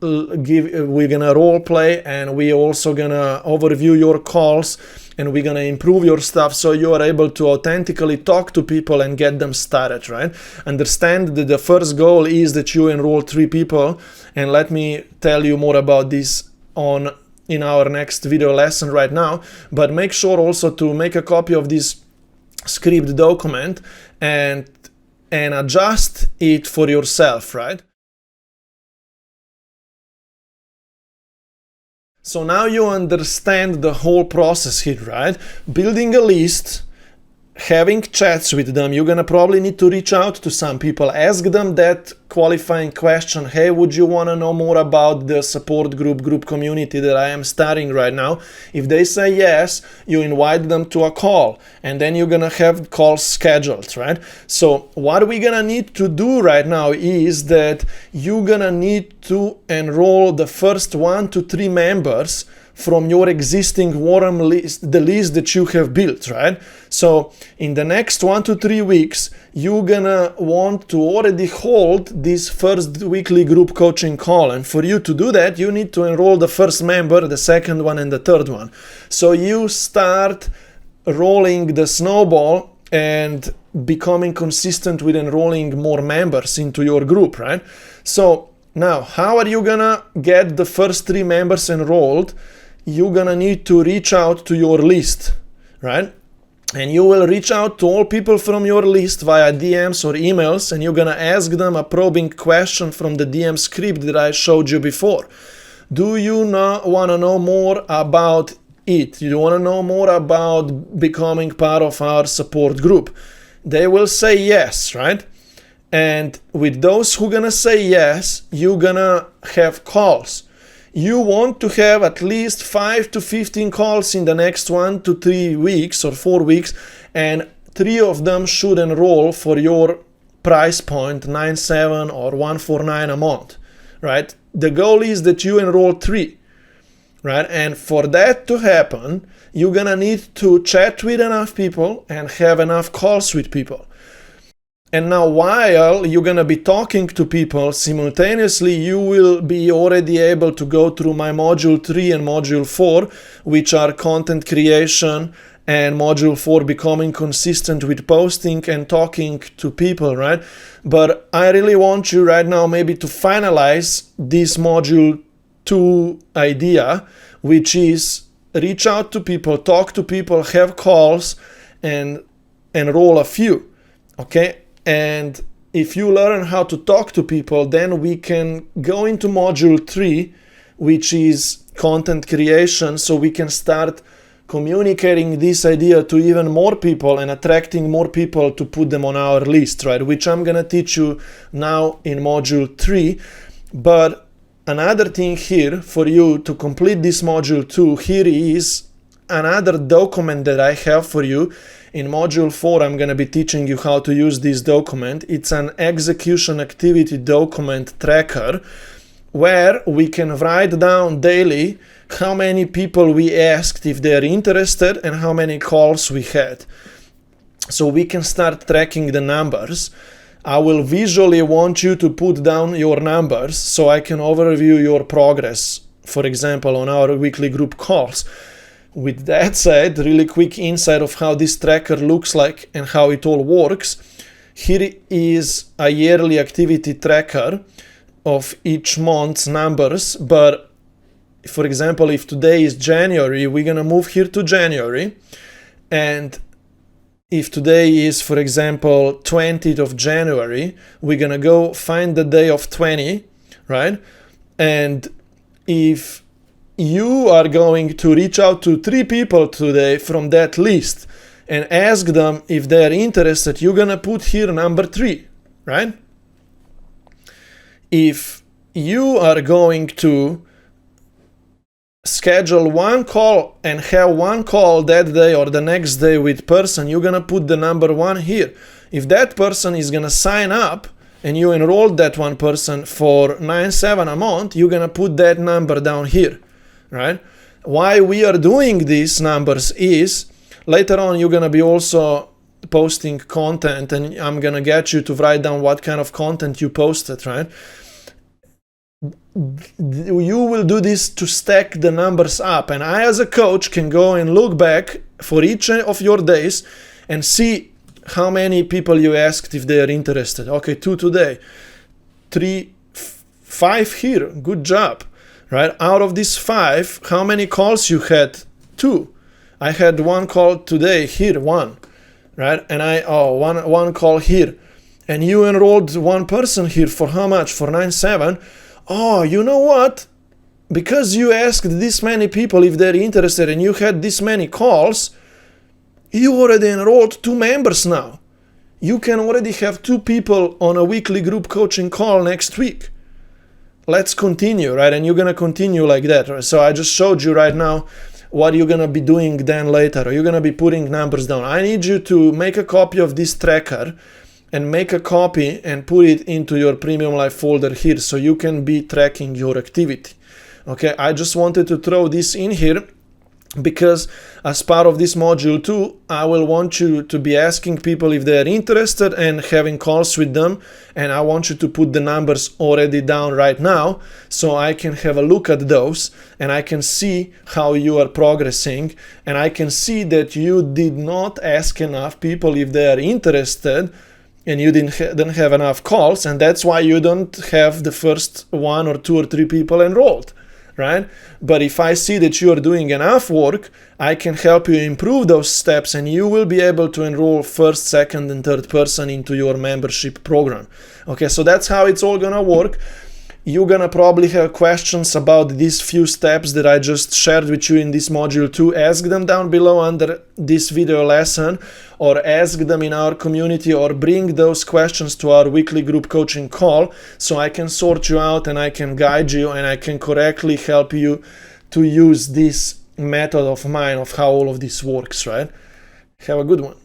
we're gonna role play, and we're also gonna overview your calls, and we're gonna improve your stuff so you are able to authentically talk to people and get them started, right? Understand that the first goal is that you enroll 3 people, and let me tell you more about this in our next video lesson right now. But make sure also to make a copy of this script document and adjust it for yourself, right? So now you understand the whole process here, right? Building a list, having chats with them. You're gonna probably need to reach out to some people, ask them that qualifying question. Hey, would you want to know more about the support group community that I am starting right now? If they say yes, you invite them to a call, and then you're gonna have calls scheduled, right? So what we're gonna need to do right now is that you're gonna need to enroll the first 1 to 3 members from your existing warm list, the list that you have built, right? So in the next 1 to 3 weeks, you're gonna want to already hold this first weekly group coaching call. And for you to do that, you need to enroll the first member, the second one, and the third one. So you start rolling the snowball and becoming consistent with enrolling more members into your group, right? So now, how are you gonna get the first 3 members enrolled? You're gonna need to reach out to your list, right? And you will reach out to all people from your list via DMs or emails, and you're gonna ask them a probing question from the DM script that I showed you before. Do you want to know more about it? Do you want to know more about becoming part of our support group? They will say yes, right? And with those who gonna say yes, you're gonna have calls. You want to have at least 5 to 15 calls in the next 1 to 3 weeks or 4 weeks, and 3 of them should enroll for your price point, $97 or $149 a month, right? The goal is that you enroll 3, right? And for that to happen, you're gonna need to chat with enough people and have enough calls with people. And now, while you're gonna be talking to people simultaneously, you will be already able to go through my module 3 and module 4, which are content creation, and module 4, becoming consistent with posting and talking to people, right? But I really want you right now maybe to finalize this module 2 idea, which is reach out to people, talk to people, have calls, and enroll a few, okay? And if you learn how to talk to people, then we can go into module 3, which is content creation, so we can start communicating this idea to even more people and attracting more people to put them on our list, right? Which I'm gonna teach you now in module 3. But another thing here for you to complete this module 2, here is another document that I have for you. In module 4, I'm gonna be teaching you how to use this document. It's an execution activity document tracker where we can write down daily how many people we asked if they're interested and how many calls we had. So we can start tracking the numbers. I will visually want you to put down your numbers so I can overview your progress, for example, on our weekly group calls. With that said, really quick insight of how this tracker looks like and how it all works. Here is a yearly activity tracker of each month's numbers, but for example, if today is January, we're gonna move here to January, and if today is, for example, 20th of January, we're gonna go find the day of 20, right? And if you are going to reach out to 3 people today from that list and ask them if they're interested, you're gonna put here number 3, right? If you are going to schedule one call and have one call that day or the next day with person, you're gonna put the number 1 here. If that person is gonna sign up and you enrolled that one person for $9.7 a month, you're gonna put that number down here, right? Why we are doing these numbers is later on you're gonna be also posting content, and I'm gonna get you to write down what kind of content you posted, right? You will do this to stack the numbers up, and I as a coach can go and look back for each of your days and see how many people you asked if they are interested. Okay, 2 today, 3, 5 here, good job, right? Out of these 5, how many calls you had? 2. I had 1 call today, here 1, right? And one call here, and you enrolled 1 person here for how much? For $9.7. Oh, you know what? Because you asked this many people if they're interested and you had this many calls, you already enrolled 2 members now. You can already have 2 people on a weekly group coaching call next week. Let's continue, right? And you're going to continue like that, right? So I just showed you right now what you're going to be doing then later. You're going to be putting numbers down. I need you to make a copy of this tracker and make a copy and put it into your Premium Life folder here so you can be tracking your activity. Okay, I just wanted to throw this in here because as part of this module 2, I will want you to be asking people if they are interested and having calls with them, and I want you to put the numbers already down right now so I can have a look at those and I can see how you are progressing, and I can see that you did not ask enough people if they are interested and you didn't have enough calls, and that's why you don't have the first 1 or 2 or 3 people enrolled, right? But if I see that you are doing enough work, I can help you improve those steps, and you will be able to enroll first, second, and third person into your membership program. Okay, so that's how it's all gonna work. You're gonna probably have questions about these few steps that I just shared with you in this module 2. Ask them down below under this video lesson, or ask them in our community, or bring those questions to our weekly group coaching call so I can sort you out and I can guide you and I can correctly help you to use this method of mine of how all of this works, right? Have a good one.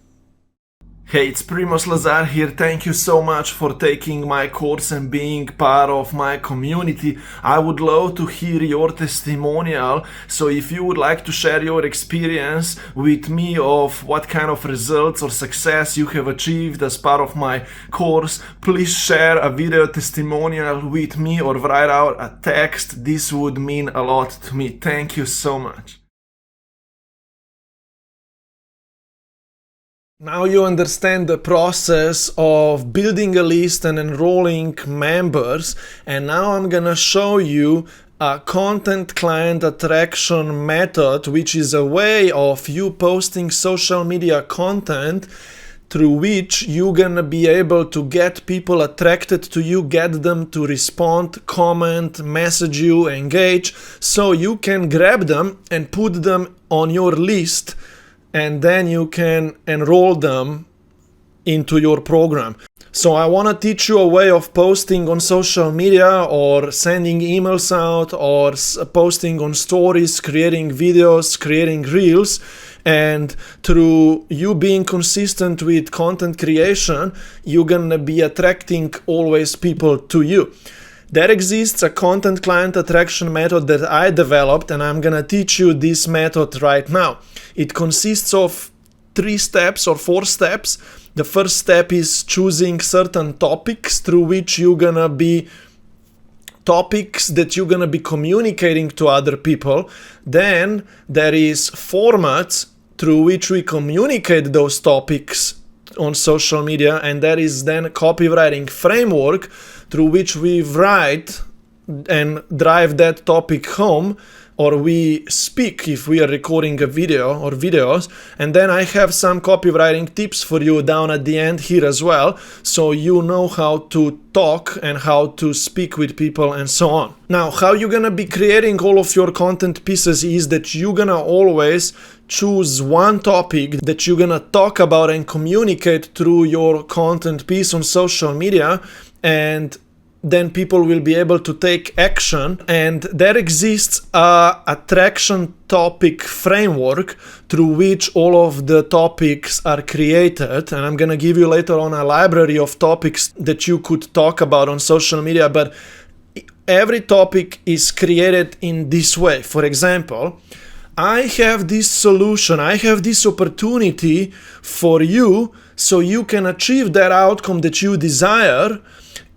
Hey, it's Primoz Lazar here. Thank you so much for taking my course and being part of my community. I would love to hear your testimonial. So if you would like to share your experience with me of what kind of results or success you have achieved as part of my course, please share a video testimonial with me or write out a text. This would mean a lot to me. Thank you so much. Now you understand the process of building a list and enrolling members, and now I'm gonna show you a content client attraction method, which is a way of you posting social media content through which you're gonna be able to get people attracted to you, get them to respond, comment, message you, engage, so you can grab them and put them on your list, and then you can enroll them into your program. So I want to teach you a way of posting on social media or sending emails out or posting on stories, creating videos, creating reels. And through you being consistent with content creation, you're going to be attracting always people to you. There exists a content client attraction method that I developed, and I'm going to teach you this method right now. It consists of 3 steps or 4 steps. The first step is choosing certain topics through which you're going to be topics that you're going to be communicating to other people. Then there is formats through which we communicate those topics on social media, and there is then a copywriting framework through which we write and drive that topic home, or we speak if we are recording a video or videos. And then I have some copywriting tips for you down at the end here as well, so you know how to talk and how to speak with people and so on. Now, how you're gonna be creating all of your content pieces is that you're gonna always choose one topic that you're gonna talk about and communicate through your content piece on social media, and then people will be able to take action. And there exists a attraction topic framework through which all of the topics are created, and I'm gonna give you later on a library of topics that you could talk about on social media. But every topic is created in this way. For example, I have this solution, I have this opportunity for you so you can achieve that outcome that you desire.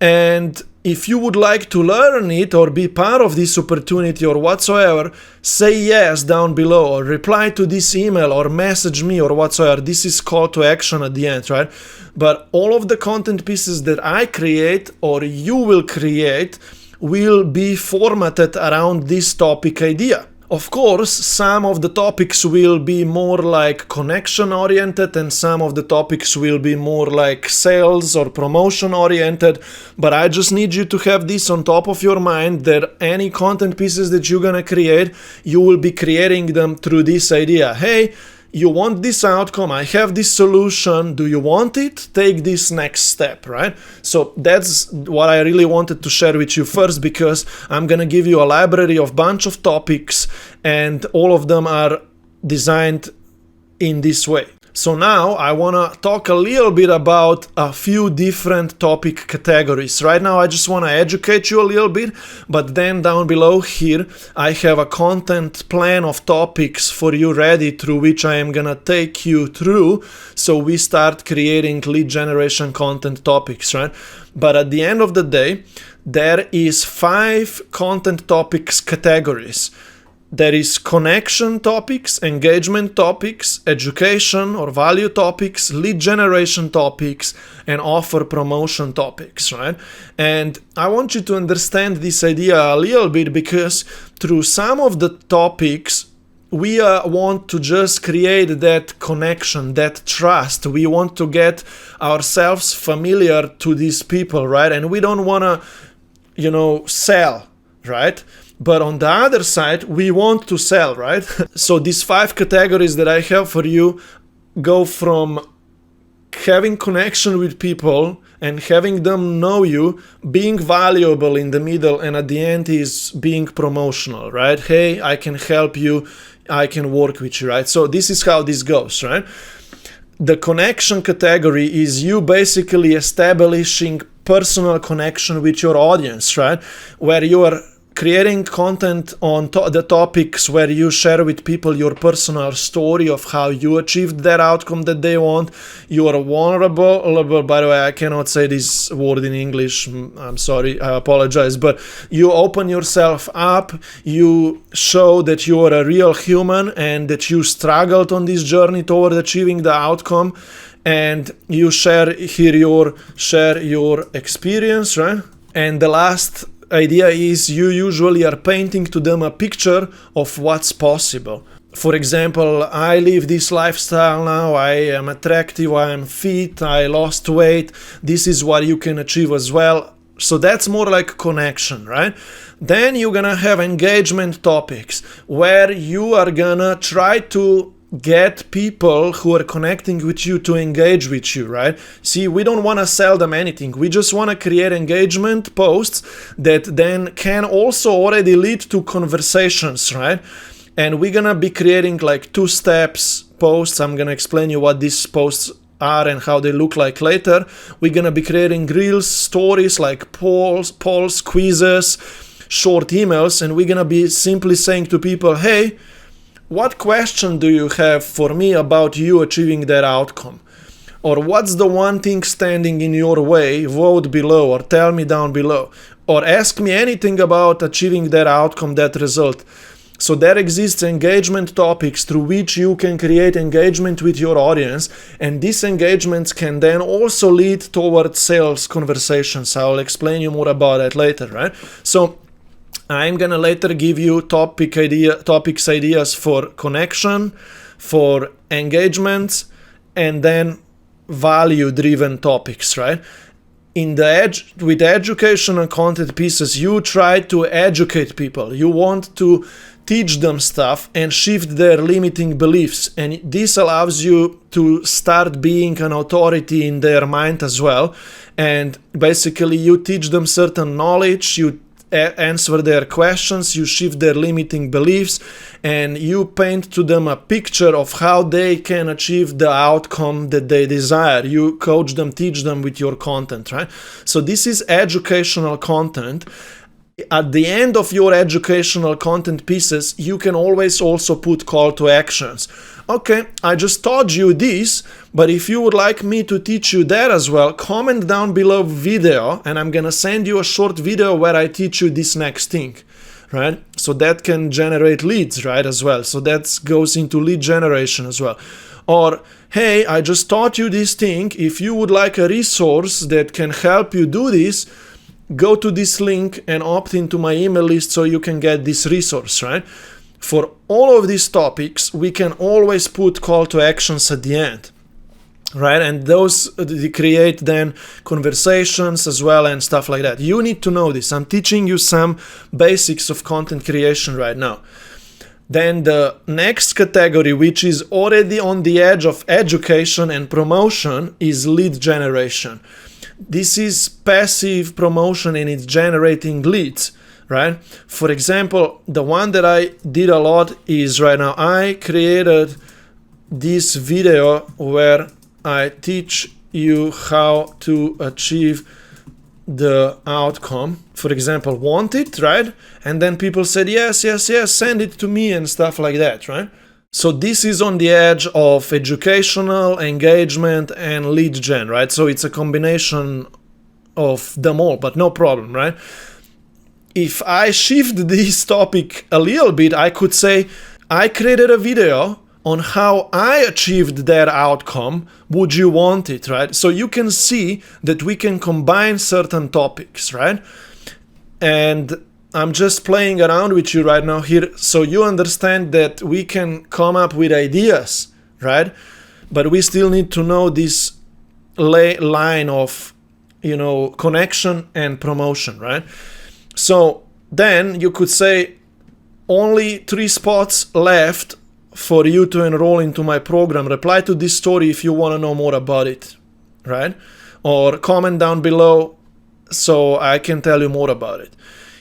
And if you would like to learn it or be part of this opportunity or whatsoever, say yes down below, or reply to this email, or message me, or whatsoever. This is call to action at the end, right? But all of the content pieces that I create or you will create will be formatted around this topic idea. Of course, some of the topics will be more like connection oriented, and some of the topics will be more like sales or promotion oriented. But I just need you to have this on top of your mind, that any content pieces that you're gonna create, you will be creating them through this idea. Hey, you want this outcome, I have this solution, do you want it? Take this next step, right? So that's what I really wanted to share with you first, because I'm gonna give you a library of bunch of topics, and all of them are designed in this way. So now I want to talk a little bit about a few different topic categories. Right now I just want to educate you a little bit, but then down below here I have a content plan of topics for you ready, through which I am gonna take you through, so we start creating lead generation content topics, right? But at the end of the day, there is 5 content topics categories. There is connection topics, engagement topics, education or value topics, lead generation topics, and offer promotion topics, right? And I want you to understand this idea a little bit, because through some of the topics, we want to just create that connection, that trust. We want to get ourselves familiar to these people, right? And we don't want to, sell, right? But on the other side, we want to sell, right? So these 5 categories that I have for you go from having connection with people and having them know you, being valuable in the middle, and at the end is being promotional, right? Hey, I can help you, I can work with you, right? So this is how this goes, right? The connection category is you basically establishing personal connection with your audience, right? Where you are creating content on the topics where you share with people your personal story of how you achieved that outcome that they want. You are vulnerable. By the way, I cannot say this word in English. I'm sorry, I apologize. But you open yourself up. You show that you are a real human and that you struggled on this journey toward achieving the outcome. And you share your experience, right? And the last idea is you usually are painting to them a picture of what's possible. For example, I live this lifestyle now, I am attractive, I am fit, I lost weight, this is what you can achieve as well. So that's more like connection, right? Then you're gonna have engagement topics where you are gonna try to get people who are connecting with you to engage with you, right? See, we don't want to sell them anything. We just want to create engagement posts that then can also already lead to conversations, right? And we're gonna be creating like 2 steps posts. I'm gonna explain you what these posts are and how they look like later. We're gonna be creating reels, stories like polls, quizzes, short emails, and we're gonna be simply saying to people, hey, what question do you have for me about you achieving that outcome? Or what's the one thing standing in your way? Vote below or tell me down below. Or ask me anything about achieving that outcome, that result. So there exists engagement topics through which you can create engagement with your audience, and these engagements can then also lead towards sales conversations. I'll explain you more about that later, right? So I'm gonna later give you topics ideas for connection, for engagements, and then value-driven topics, right? With educational content pieces, you try to educate people. You want to teach them stuff and shift their limiting beliefs, and this allows you to start being an authority in their mind as well. And basically, you teach them certain knowledge, you answer their questions, you shift their limiting beliefs, and you paint to them a picture of how they can achieve the outcome that they desire. You coach them, teach them with your content, right? So this is educational content. At the end of your educational content pieces, you can always also put call to actions. Okay, I just taught you this, but if you would like me to teach you that as well, comment down below video, and I'm gonna send you a short video where I teach you this next thing, right? So that can generate leads, right, as well. So that goes into lead generation as well. Or, hey, I just taught you this thing. If you would like a resource that can help you do this, go to this link and opt into my email list so you can get this resource, right? For all of these topics, we can always put call to actions at the end, right? And those create then conversations as well and stuff like that. You need to know this. I'm teaching you some basics of content creation right now. Then the next category, which is already on the edge of education and promotion, is lead generation. This is passive promotion and it's generating leads, right? For example, the one that I did a lot is right now, I created this video where I teach you how to achieve the outcome. For example, want it, right? And then people said, yes, send it to me and stuff like that, right? So this is on the edge of educational, engagement, and lead gen, right? So it's a combination of them all, but no problem, right? If I shift this topic a little bit, I could say, I created a video on how I achieved that outcome. Would you want it, right? So you can see that we can combine certain topics, right? And I'm just playing around with you right now here so you understand that we can come up with ideas, right? But we still need to know this line of, connection and promotion, right? So then you could say only 3 spots left for you to enroll into my program. Reply to this story if you want to know more about it, right? Or comment down below so I can tell you more about it.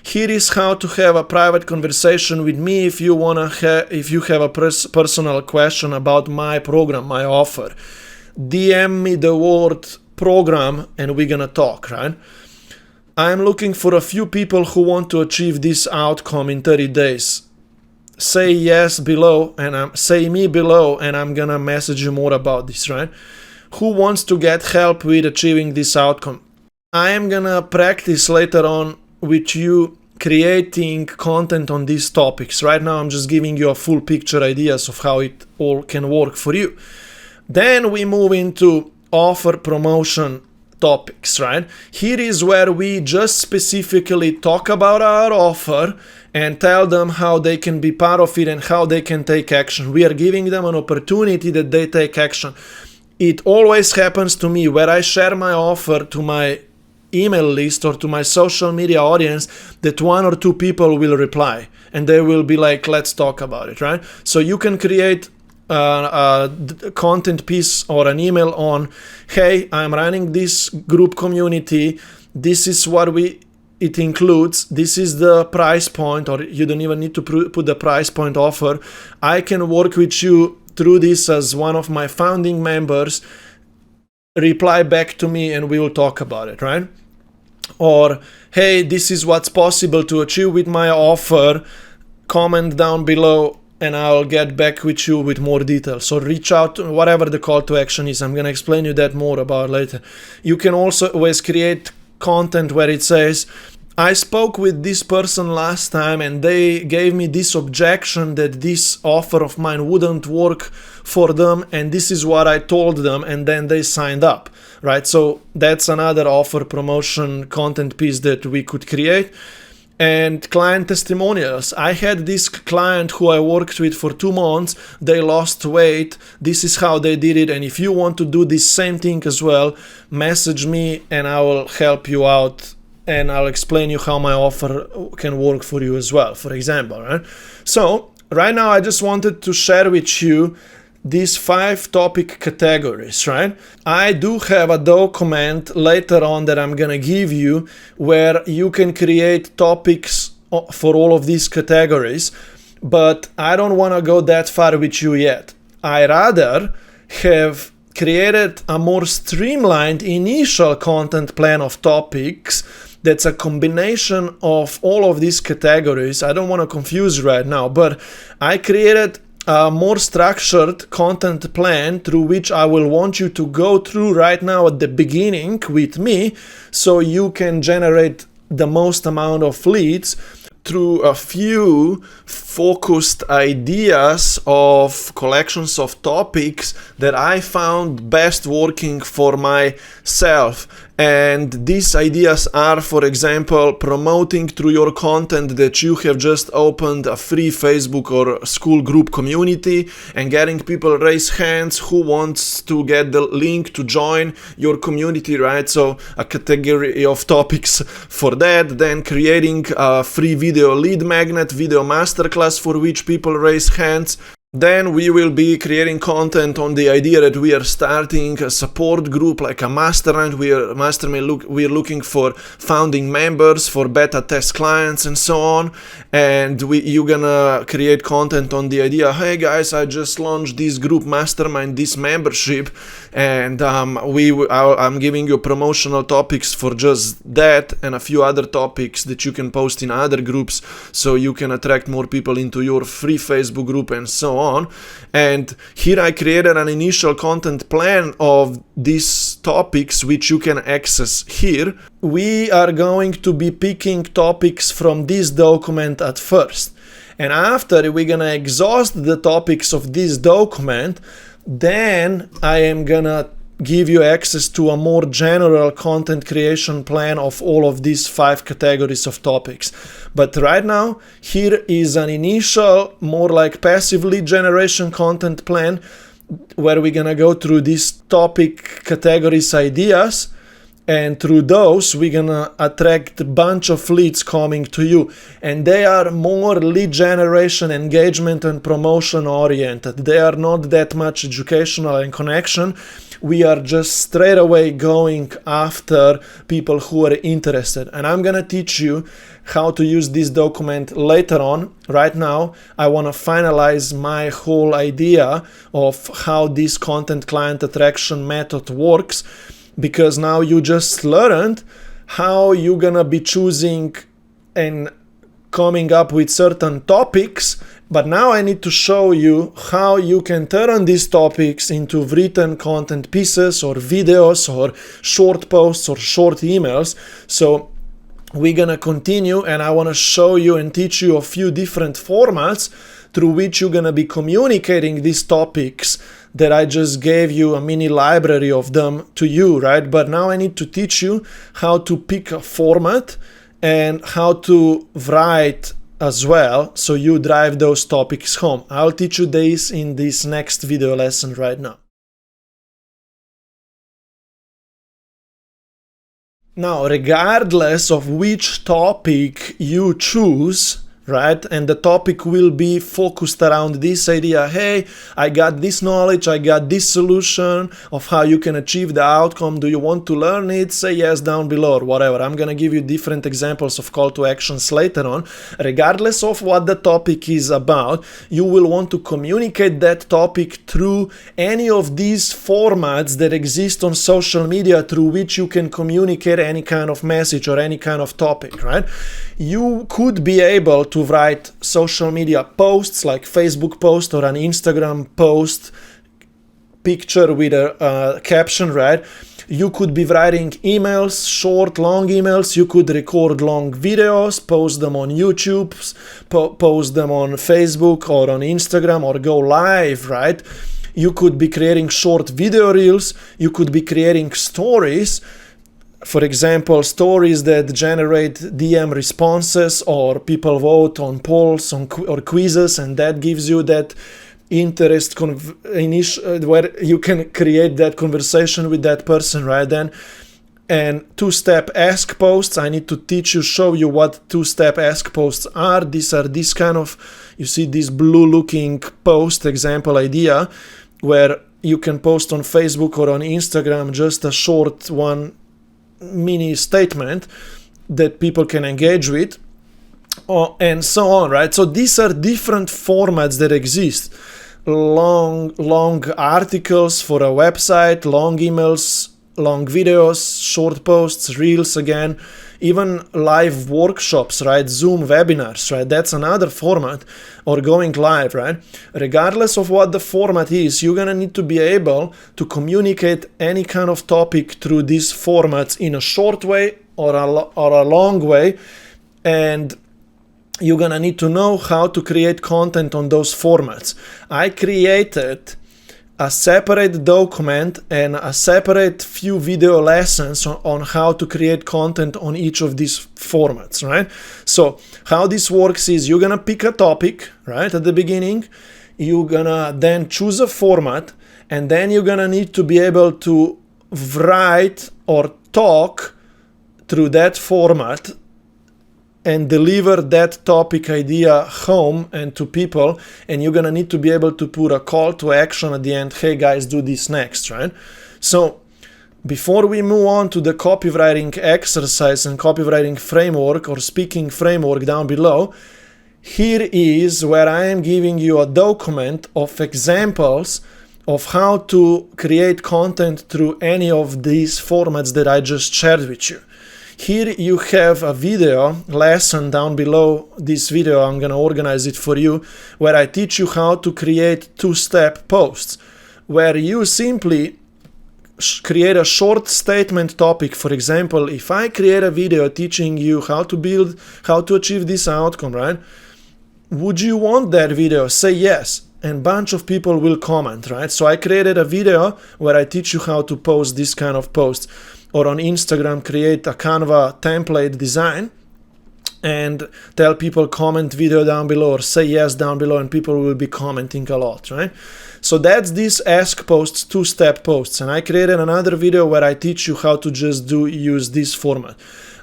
Here is how to have a private conversation with me if you have a personal question about my program, my offer. DM me the word program and we're gonna talk, right? I'm looking for a few people who want to achieve this outcome in 30 days. Say yes below and say me below and I'm gonna message you more about this, right? Who wants to get help with achieving this outcome? I am gonna practice later on with you creating content on these topics. Right now I'm just giving you a full picture ideas of how it all can work for you. Then we move into offer promotion topics, right? Here is where we just specifically talk about our offer and tell them how they can be part of it and how they can take action. We are giving them an opportunity that they take action. It always happens to me where I share my offer to my email list or to my social media audience that 1 or 2 people will reply and they will be like, let's talk about it, right? So you can create a content piece or an email on, hey, I'm running this group community, this is what it includes, this is the price point, or you don't even need to put the price point offer. I can work with you through this as one of my founding members. Reply back to me and we will talk about it, right? Or, hey, this is what's possible to achieve with my offer. Comment down below and I'll get back with you with more details. So reach out to whatever the call to action is. I'm going to explain you that more about later. You can also always create content where it says, I spoke with this person last time and they gave me this objection that this offer of mine wouldn't work for them, and this is what I told them, and then they signed up, right? So that's another offer promotion content piece that we could create. And client testimonials. I had this client who I worked with for 2 months. They lost weight. This is how they did it. And if you want to do this same thing as well, message me and I will help you out and I'll explain you how my offer can work for you as well, for example, right? So right now I just wanted to share with you these 5 topic categories, right? I do have a document later on that I'm gonna give you where you can create topics for all of these categories, but I don't wanna go that far with you yet. I rather have created a more streamlined initial content plan of topics that's a combination of all of these categories. I don't wanna confuse right now, but I created a more structured content plan through which I will want you to go through right now at the beginning with me so you can generate the most amount of leads through a few focused ideas of collections of topics that I found best working for myself. And these ideas are, for example, promoting through your content that you have just opened a free Facebook or school group community and getting people raise hands who wants to get the link to join your community, right? So a category of topics for that. Then creating a free video lead magnet, video masterclass for which people raise hands. Then we will be creating content on the idea that we are starting a support group like a mastermind. We are looking for founding members, for beta test clients and so on. And you're gonna create content on the idea, hey guys, I just launched this group mastermind, this membership, and I'm giving you promotional topics for just that and a few other topics that you can post in other groups so you can attract more people into your free Facebook group and so on. And here I created an initial content plan of these topics which you can access here. We are going to be picking topics from this document at first, and after we're gonna exhaust the topics of this document, then I am gonna give you access to a more general content creation plan of all of these 5 categories of topics. But right now, here is an initial, more like passive lead generation content plan where we're gonna go through these topic categories ideas, and through those we're gonna attract a bunch of leads coming to you, and they are more lead generation, engagement and promotion oriented. They are not that much educational and connection. We are just straight away going after people who are interested, and I'm gonna teach you how to use this document later on. Right now I want to finalize my whole idea of how this content client attraction method works, because now you just learned how you're gonna be choosing and coming up with certain topics, but now I need to show you how you can turn these topics into written content pieces or videos or short posts or short emails. So we're gonna continue, and I want to show you and teach you a few different formats through which you're gonna be communicating these topics that I just gave you a mini library of them to you, right? But now I need to teach you how to pick a format and how to write as well, so you drive those topics home. I'll teach you this in this next video lesson right now. Now, regardless of which topic you choose, right? And the topic will be focused around this idea. Hey, I got this knowledge, I got this solution of how you can achieve the outcome. Do you want to learn it? Say yes down below or whatever. I'm going to give you different examples of call to actions later on. Regardless of what the topic is about, you will want to communicate that topic through any of these formats that exist on social media through which you can communicate any kind of message or any kind of topic, right? You could be able to write social media posts like Facebook post or an Instagram post, picture with a caption, right? You could be writing emails, short, long emails. You could record long videos, post them on YouTube, post them on Facebook or on Instagram, or go live, right? You could be creating short video reels. You could be creating stories. For example, stories that generate DM responses, or people vote on polls or quizzes, and that gives you that interest where you can create that conversation with that person, right? Then, and two-step ask posts. I need to show you what two-step ask posts are. These are this kind of, you see this blue-looking post example idea, where you can post on Facebook or on Instagram just a short one, mini statement that people can engage with, and so on, right? So these are different formats that exist. Long articles for a website, long emails, long videos, short posts, reels again, even live workshops, right? Zoom webinars, right? That's another format, or going live, right? Regardless of what the format is, you're gonna need to be able to communicate any kind of topic through these formats in a short way or a long way, and you're gonna need to know how to create content on those formats. I created a separate document and a separate few video lessons on how to create content on each of these formats, right? So how this works is you're gonna pick a topic, right, at the beginning. You're gonna then choose a format, and then you're gonna need to be able to write or talk through that format and deliver that topic idea home and to people, and you're gonna need to be able to put a call to action at the end. Hey guys, do this next, right? So before we move on to the copywriting exercise and copywriting framework or speaking framework down below, here is where I am giving you a document of examples of how to create content through any of these formats that I just shared with you. Here you have a video lesson down below this video. I'm going to organize it for you, where I teach you how to create two-step posts, where you simply create a short statement topic. For example, if I create a video teaching you how to achieve this outcome, right? Would you want that video? Say yes, and bunch of people will comment, right? So I created a video where I teach you how to post this kind of posts. Or on Instagram, create a Canva template design and tell people comment video down below or say yes down below, and people will be commenting a lot, right? So that's this ask posts, two-step posts. And I created another video where I teach you how to just use this format.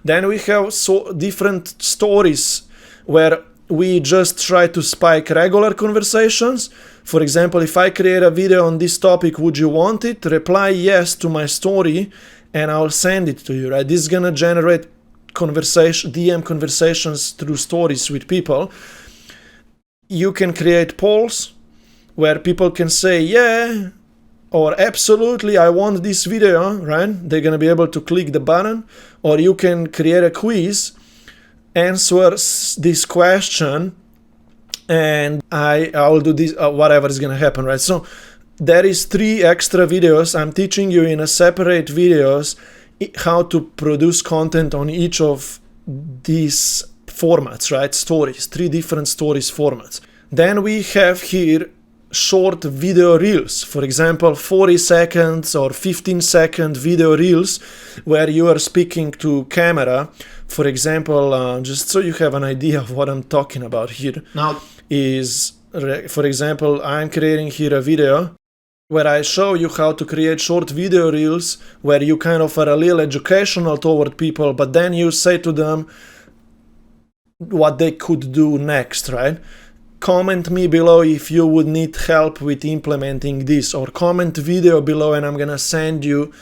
Then we have different stories where we just try to spike regular conversations. For example, if I create a video on this topic, would you want it? Reply yes to my story, and I'll send it to you, right? This is gonna generate DM conversations through stories with people. You can create polls where people can say, yeah, or absolutely, I want this video, right? They're gonna be able to click the button. Or you can create a quiz, answer this question, and I will do this, whatever is gonna happen, right? So there is 3 extra videos. I'm teaching you in a separate videos how to produce content on each of these formats, right? Stories, 3 different stories formats. Then we have here short video reels. For example, 40 seconds or 15-second video reels where you are speaking to camera. For example, just so you have an idea of what I'm talking about here, now is, for example, I'm creating here a video where I show you how to create short video reels where you kind of are a little educational toward people, but then you say to them what they could do next, right? Comment me below if you would need help with implementing this, or comment video below and I'm gonna send you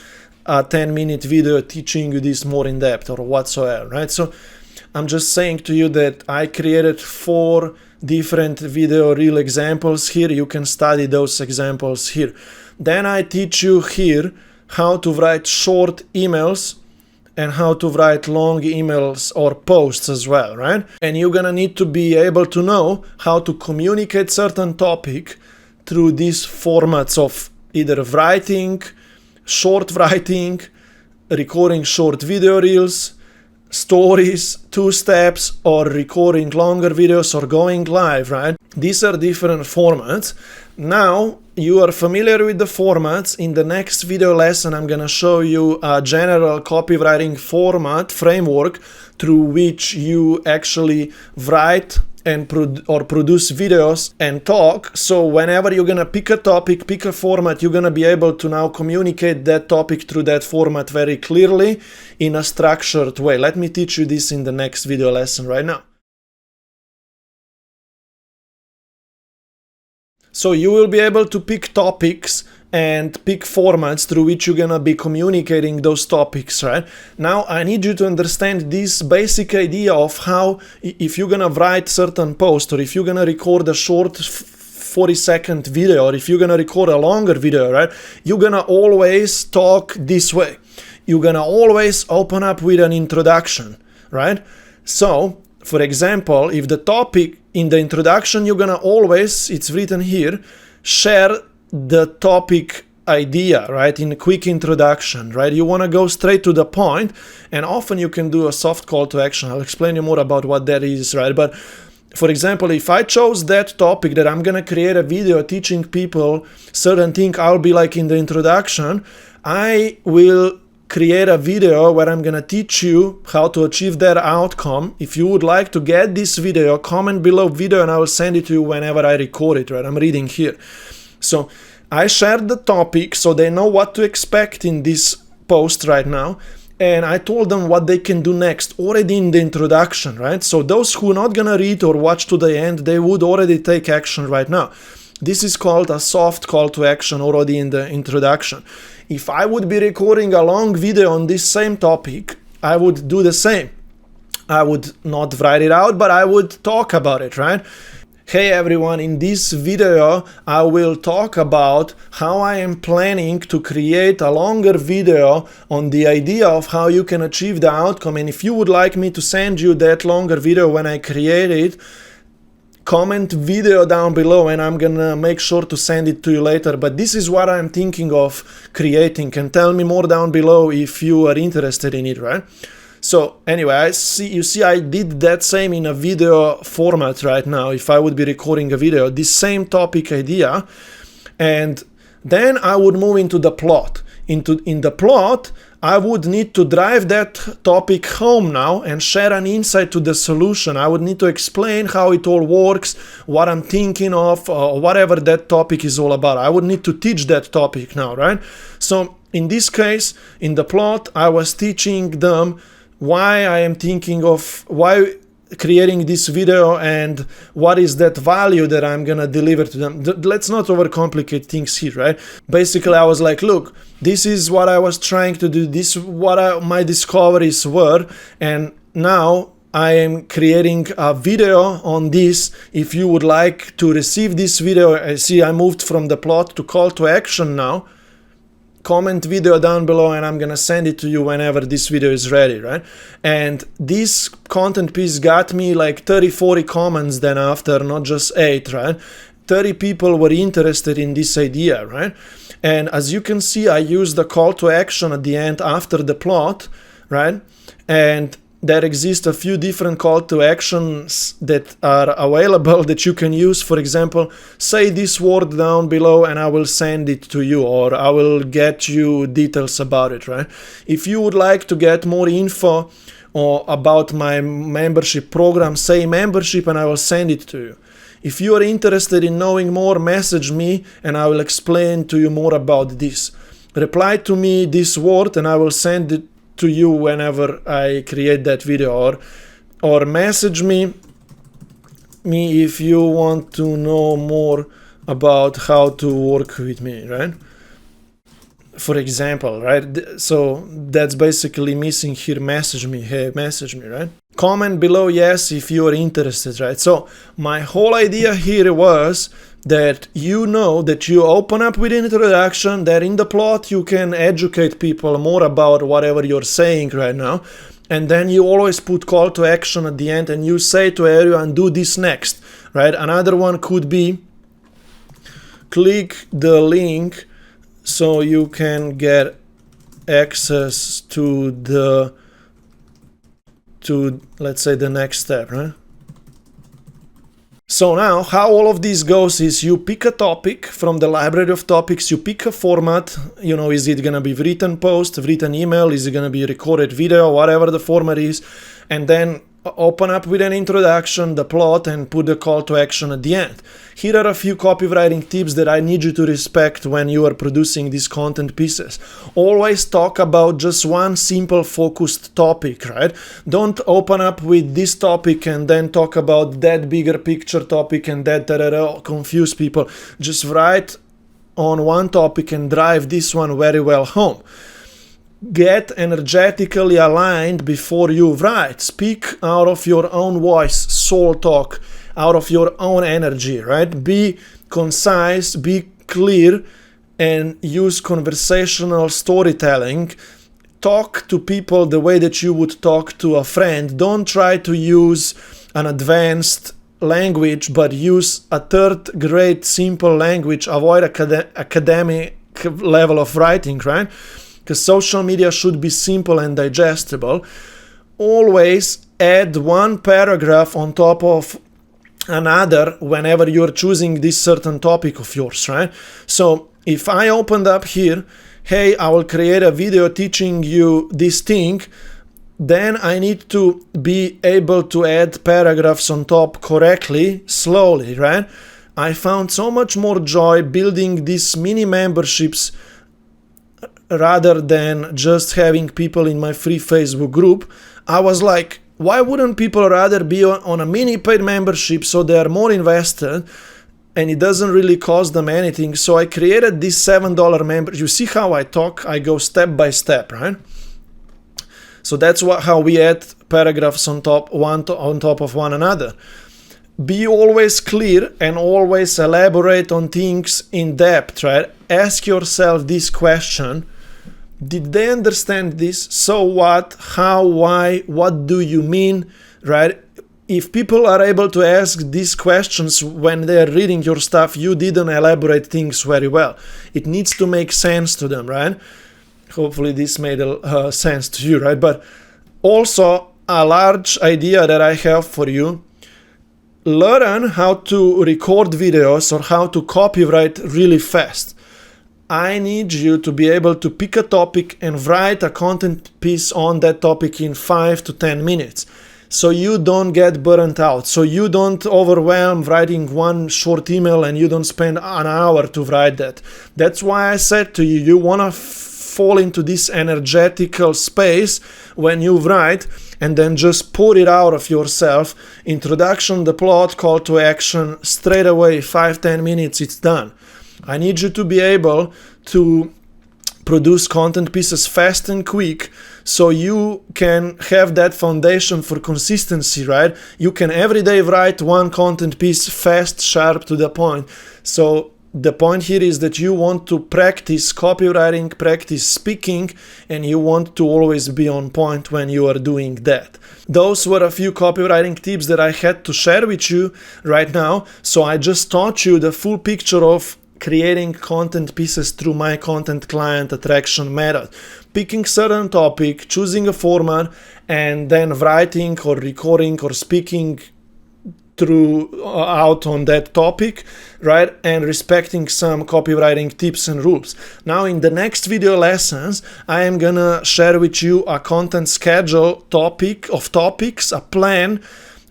a 10-minute video teaching you this more in depth or whatsoever, right? So I'm just saying to you that I created 4 different video reel examples here. You can study those examples here. Then I teach you here how to write short emails and how to write long emails or posts as well, right? And you're gonna need to be able to know how to communicate certain topic through these formats of either writing, short writing, recording short video reels, stories, 2 steps, or recording longer videos or going live, right? These are different formats. Now you are familiar with the formats. In the next video lesson, I'm gonna show you a general copywriting format framework through which you actually write and produce videos and talk. So whenever you're gonna pick a topic, pick a format, you're gonna be able to now communicate that topic through that format very clearly in a structured way. Let me teach you this in the next video lesson right now. So you will be able to pick topics and pick formats through which you're gonna be communicating those topics, right? Now I need you to understand this basic idea of how, if you're gonna write certain post, or if you're gonna record a short 40-second video, or if you're gonna record a longer video, right? You're gonna always talk this way. You're gonna always open up with an introduction, right? So, for example, if the topic in the introduction, you're gonna always, it's written here, share the topic idea, right? In a quick introduction, right? You want to go straight to the point, and often you can do a soft call to action. I'll explain you more about what that is, right? But for example, if I chose that topic that I'm gonna create a video teaching people certain thing, I'll be like in the introduction, I will create a video where I'm gonna teach you how to achieve that outcome. If you would like to get this video, comment below video and I will send it to you whenever I record it, right? I'm reading here. So I shared the topic so they know what to expect in this post right now, and I told them what they can do next already in the introduction, right? So those who are not gonna read or watch to the end, they would already take action right now. This is called a soft call to action already in the introduction. If I would be recording a long video on this same topic, I would do the same. I would not write it out, but I would talk about it, right? Hey everyone, in this video I will talk about how I am planning to create a longer video on the idea of how you can achieve the outcome, and if you would like me to send you that longer video when I create it, comment video down below and I'm gonna make sure to send it to you later. But this is what I'm thinking of creating, and tell me more down below if you are interested in it, right? So anyway, you see I did that same in a video format right now. If I would be recording a video, this same topic idea, and then I would move into the plot. In the plot, I would need to drive that topic home now and share an insight to the solution. I would need to explain how it all works, what I'm thinking of, whatever that topic is all about. I would need to teach that topic now, right? So in this case, in the plot, I was teaching them why I am thinking of why creating this video and what is that value that I'm gonna deliver to them. Let's not overcomplicate things here, right? Basically, I was like, look, this is what I was trying to do, this is what my discoveries were, and now I am creating a video on this. If you would like to receive this video, I see I moved from the plot to call to action now. Comment video down below and I'm gonna send it to you whenever this video is ready, right? And this content piece got me like 30-40 comments then after, not just 8, right? 30 people were interested in this idea, right? And as you can see, I used the call to action at the end after the plot, right? And there exist a few different call to actions that are available that you can use. For example, say this word down below and I will send it to you, or I will get you details about it, right? If you would like to get more info or about my membership program, say membership and I will send it to you. If you are interested in knowing more, message me and I will explain to you more about this. Reply to me this word and I will send it to you whenever I create that video, or message me if you want to know more about how to work with me, right? For example, right? So that's basically missing here. Message me, hey, message me, right? Comment below yes if you are interested, right? So my whole idea here was that you know that you open up with an introduction, that in the plot you can educate people more about whatever you're saying right now, and then you always put call to action at the end and you say to everyone, do this next, right? Another one could be click the link so you can get access to let's say the next step, right? So now how all of this goes is you pick a topic from the library of topics, you pick a format, you know, is it going to be written post, written email, is it going to be recorded video, whatever the format is, and then open up with an introduction, the plot, and put the call to action at the end. Here are a few copywriting tips that I need you to respect when you are producing these content pieces. Always talk about just one simple focused topic, right? Don't open up with this topic and then talk about that bigger picture topic and that confuse people. Just write on one topic and drive this one very well home. Get energetically aligned before you write. Speak out of your own voice, soul talk, out of your own energy, right? Be concise, be clear, and use conversational storytelling. Talk to people the way that you would talk to a friend. Don't try to use an advanced language, but use a third grade simple language. Avoid academic level of writing, right? Because social media should be simple and digestible. Always add one paragraph on top of another whenever you're choosing this certain topic of yours, right? So if I opened up here, hey, I will create a video teaching you this thing, then I need to be able to add paragraphs on top correctly, slowly, right? I found so much more joy building these mini memberships rather than just having people in my free Facebook group. I was like, why wouldn't people rather be on a mini paid membership so they are more invested and it doesn't really cost them anything? So I created this $7 member. You see how I talk? I go step by step, right? So that's how we add paragraphs on top of one another. Be always clear and always elaborate on things in depth, right? Ask yourself this question. Did they understand this? So what? How? Why? What do you mean? Right? If people are able to ask these questions when they're reading your stuff, you didn't elaborate things very well. It needs to make sense to them, right? Hopefully this made sense to you, right? But also a large idea that I have for you: learn how to record videos or how to copyright really fast. I need you to be able to pick a topic and write a content piece on that topic in 5 to 10 minutes. So you don't get burnt out. So you don't overwhelm writing one short email and you don't spend an hour to write that. That's why I said to you, you want to fall into this energetical space when you write and then just pour it out of yourself. Introduction, the plot, call to action, straight away, 5-10 minutes, it's done. I need you to be able to produce content pieces fast and quick so you can have that foundation for consistency, right? You can every day write one content piece fast, sharp, to the point. So the point here is that you want to practice copywriting, practice speaking, and you want to always be on point when you are doing that. Those were a few copywriting tips that I had to share with you right now. So I just taught you the full picture of creating content pieces through my content client attraction method. Picking certain topic, choosing a format, and then writing or recording or speaking out on that topic, right? And respecting some copywriting tips and rules. Now in the next video lessons, I am gonna share with you a content schedule topics, a plan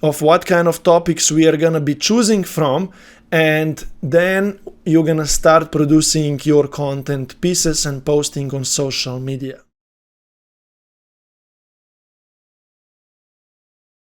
of what kind of topics we are gonna be choosing from, and then you're gonna start producing your content pieces and posting on social media.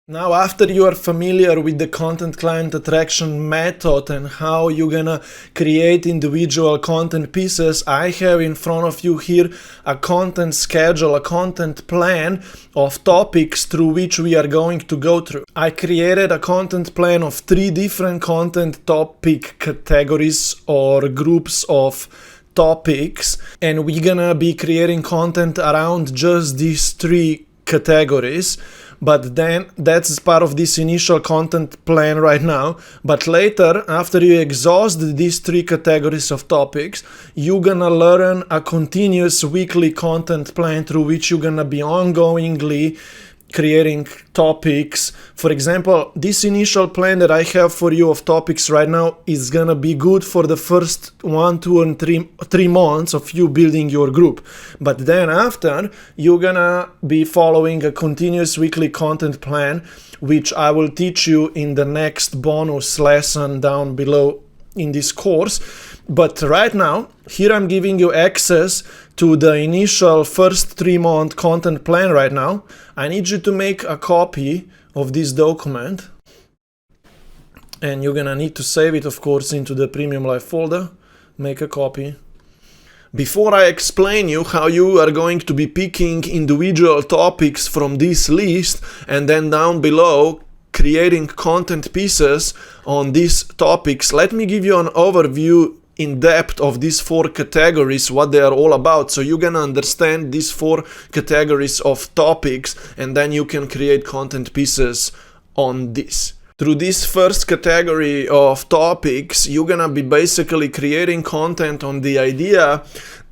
Now, after you are familiar with the content client attraction method and how you're gonna create individual content pieces, I have in front of you here a content schedule, a content plan of topics through which we are going to go through. I created a content plan of 3 different content topic categories or groups of topics, and we're gonna be creating content around just these 3 categories. But then that's part of this initial content plan right now. But later, after you exhaust these 3 categories of topics, you're gonna learn a continuous weekly content plan through which you're gonna be ongoingly creating topics. For example, this initial plan that I have for you of topics right now is gonna be good for the first 1, 2, and 3 months of you building your group. But then after, you're gonna be following a continuous weekly content plan, which I will teach you in the next bonus lesson down below in this course. But right now, here I'm giving you access to the initial first 3-month content plan right now. I need you to make a copy of this document, and you're gonna need to save it, of course, into the Premium Live folder. Make a copy. Before I explain you how you are going to be picking individual topics from this list and then down below creating content pieces on these topics, let me give you an overview in depth of these 4 categories, what they are all about, so you can understand these 4 categories of topics, and then you can create content pieces on this. Through this first category of topics, you're gonna be basically creating content on the idea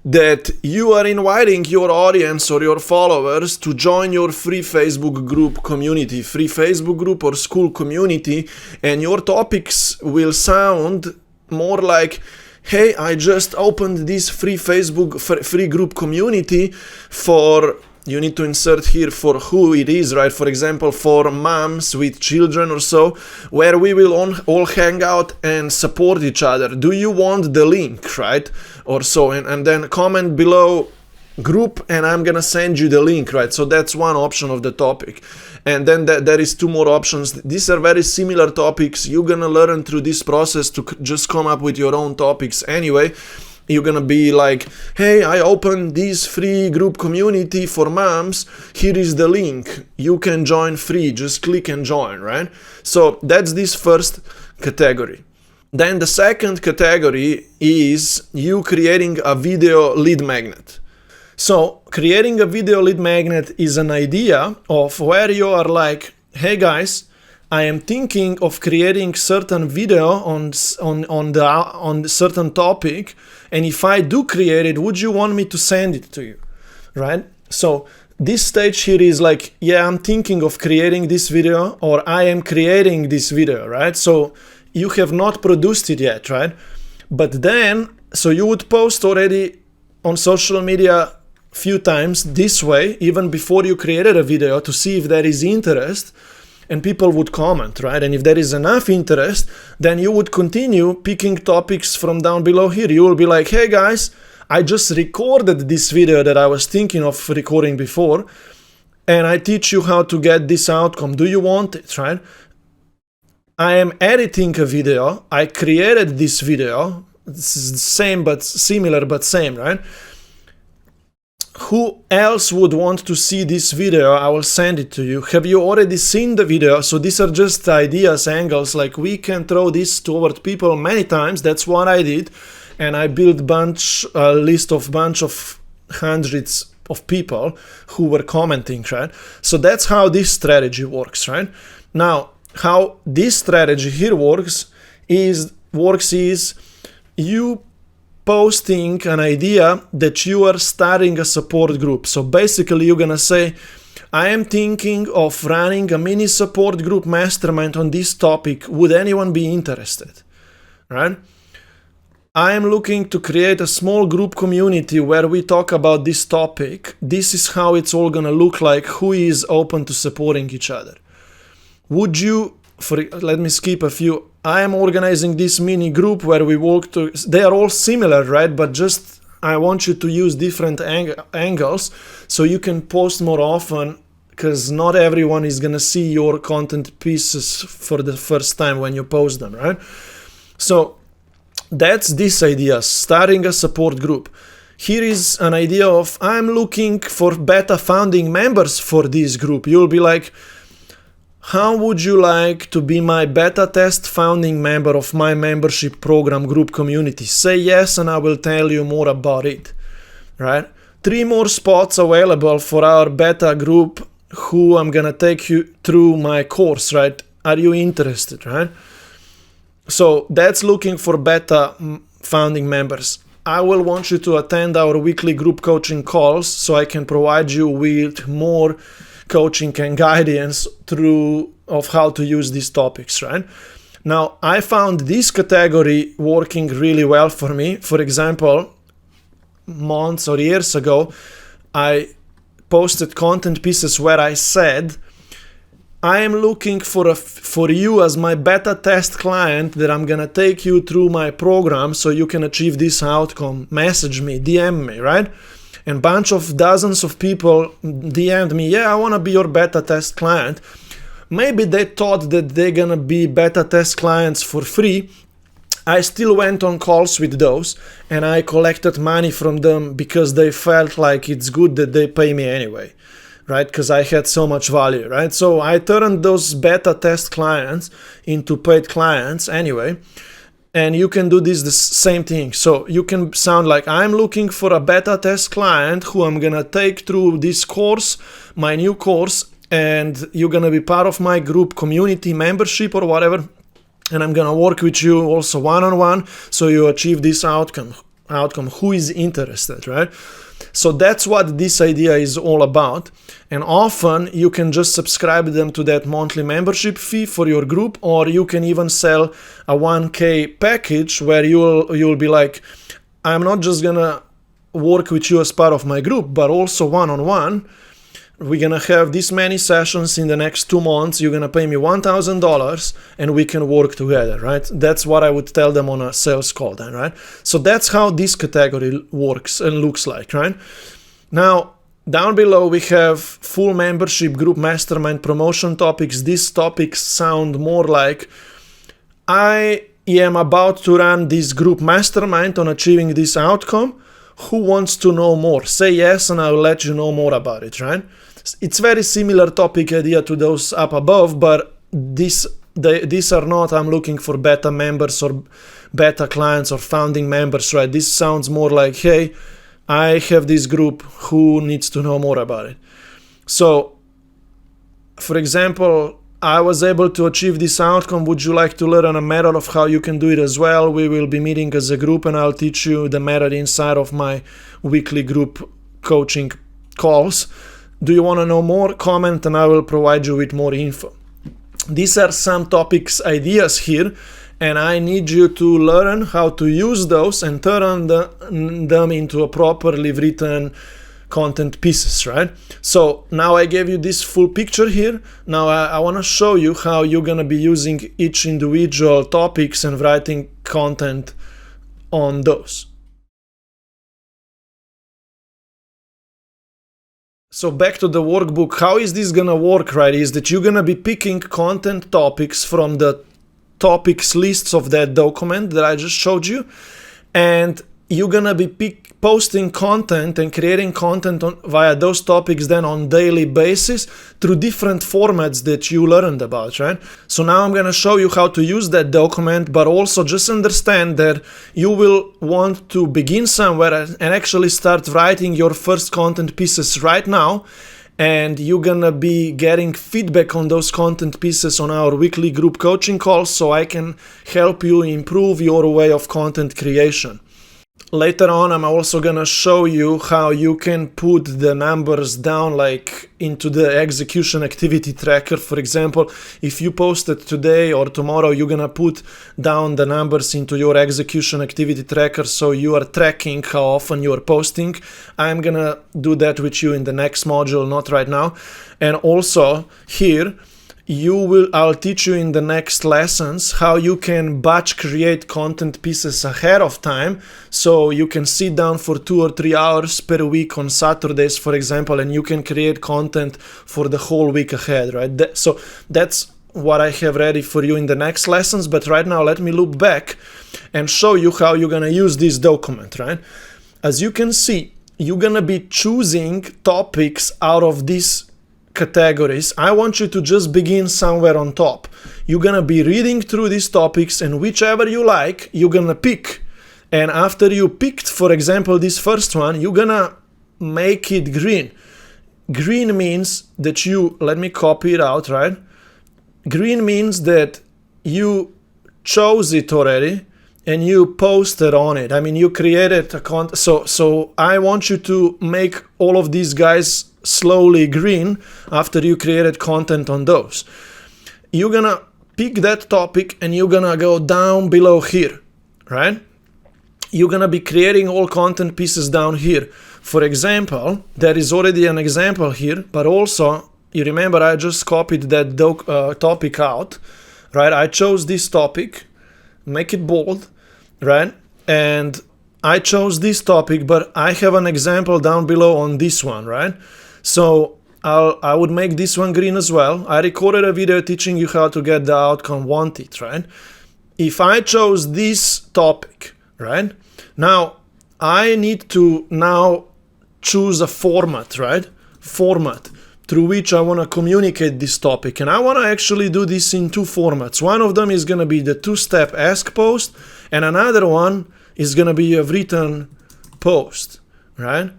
that you are inviting your audience or your followers to join your free Facebook group community, free Facebook group or school community, and your topics will sound more like, hey, I just opened this free Facebook free group community for, you need to insert here for who it is, right? For example, for moms with children or so, where we will all hang out and support each other. Do you want the link, right? Or so, and then comment below group and I'm gonna send you the link, right? So that's one option of the topic. And then there is 2 more options. These are very similar topics. You're gonna learn through this process to just come up with your own topics anyway. You're gonna be like, hey, I opened this free group community for moms. Here is the link. You can join free. Just click and join, right? So that's this first category. Then the second category is you creating a video lead magnet. So creating a video lead magnet is an idea of where you are like, hey guys, I am thinking of creating certain video on certain topic, and if I do create it, would you want me to send it to you, right? So this stage here is like, yeah, I'm thinking of creating this video, or I am creating this video, right? So you have not produced it yet, right? But then, so you would post already on social media few times this way, even before you created a video, to see if there is interest, and people would comment, right? And if there is enough interest, then you would continue picking topics from down below here. You will be like, hey guys, I just recorded this video that I was thinking of recording before, and I teach you how to get this outcome. Do you want it, right? I am editing a video. I created this video. This is the same but similar but same, right? Who else would want to see this video? I will send it to you. Have you already seen the video? So these are just ideas, angles, like we can throw this toward people many times. That's what I did. And I built a list of bunch of hundreds of people who were commenting, right? So that's how this strategy works, right? Now, how this strategy here works is you posting an idea that you are starting a support group. So basically you're gonna say, I am thinking of running a mini support group mastermind on this topic. Would anyone be interested? Right? I am looking to create a small group community where we talk about this topic. This is how it's all gonna look like. Who is open to supporting each other? Would you, let me skip a few. I am organizing this mini group where we walk to, they are all similar, right? But just, I want you to use different angles so you can post more often, because not everyone is going to see your content pieces for the first time when you post them, right? So that's this idea, starting a support group. Here is an idea of, I'm looking for beta founding members for this group. You'll be like, how would you like to be my beta test founding member of my membership program group community? Say yes and I will tell you more about it, right? 3 more spots available for our beta group who I'm gonna take you through my course, right? Are you interested, right? So that's looking for beta founding members. I will want you to attend our weekly group coaching calls so I can provide you with more coaching and guidance through of how to use these topics, right? Now, I found this category working really well for me. For example, months or years ago, I posted content pieces where I said, I am looking for you as my beta test client that I'm gonna take you through my program so you can achieve this outcome. Message me, DM me, right? And dozens of people DM'd me, yeah, I wanna be your beta test client. Maybe they thought that they're gonna be beta test clients for free. I still went on calls with those and I collected money from them because they felt like it's good that they pay me anyway, right? Because I had so much value, right? So I turned those beta test clients into paid clients anyway. And you can do this the same thing. So you can sound like, I'm looking for a beta test client who I'm gonna take through this course, my new course, and you're gonna be part of my group community membership or whatever. And I'm gonna work with you also one-on-one so you achieve this outcome. Who is interested, right? So that's what this idea is all about. And often you can just subscribe them to that monthly membership fee for your group, or you can even sell a 1K package where you'll be like, I'm not just gonna work with you as part of my group, but also one-on-one. We're gonna have this many sessions in the next 2 months. You're gonna pay me $1,000 and we can work together, right? That's what I would tell them on a sales call then, right? So that's how this category works and looks like, right? Now, down below we have full membership group mastermind promotion topics. These topics sound more like, I am about to run this group mastermind on achieving this outcome. Who wants to know more? Say yes and I will let you know more about it, right? It's very similar topic idea to those up above, but these are not, I'm looking for beta members or beta clients or founding members, right? This sounds more like, hey, I have this group, who needs to know more about it? So, for example, I was able to achieve this outcome. Would you like to learn a method of how you can do it as well? We will be meeting as a group and I'll teach you the method inside of my weekly group coaching calls. Do you want to know more? Comment and I will provide you with more info. These are some topics, ideas here, and I need you to learn how to use those and turn them into a properly written content pieces, right? So now I gave you this full picture here. Now I want to show you how you're going to be using each individual topics and writing content on those. So back to the workbook, how is this going to work, right? Is that you're going to be picking content topics from the topics lists of that document that I just showed you, and you're gonna be posting content and creating content via those topics then on daily basis through different formats that you learned about, right? So now I'm gonna show you how to use that document, but also just understand that you will want to begin somewhere and actually start writing your first content pieces right now. And you're gonna be getting feedback on those content pieces on our weekly group coaching calls so I can help you improve your way of content creation. Later on, I'm also gonna show you how you can put the numbers down like into the execution activity tracker. For example, if you posted today or tomorrow, you're gonna put down the numbers into your execution activity tracker so you are tracking how often you are posting. I'm gonna do that with you in the next module, not right now. And also here, I'll teach you in the next lessons how you can batch create content pieces ahead of time, so you can sit down for 2 or 3 hours per week on Saturdays, for example, and you can create content for the whole week ahead, right? So that's what I have ready for you in the next lessons. But right now, let me loop back and show you how you're gonna use this document, right? As you can see, you're gonna be choosing topics out of these categories. I want you to just begin somewhere on top. You're gonna be reading through these topics, and whichever you like, you're gonna pick. And after you picked, for example, this first one, you're gonna make it green. Green means that let me copy it out, right? Green means that you chose it already and you posted on it. I mean, you created a content. So I want you to make all of these guys slowly green after you created content on those. You're gonna pick that topic and you're gonna go down below here, right? You're gonna be creating all content pieces down here. For example, there is already an example here, but also you remember I just copied that topic out, right? I chose this topic, make it bold, right? And I chose this topic, but I have an example down below on this one, right? So I would make this one green as well. I recorded a video teaching you how to get the outcome wanted, right? If I chose this topic, right? Now I need to now choose a format, right? Format through which I want to communicate this topic. And I want to actually do this in 2 formats. One of them is going to be the 2-step ask post, and another one is going to be a written post, right?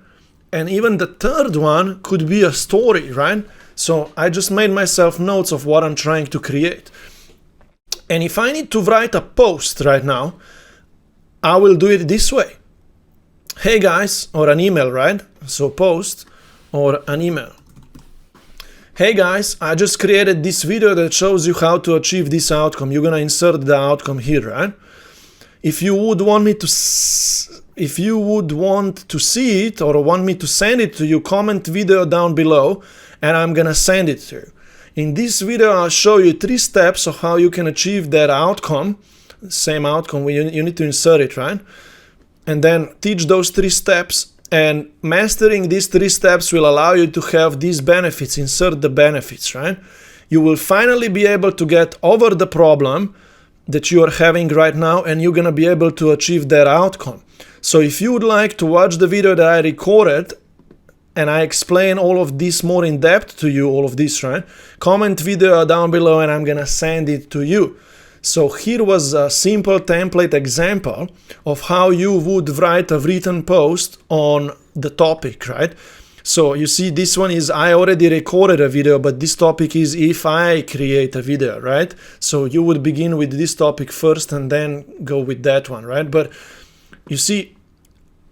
And even the third one could be a story, right? So I just made myself notes of what I'm trying to create. And if I need to write a post right now, I will do it this way. Hey guys, or an email, right? So post or an email. Hey guys, I just created this video that shows you how to achieve this outcome. You're gonna insert the outcome here, right? If you would want to see it or want me to send it to you, comment video down below and I'm gonna send it to you. In this video, I'll show you 3 steps of how you can achieve that outcome. Same outcome, you need to insert it, right? And then teach those 3 steps. And mastering these 3 steps will allow you to have these benefits, insert the benefits, right? You will finally be able to get over the problem that you are having right now, and you're gonna be able to achieve that outcome. So if you would like to watch the video that I recorded and I explain all of this more in depth to you, all of this, right? Comment video down below and I'm gonna send it to you. So here was a simple template example of how you would write a written post on the topic, right? So you see, this one is I already recorded a video, but this topic is if I create a video, right? So you would begin with this topic first and then go with that one, right? But you see,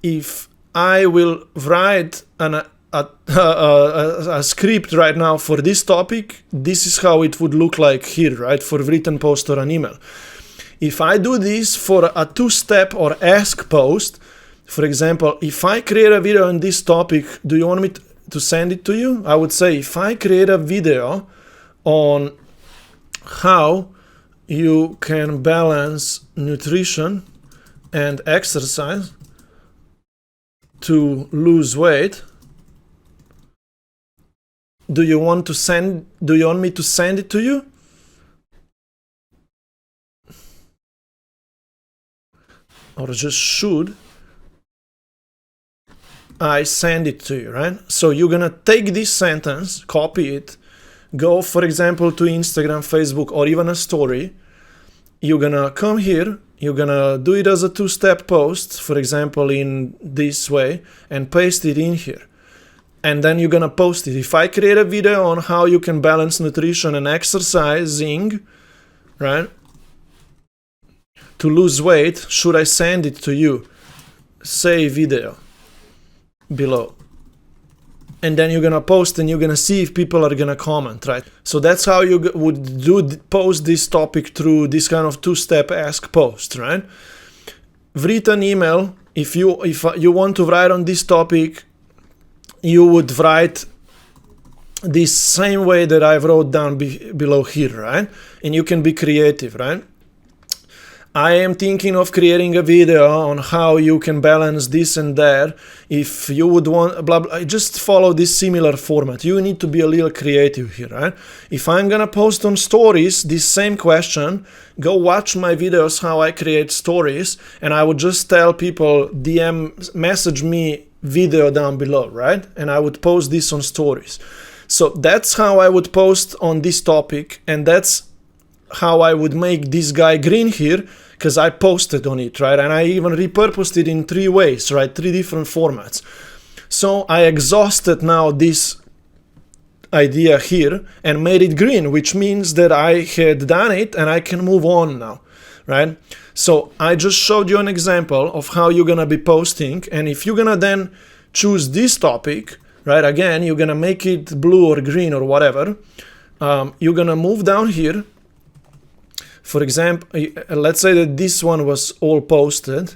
if I will write a script right now for this topic, this is how it would look like here, right? For written post or an email. If I do this for a 2-step or ask post, for example, if I create a video on this topic, do you want me to send it to you? I would say, if I create a video on how you can balance nutrition and exercise to lose weight, do you want me to send it to you? Or just should I send it to you, right? So you're gonna take this sentence, copy it, go, for example, to Instagram, Facebook, or even a story. You're gonna come here, you're gonna do it as a 2-step post, for example, in this way, and paste it in here. And then you're gonna post it. If I create a video on how you can balance nutrition and exercising, right, to lose weight, should I send it to you? Say video below. And then you're gonna post and you're gonna see if people are gonna comment, right? So that's how you would post this topic through this kind of 2-step ask post, right? Written email, if you want to write on this topic, you would write this same way that I wrote down below here, right? And you can be creative, right? I am thinking of creating a video on how you can balance this and that. If you would want, blah, blah, just follow this similar format. You need to be a little creative here, right? If I'm gonna post on stories this same question, go watch my videos how I create stories, and I would just tell people message me video down below, right? And I would post this on stories. So that's how I would post on this topic, and that's how I would make this guy green here, because I posted on it, right? And I even repurposed it in 3 ways, right? 3 different formats. So I exhausted now this idea here and made it green, which means that I had done it and I can move on now, right? So I just showed you an example of how you're gonna be posting, and if you're gonna then choose this topic, right? Again, you're gonna make it blue or green or whatever. You're gonna move down here. For example, let's say that this one was all posted.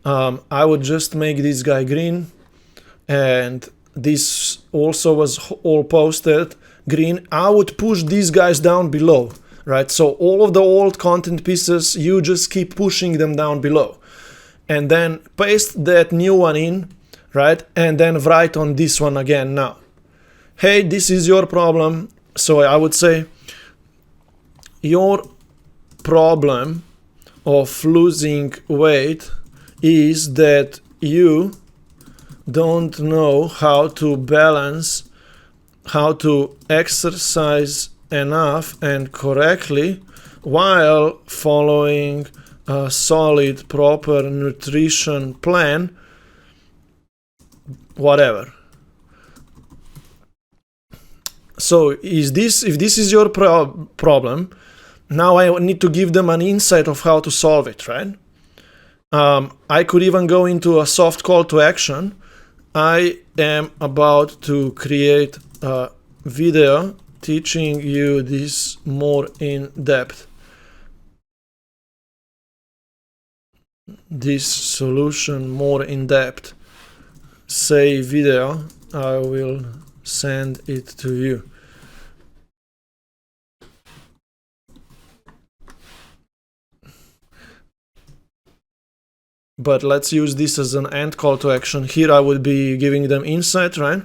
I would just make this guy green, and this also was all posted green. I would push these guys down below, right? So all of the old content pieces, you just keep pushing them down below, and then paste that new one in, right? And then write on this one again now. Hey, this is your problem. So I would say your problem of losing weight is that you don't know how to balance, how to exercise enough and correctly while following a solid, proper nutrition plan, whatever. So if this is your problem, now I need to give them an insight of how to solve it, right? I could even go into a soft call to action. I am about to create a video teaching you this more in depth. This solution more in depth. Say video, I will send it to you. But let's use this as an end call to action. Here I would be giving them insight, right?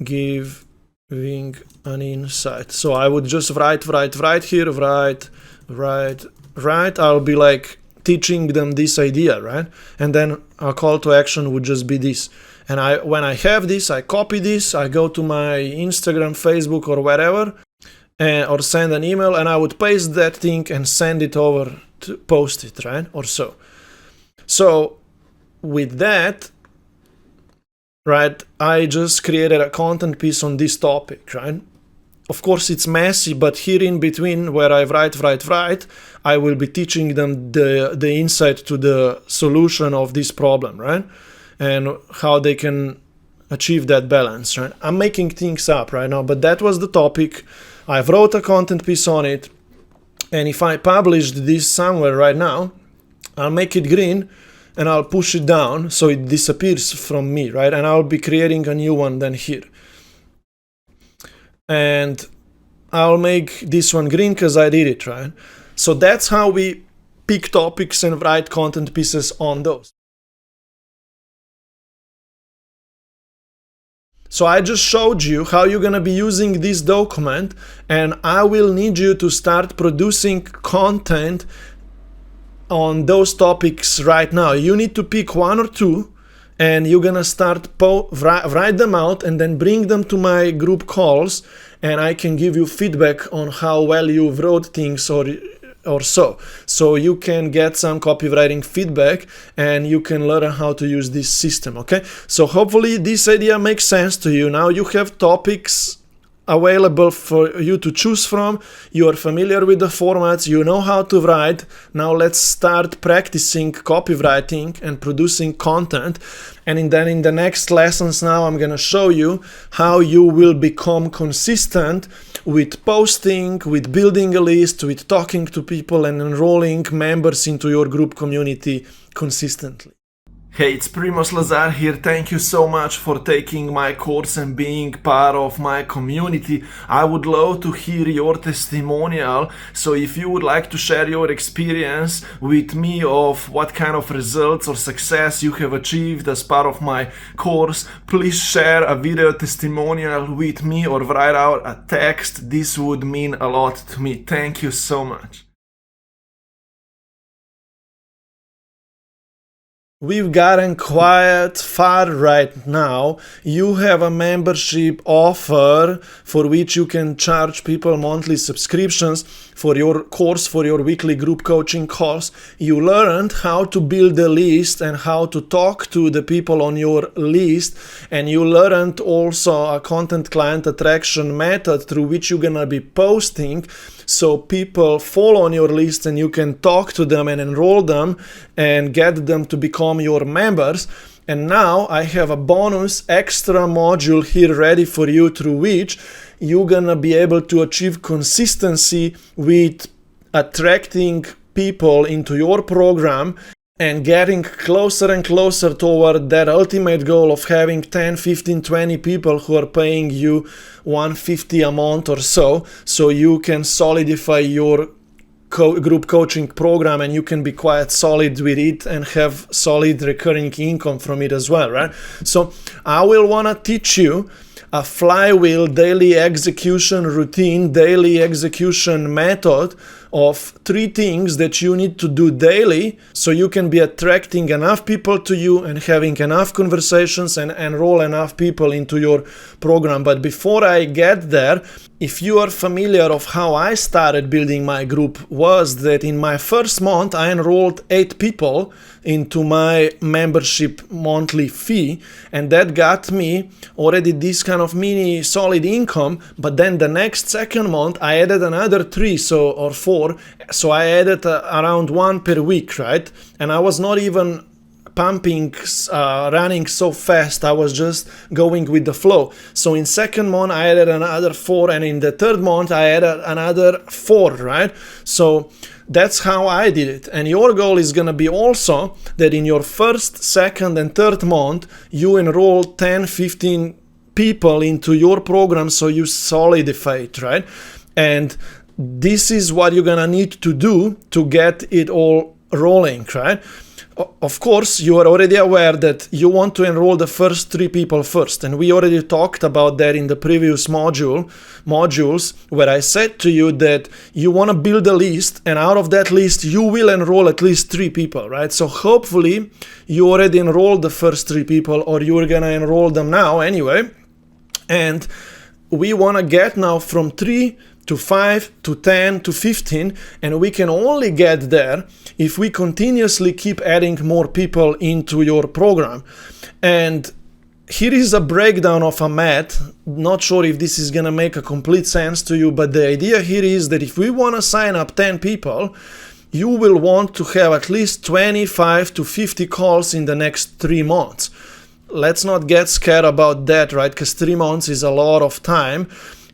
Giving an insight. So I would just write here, write. I'll be like teaching them this idea, right? And then a call to action would just be this. And when I have this, I copy this, I go to my Instagram, Facebook, or wherever, or send an email, and I would paste that thing and send it over to post it, right? Or so. So with that, right, I just created a content piece on this topic, right? Of course, it's messy, but here in between where I write, I will be teaching them the insight to the solution of this problem, right? And how they can achieve that balance, right? I'm making things up right now, but that was the topic. I've wrote a content piece on it. And if I published this somewhere right now, I'll make it green and I'll push it down so it disappears from me, right? And I'll be creating a new one then here. And I'll make this one green because I did it, right? So that's how we pick topics and write content pieces on those. So I just showed you how you're going to be using this document, and I will need you to start producing content on those topics right now. You need to pick 1 or 2, and you're gonna start write them out and then bring them to my group calls, and I can give you feedback on how well you wrote things or so you can get some copywriting feedback and you can learn how to use this system. Okay, so hopefully this idea makes sense to you. Now you have topics available for you to choose from. You are familiar with the formats, you know how to write. Now let's start practicing copywriting and producing content. And then in the next lessons now I'm gonna show you how you will become consistent with posting, with building a list, with talking to people and enrolling members into your group community consistently. Hey, it's Primoz Lazar here. Thank you so much for taking my course and being part of my community. I would love to hear your testimonial. So if you would like to share your experience with me of what kind of results or success you have achieved as part of my course, please share a video testimonial with me or write out a text. This would mean a lot to me. Thank you so much. We've gotten quite far right now. You have a membership offer for which you can charge people monthly subscriptions for your course, for your weekly group coaching calls. You learned how to build a list and how to talk to the people on your list. And you learned also a content client attraction method through which you're gonna be posting so people fall on your list and you can talk to them and enroll them and get them to become your members. And now I have a bonus extra module here ready for you through which you're gonna be able to achieve consistency with attracting people into your program and getting closer and closer toward that ultimate goal of having 10, 15, 20 people who are paying you $150 a month or so you can solidify your group coaching program and you can be quite solid with it and have solid recurring income from it as well, right? So I will want to teach you a flywheel daily execution routine, daily execution method of 3 things that you need to do daily so you can be attracting enough people to you and having enough conversations and enroll enough people into your program. But before I get there, if you are familiar of how I started building my group, was that in my first month I enrolled 8 people into my membership monthly fee, and that got me already this kind of mini solid income. But then the next second month I added another 3 or 4, so I added around 1 per week, right? And I was not even pumping, running so fast. I was just going with the flow. So in second month I added another 4, and in the third month I added another 4, right? So that's how I did it. And your goal is gonna be also that in your first, second and third month you enroll 10, 15 people into your program so you solidify it, right? And this is what you're gonna need to do to get it all rolling, right? Of course, you are already aware that you want to enroll the first 3 people first, and we already talked about that in the previous modules where I said to you that you want to build a list, and out of that list you will enroll at least 3 people, right? So hopefully you already enrolled the first 3 people, or you're gonna enroll them now anyway, and we want to get now from 3 to 5 to 10 to 15, and we can only get there if we continuously keep adding more people into your program. And here is a breakdown of a math. Not sure if this is gonna make a complete sense to you, but the idea here is that if we want to sign up 10 people, you will want to have at least 25 to 50 calls in the next 3 months. Let's not get scared about that, right? Because 3 months is a lot of time.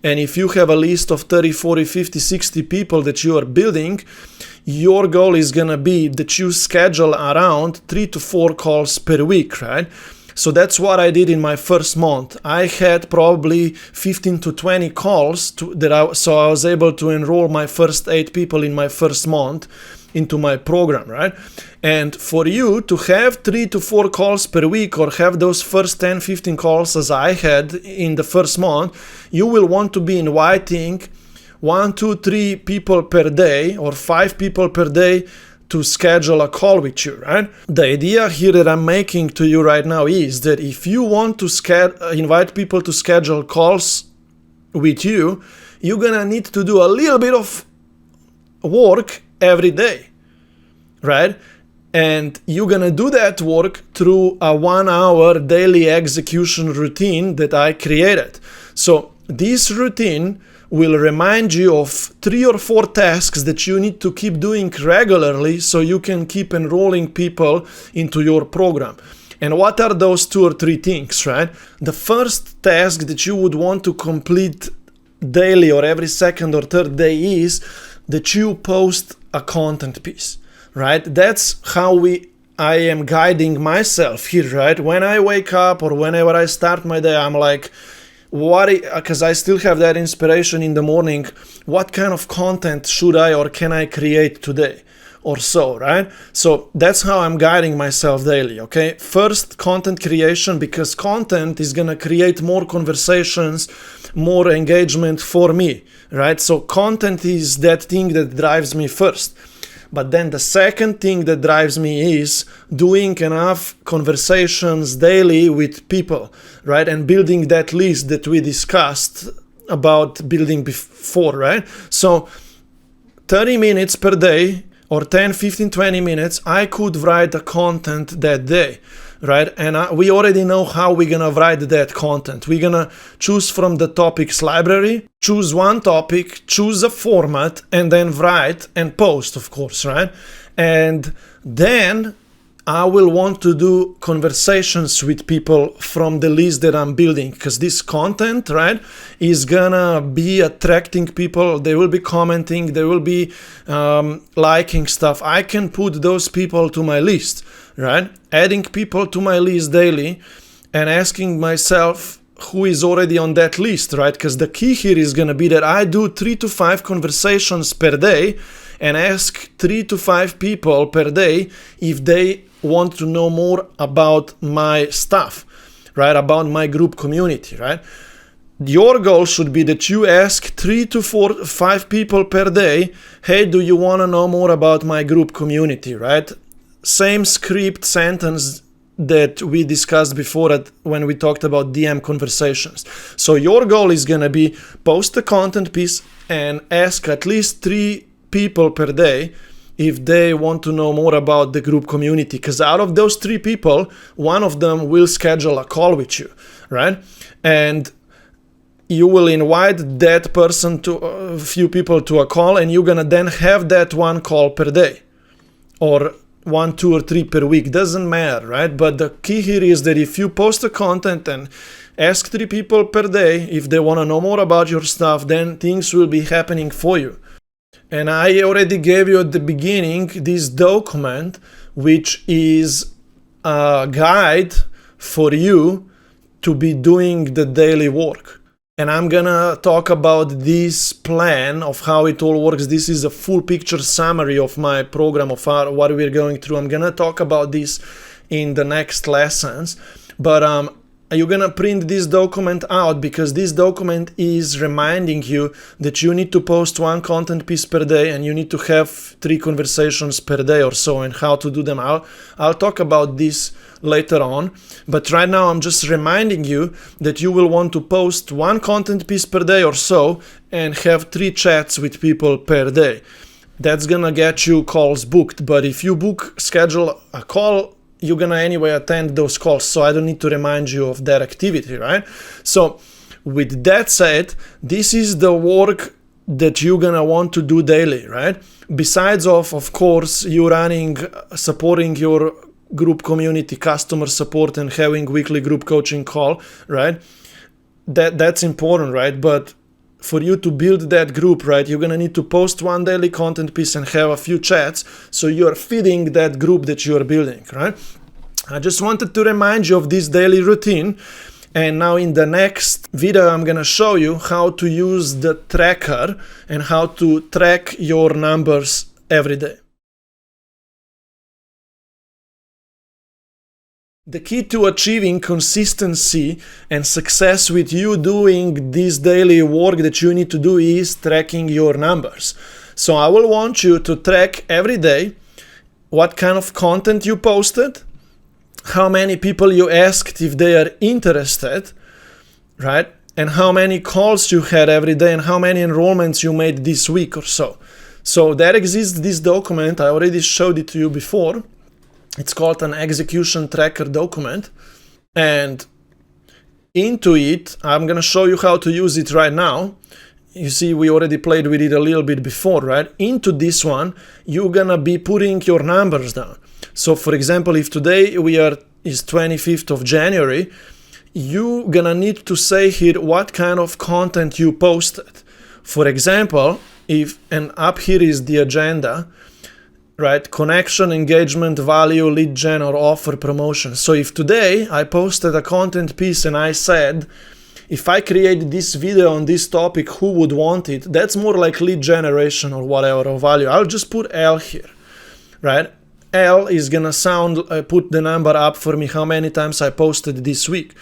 And if you have a list of 30, 40, 50, 60 people that you are building, your goal is going to be that you schedule around 3 to 4 calls per week, right? So that's what I did in my first month. I had probably 15 to 20 calls so I was able to enroll my first 8 people in my first month into my program, right? And for you to have 3 to 4 calls per week, or have those first 10, 15 calls as I had in the first month, you will want to be inviting 1, 2, 3 people per day or 5 people per day to schedule a call with you, right? The idea here that I'm making to you right now is that if you want to invite people to schedule calls with you, you're gonna need to do a little bit of work every day, right? And you're gonna do that work through a 1-hour daily execution routine that I created. So this routine will remind you of 3 or 4 tasks that you need to keep doing regularly so you can keep enrolling people into your program. And what are those 2 or 3 things, right? The first task that you would want to complete daily or every second or third day is that you post a content piece, right? That's how we I am guiding myself here, right? When I wake up or whenever I start my day, I'm like, because I still have that inspiration in the morning, what kind of content should I or can I create today? Or so, right? So that's how I'm guiding myself daily, okay? First, content creation, because content is gonna create more conversations, more engagement for me, right? So content is that thing that drives me first. But then the second thing that drives me is doing enough conversations daily with people, right? And building that list that we discussed about building before, right? So 30 minutes per day, or 10, 15, 20 minutes, I could write the content that day, right? And we already know how we're gonna write that content. We're gonna choose from the topics library, choose one topic, choose a format, and then write and post, of course, right? And then I will want to do conversations with people from the list that I'm building, because this content, right, is gonna be attracting people. They will be commenting, they will be liking stuff. I can put those people to my list, right? Adding people to my list daily and asking myself who is already on that list, right? Because the key here is gonna be that I do 3 to 5 conversations per day and ask 3 to 5 people per day if they want to know more about my stuff, right? About my group community, right? Your goal should be that you ask 3 to 5 people per day, hey, do you want to know more about my group community, right? Same script sentence that we discussed before when we talked about DM conversations. So your goal is going to be post a content piece and ask at least 3 people per day if they want to know more about the group community, because out of those 3 people, one of them will schedule a call with you, right? And you will invite that person to a few people to a call, and you're gonna then have that one call per day, or 1, 2, or 3 per week, doesn't matter, right? But the key here is that if you post a content and ask 3 people per day if they want to know more about your stuff, then things will be happening for you. And I already gave you at the beginning this document, which is a guide for you to be doing the daily work. And I'm gonna talk about this plan of how it all works. This is a full picture summary of my program, of what we're going through. I'm gonna talk about this in the next lessons. But you're gonna print this document out, because this document is reminding you that you need to post 1 content piece per day and you need to have 3 conversations per day or so, and how to do them. I'll talk about this later on, but right now I'm just reminding you that you will want to post 1 content piece per day or so and have 3 chats with people per day. That's gonna get you calls booked, but if you schedule a call, you're gonna anyway attend those calls, so I don't need to remind you of that activity, right? So with that said, this is the work that you're gonna want to do daily, right? Besides of course, you supporting your group community, customer support, and having weekly group coaching call, right? That's important, right? But for you to build that group, right, you're gonna need to post 1 daily content piece and have a few chats, so you're feeding that group that you're building, right? I just wanted to remind you of this daily routine, and now in the next video I'm gonna show you how to use the tracker and how to track your numbers every day. The key to achieving consistency and success with you doing this daily work that you need to do is tracking your numbers. So I will want you to track every day what kind of content you posted, how many people you asked if they are interested, right? And how many calls you had every day and how many enrollments you made this week or so. So there exists this document. I already showed it to you before. It's called an execution tracker document, and into it, I'm gonna show you how to use it right now. You see, we already played with it a little bit before, right? Into this one, you're gonna be putting your numbers down. So for example, if today is 25th of January, you're gonna need to say here what kind of content you posted. For example, and up here is the agenda, right? Connection, engagement, value, lead gen, or offer promotion. So if today I posted a content piece and I said, if I create this video on this topic, who would want it? That's more like lead generation or whatever, or value. I'll just put L here, right? L is gonna put the number up for me how many times I posted this week.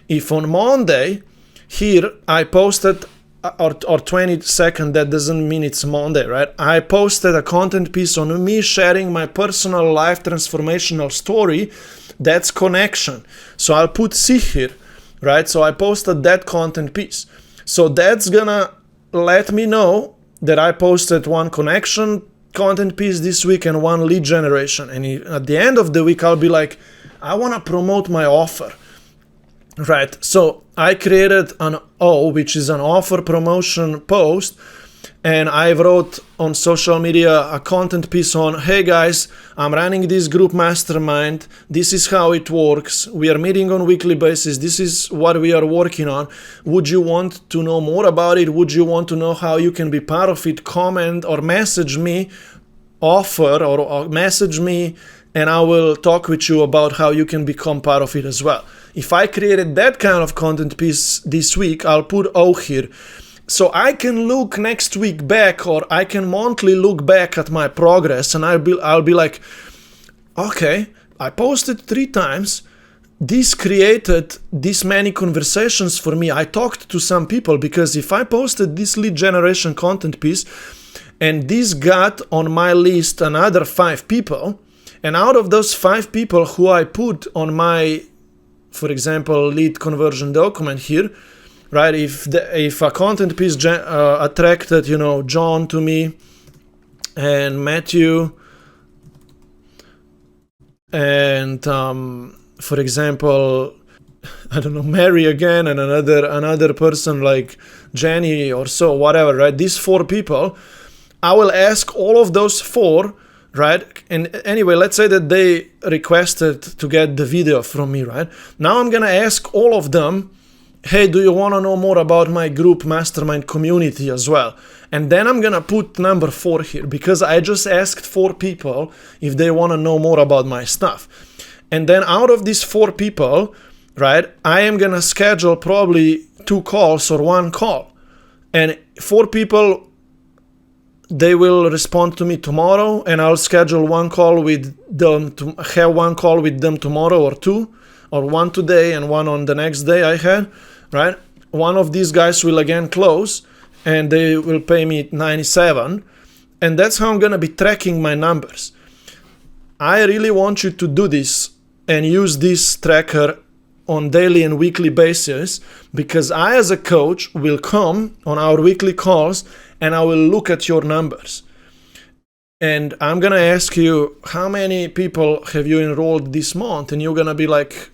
If on Monday, here I posted, or 22nd, that doesn't mean it's Monday, right? I posted a content piece on me sharing my personal life transformational story. That's connection. So I'll put C here, right? So I posted that content piece. So that's gonna let me know that I posted one connection content piece this week and one lead generation. And at the end of the week, I'll be like, I wanna promote my offer. Right, so I created an O, which is an offer promotion post, and I wrote on social media a content piece on, hey guys, I'm running this group mastermind, this is how it works, we are meeting on a weekly basis, this is what we are working on, would you want to know more about it, would you want to know how you can be part of it, comment or message me, offer or message me, and I will talk with you about how you can become part of it as well. If I created that kind of content piece this week, I'll put O here. So I can look next week back, or I can monthly look back at my progress, and I'll be like, okay, I posted 3 times. This created this many conversations for me. I talked to some people, because if I posted this lead generation content piece and this got on my list another 5 people, and out of those 5 people who I put on my, for example, lead conversion document here, right? If a content piece attracted, John to me, and Matthew, and for example, I don't know, Mary again, and another person like Jenny or so, whatever, right? These 4 people, I will ask all of those 4. Right? And anyway, let's say that they requested to get the video from me, right? Now I'm gonna ask all of them, hey, do you wanna know more about my group mastermind community as well? And then I'm gonna put number 4 here, because I just asked 4 people if they wanna know more about my stuff. And then out of these 4 people, right, I am gonna schedule probably 2 calls or 1 call. And 4 people, they will respond to me tomorrow, and I'll schedule 1 call with them, to have 1 call with them tomorrow, or 2, or 1 today and 1 on the next day I had, right? One of these guys will again close, and they will pay me 97, and that's how I'm gonna be tracking my numbers. I really want you to do this and use this tracker on daily and weekly basis, because I, as a coach, will come on our weekly calls and I will look at your numbers. And I'm gonna ask you, how many people have you enrolled this month? And you're gonna be like,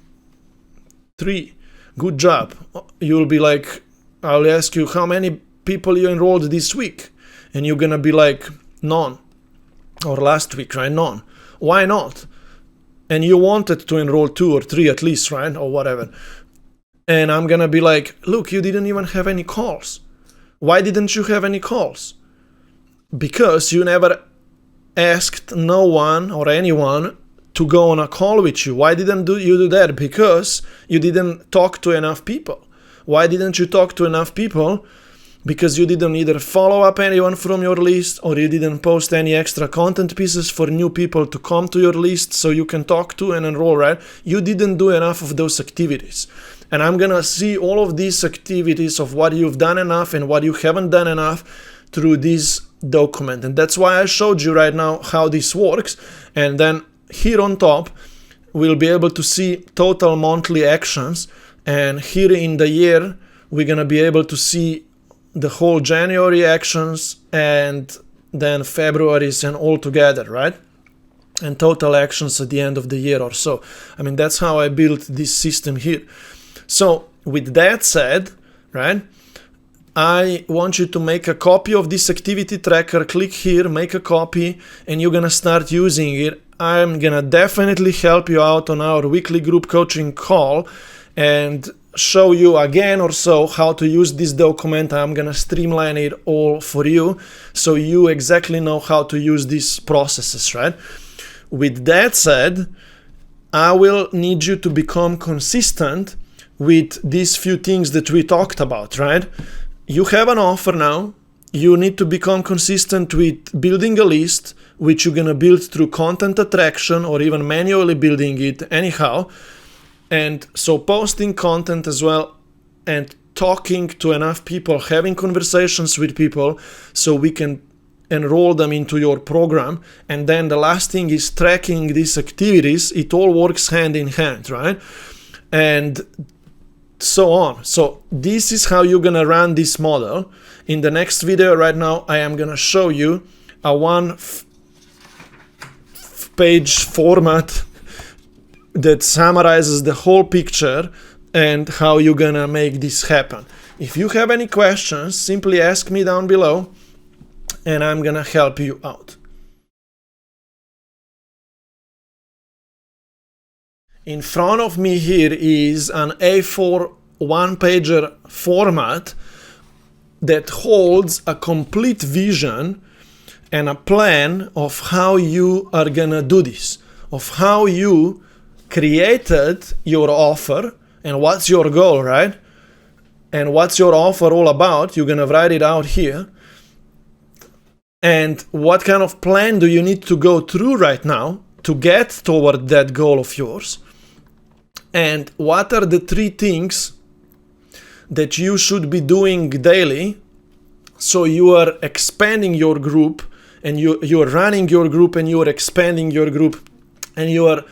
3. Good job. You'll be like, I'll ask you, how many people you enrolled this week? And you're gonna be like, none. Or last week, right? None. Why not? And you wanted to enroll 2 or 3 at least, right? Or whatever. And I'm gonna be like, look, you didn't even have any calls. Why didn't you have any calls? Because you never asked no one or anyone to go on a call with you. Why didn't you do that? Because you didn't talk to enough people. Why didn't you talk to enough people? Because you didn't either follow up anyone from your list, or you didn't post any extra content pieces for new people to come to your list so you can talk to and enroll, right? You didn't do enough of those activities. And I'm gonna see all of these activities of what you've done enough and what you haven't done enough through this document. And that's why I showed you right now how this works. And then here on top, we'll be able to see total monthly actions. And here in the year, we're gonna be able to see the whole January actions, and then February's, and all together, right? And total actions at the end of the year or so. I mean, that's how I built this system here. So with that said, right, I want you to make a copy of this activity tracker. Click here, make a copy, and you're gonna start using it. I'm gonna definitely help you out on our weekly group coaching call, and show you again or so how to use this document. I'm gonna streamline it all for you so you exactly know how to use these processes, right? With that said, I will need you to become consistent with these few things that we talked about, right? You have an offer now. You need to become consistent with building a list, which you're gonna build through content attraction or even manually building it anyhow. And so posting content as well and talking to enough people, having conversations with people so we can enroll them into your program. And then the last thing is tracking these activities. It all works hand in hand, right? And so on. So this is how you're gonna run this model. In the next video right now, I am gonna show you a one-page format that summarizes the whole picture and how you're gonna make this happen. If you have any questions, simply ask me down below and I'm gonna help you out. In front of me here is an A4 one-pager format that holds a complete vision and a plan of how you are gonna do this, of how you created your offer and what's your goal, right? And what's your offer all about? You're gonna write it out here. And what kind of plan do you need to go through right now to get toward that goal of yours? And what are the 3 things that you should be doing daily so you are expanding your group and you are running your group and you are expanding your group and you are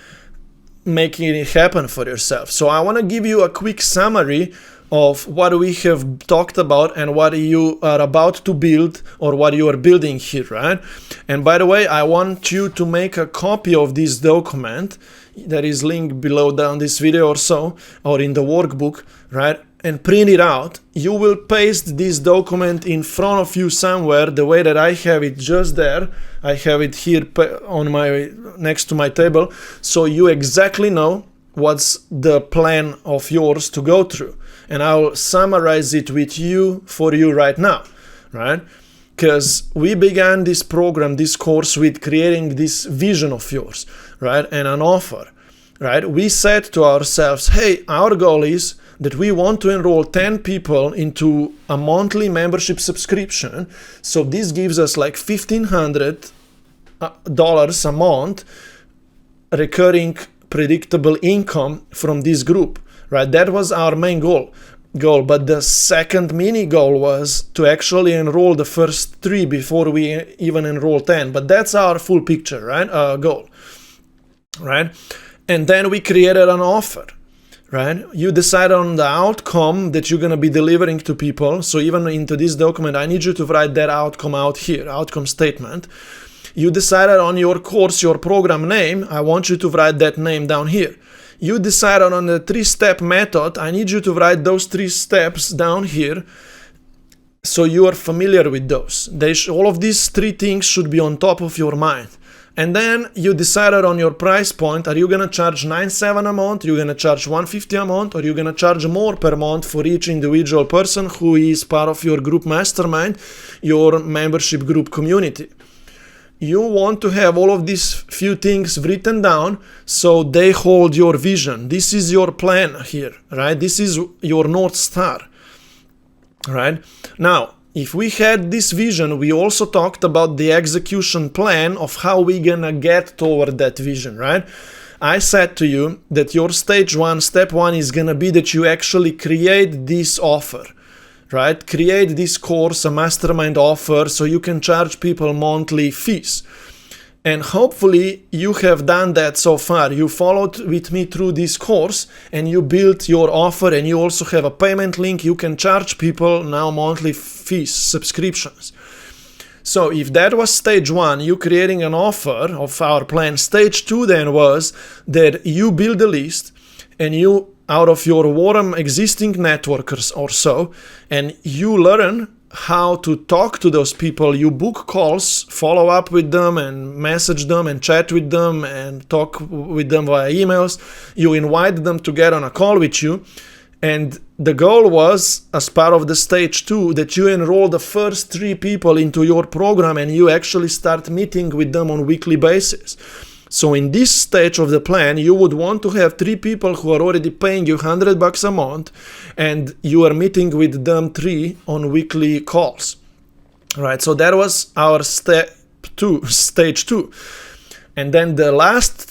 making it happen for yourself. So I want to give you a quick summary of what we have talked about and what you are about to build or what you are building here, right? And by the way, I want you to make a copy of this document that is linked below down this video or so, or in the workbook, right? And print it out. You will paste this document in front of you somewhere the way that I have it just there. I have it here on next to my table, so you exactly know what's the plan of yours to go through. And I'll summarize it with you for you right now, right? Because we began this program, this course, with creating this vision of yours, right? And an offer, right? We said to ourselves, hey, our goal is that we want to enroll 10 people into a monthly membership subscription. So this gives us like $1,500 a month recurring predictable income from this group, right? That was our main goal. But the second mini goal was to actually enroll the first 3 before we even enroll 10. But that's our full picture, right? Goal, right? And then we created an offer, right? You decide on the outcome that you're going to be delivering to people. So even into this document, I need you to write that outcome out here, outcome statement. You decided on your course, your program name. I want you to write that name down here. You decided on the 3-step method. I need you to write those 3 steps down here so you are familiar with those. All of these 3 things should be on top of your mind. And then you decided on your price point. Are you going to charge $97 a month? Are you going to charge $150 a month? Or are you going to charge more per month for each individual person who is part of your group mastermind, your membership group community? You want to have all of these few things written down so they hold your vision. This is your plan here, right? This is your North Star, right? Now, if we had this vision, we also talked about the execution plan of how we're gonna get toward that vision, right? I said to you that your step 1 is gonna be that you actually create this offer, right? Create this course, a mastermind offer, so you can charge people monthly fees. And hopefully you have done that so far. You followed with me through this course and you built your offer, and you also have a payment link. You can charge people now monthly fees, subscriptions. So if that was stage 1, you creating an offer of our plan. Stage 2 then was that you build a list and you out of your warm existing networkers or so, and you learn how to talk to those people. You book calls, follow up with them and message them and chat with them and talk with them via emails. You invite them to get on a call with you, And the goal was, as part of the stage 2, that you enroll the first 3 people into your program and you actually start meeting with them on a weekly basis. So in this stage of the plan, you would want to have 3 people who are already paying you $100 a month, and you are meeting with them 3 on weekly calls. Right, so that was our stage 2. And then the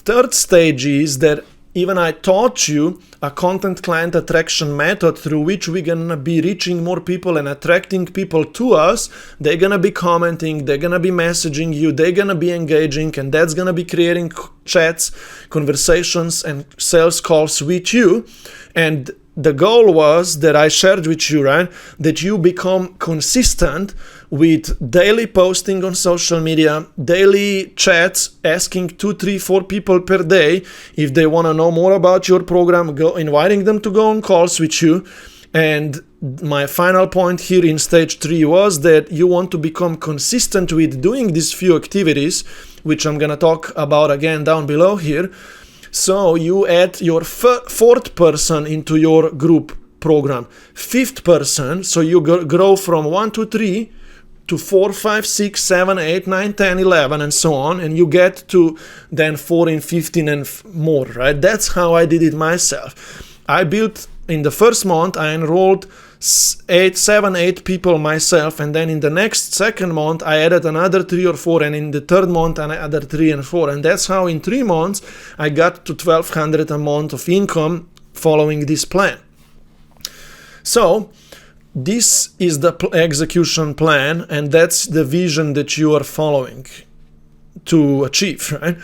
third stage is that even I taught you a content client attraction method through which we're gonna be reaching more people and attracting people to us. They're gonna be commenting, they're gonna be messaging you, they're gonna be engaging, and that's gonna be creating chats, conversations, and sales calls with you. And the goal was that I shared with you, right, that you become consistent with daily posting on social media, daily chats, asking 2, 3, 4 people per day if they want to know more about your program, inviting them to go on calls with you. And my final point here in stage 3 was that you want to become consistent with doing these few activities, which I'm going to talk about again down below here. So you add your 4th person into your group program, 5th person, so you grow from 1 to 3 to 4, 5, 6, 7, 8, 9, 10, 11, and so on, and you get to then 14, 15, and more, right? That's how I did it myself. I built, in the first month, I enrolled 7, 8 people myself, and then in the second month, I added another 3 or 4, and in the third month, another 3 and 4, and that's how in 3 months, I got to $1,200 a month of income following this plan. So, this is the execution plan, and that's the vision that you are following to achieve, right?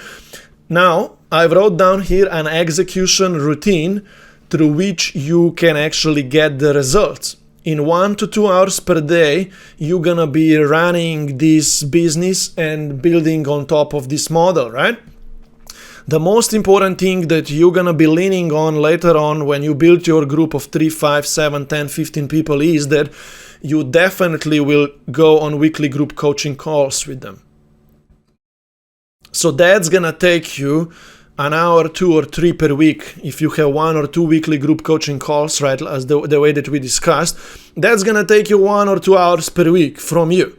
Now, I wrote down here an execution routine through which you can actually get the results. In 1 to 2 hours per day, you're gonna be running this business and building on top of this model, right? The most important thing that you're gonna be leaning on later on when you build your group of 3, 5, 7, 10, 15 people is that you definitely will go on weekly group coaching calls with them. So that's gonna take you an hour, 2 or 3 per week. If you have 1 or 2 weekly group coaching calls, right, as the way that we discussed, that's gonna take you 1 or 2 hours per week from you.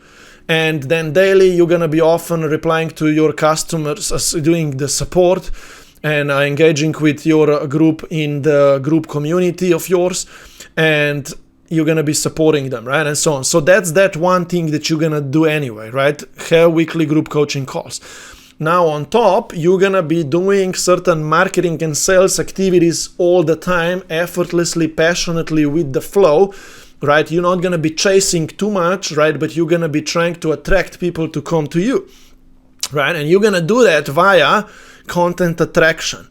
And then daily, you're gonna be often replying to your customers, doing the support and engaging with your group in the group community of yours, and you're gonna be supporting them, right, and so on. So that's that one thing that you're gonna do anyway, right? Have weekly group coaching calls. Now on top, you're gonna be doing certain marketing and sales activities all the time, effortlessly, passionately, with the flow, right? You're not gonna be chasing too much, right? But you're gonna be trying to attract people to come to you, right? And you're gonna do that via content attraction.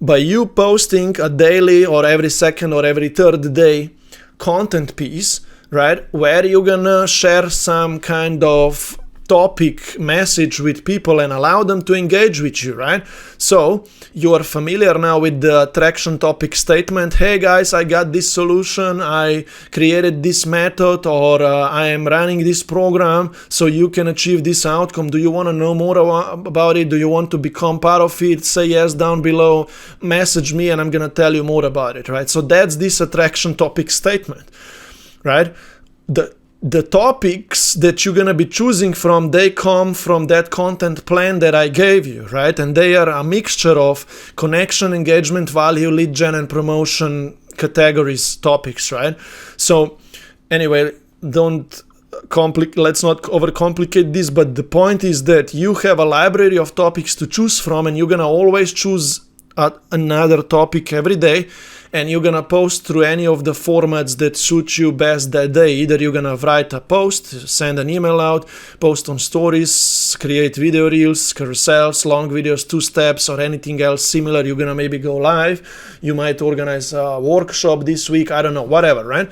By you posting a daily or every second or every third day content piece, right? Where you're gonna share some kind of topic message with people and allow them to engage with you, right? So you are familiar now with the attraction topic statement. Hey guys, I got this solution, I created this method, or I am running this program so you can achieve this outcome. Do you want to know more about it? Do you want to become part of it? Say yes down below, message me and I'm gonna tell you more about it, right? So that's this attraction topic statement, right? The topics that you're going to be choosing from, they come from that content plan that I gave you, right? And they are a mixture of connection, engagement, value, lead gen, and promotion categories, topics, right? So anyway, let's not overcomplicate this, but the point is that you have a library of topics to choose from, and you're going to always choose another topic every day, and you're gonna post through any of the formats that suit you best that day. Either you're gonna write a post, send an email out, post on stories, create video reels, carousels, long videos, 2-steps, or anything else similar. You're gonna maybe go live, you might organize a workshop this week, I don't know, whatever, right?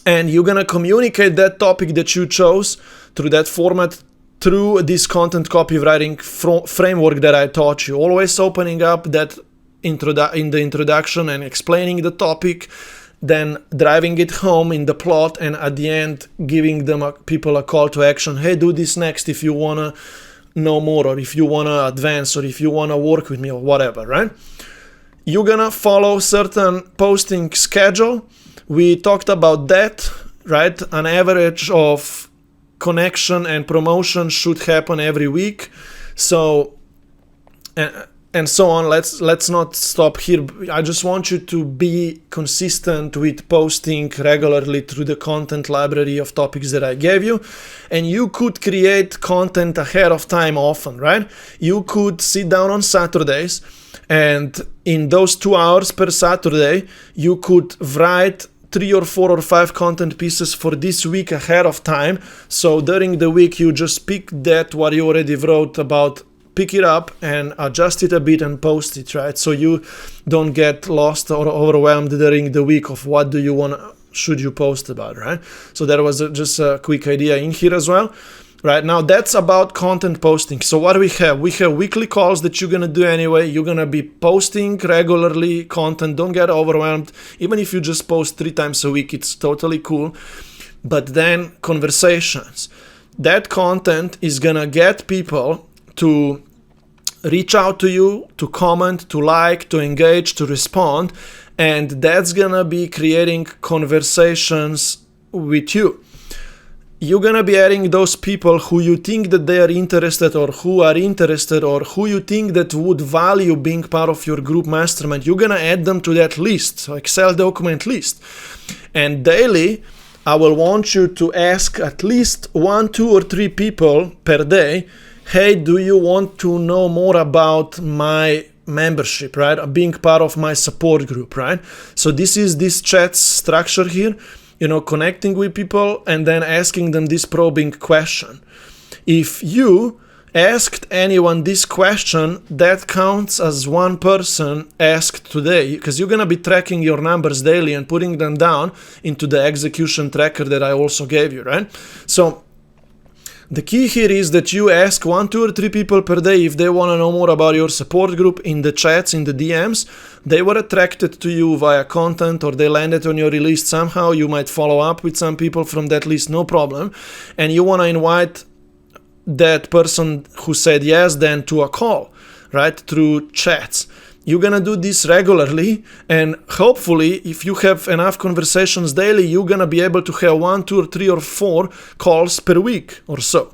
And you're gonna communicate that topic that you chose through that format through this content copywriting framework that I taught you, always opening up that in the introduction and explaining the topic, then driving it home in the plot, and at the end giving people a call to action. Hey, do this next if you want to know more, or if you want to advance, or if you want to work with me, or whatever, right? you're gonna follow certain posting schedule. We talked about that, right? An average of connection and promotion should happen every week. So and so on. Let's not stop here. I just want you to be consistent with posting regularly through the content library of topics that I gave you. And you could create content ahead of time often, right? You could sit down on Saturdays, and in those 2 hours per Saturday, you could write 3 or 4 or 5 content pieces for this week ahead of time. So during the week, you just pick that what you already wrote about, pick it up and adjust it a bit and post it, right? So you don't get lost or overwhelmed during the week of what do you want, should you post about, right? So that was just a quick idea in here as well. Right now, that's about content posting. So what do we have? We have weekly calls that you're going to do anyway. You're going to be posting regularly content. Don't get overwhelmed. Even if you just post 3 times a week, it's totally cool. But then conversations. That content is going to get people to reach out to you, to comment, to like, to engage, to respond. And that's going to be creating conversations with you. You're going to be adding those people who you think that they are interested or who are interested or who you think that would value being part of your group mastermind. You're going to add them to that list, so Excel document list. And daily, I will want you to ask at least 1, 2, or 3 people per day, hey, do you want to know more about my membership, right? Being part of my support group, right? So this is this chat structure here. Connecting with people and then asking them this probing question. If you asked anyone this question, that counts as one person asked today, because you're going to be tracking your numbers daily and putting them down into the execution tracker that I also gave you, right? So the key here is that you ask 1, 2, or 3 people per day if they want to know more about your support group in the chats, in the DMs. They were attracted to you via content or they landed on your list somehow. You might follow up with some people from that list, no problem. And you want to invite that person who said yes then to a call, right? Through chats. You're going to do this regularly, and hopefully if you have enough conversations daily, you're going to be able to have 1, 2, or 3, or 4 calls per week or so,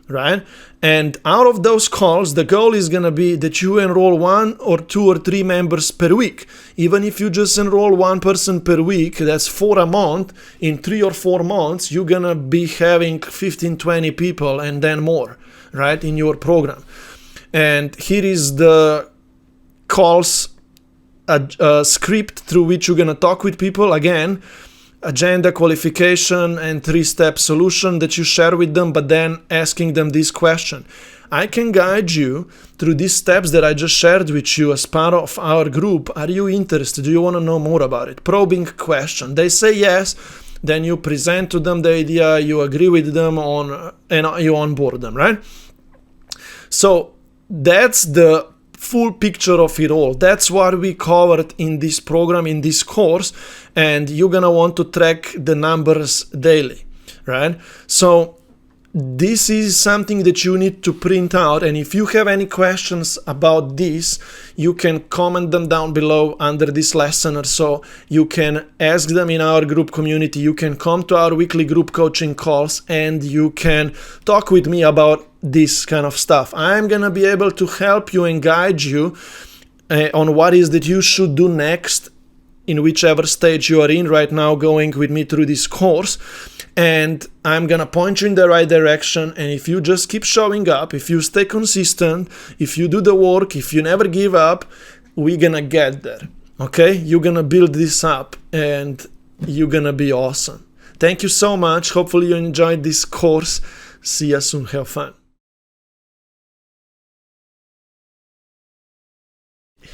right? And out of those calls, the goal is going to be that you enroll 1 or 2 or 3 members per week. Even if you just enroll 1 person per week, that's 4 a month. In 3 or 4 months, you're going to be having 15, 20 people and then more, right, in your program. And here is the calls a script through which you're going to talk with people. Again, agenda, qualification, and 3-step solution that you share with them, but then asking them this question. I can guide you through these steps that I just shared with you as part of our group. Are you interested? Do you want to know more about it? Probing question. They say yes, then you present to them the idea, you agree with them on, and you onboard them, right? So that's the full picture of it all. That's what we covered in this program, in this course, and you're gonna want to track the numbers daily, right? So this is something that you need to print out, and if you have any questions about this, you can comment them down below under this lesson or so. You can ask them in our group community, you can come to our weekly group coaching calls, and you can talk with me about this kind of stuff. I'm gonna be able to help you and guide you on what is that you should do next in whichever stage you are in right now going with me through this course. And I'm gonna point you in the right direction, and if you just keep showing up, if you stay consistent, if you do the work, if you never give up, we're gonna get there, okay? You're gonna build this up and you're gonna be awesome. Thank you so much. Hopefully you enjoyed this course. See you soon. Have fun.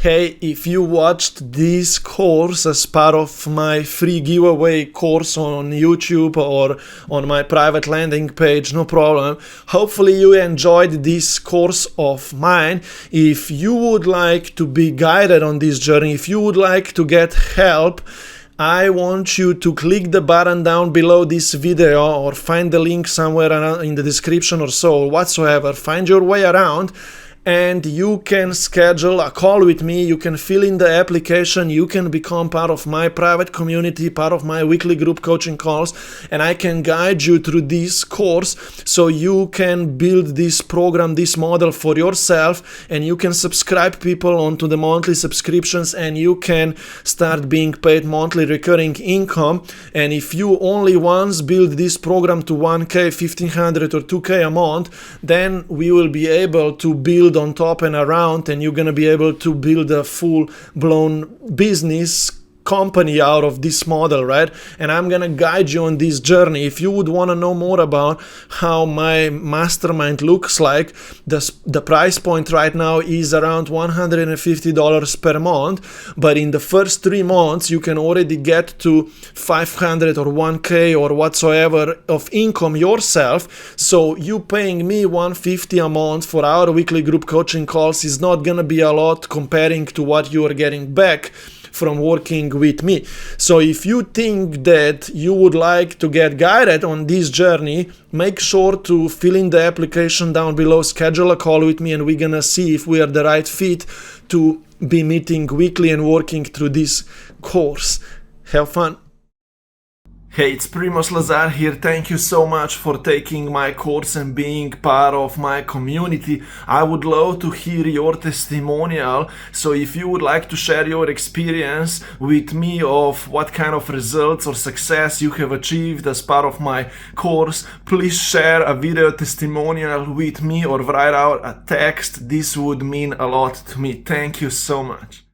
Hey, if you watched this course as part of my free giveaway course on YouTube or on my private landing page, no problem. Hopefully you enjoyed this course of mine. If you would like to be guided on this journey, if you would like to get help, I want you to click the button down below this video or find the link somewhere in the description or so, whatsoever. Find your way around and you can schedule a call with me. You can fill in the application. You can become part of my private community, part of my weekly group coaching calls, and I can guide you through this course so you can build this program, this model for yourself, and you can subscribe people onto the monthly subscriptions, and you can start being paid monthly recurring income. And if you only once build this program to 1K, 1500 or 2K a month, then we will be able to build on top and around, and you're going to be able to build a full-blown business company out of this model, right? And I'm gonna guide you on this journey. If you would want to know more about how my mastermind looks like, the price point right now is around $150 per month, but in the first 3 months you can already get to 500 or 1K or whatsoever of income yourself. So you paying me $150 a month for our weekly group coaching calls is not gonna be a lot comparing to what you are getting back from working with me. So if you think that you would like to get guided on this journey, make sure to fill in the application down below, schedule a call with me, and we're gonna see if we are the right fit to be meeting weekly and working through this course. Have fun. Hey, it's Primoz Lazar here. Thank you so much for taking my course and being part of my community. I would love to hear your testimonial. So if you would like to share your experience with me of what kind of results or success you have achieved as part of my course, please share a video testimonial with me or write out a text. This would mean a lot to me. Thank you so much.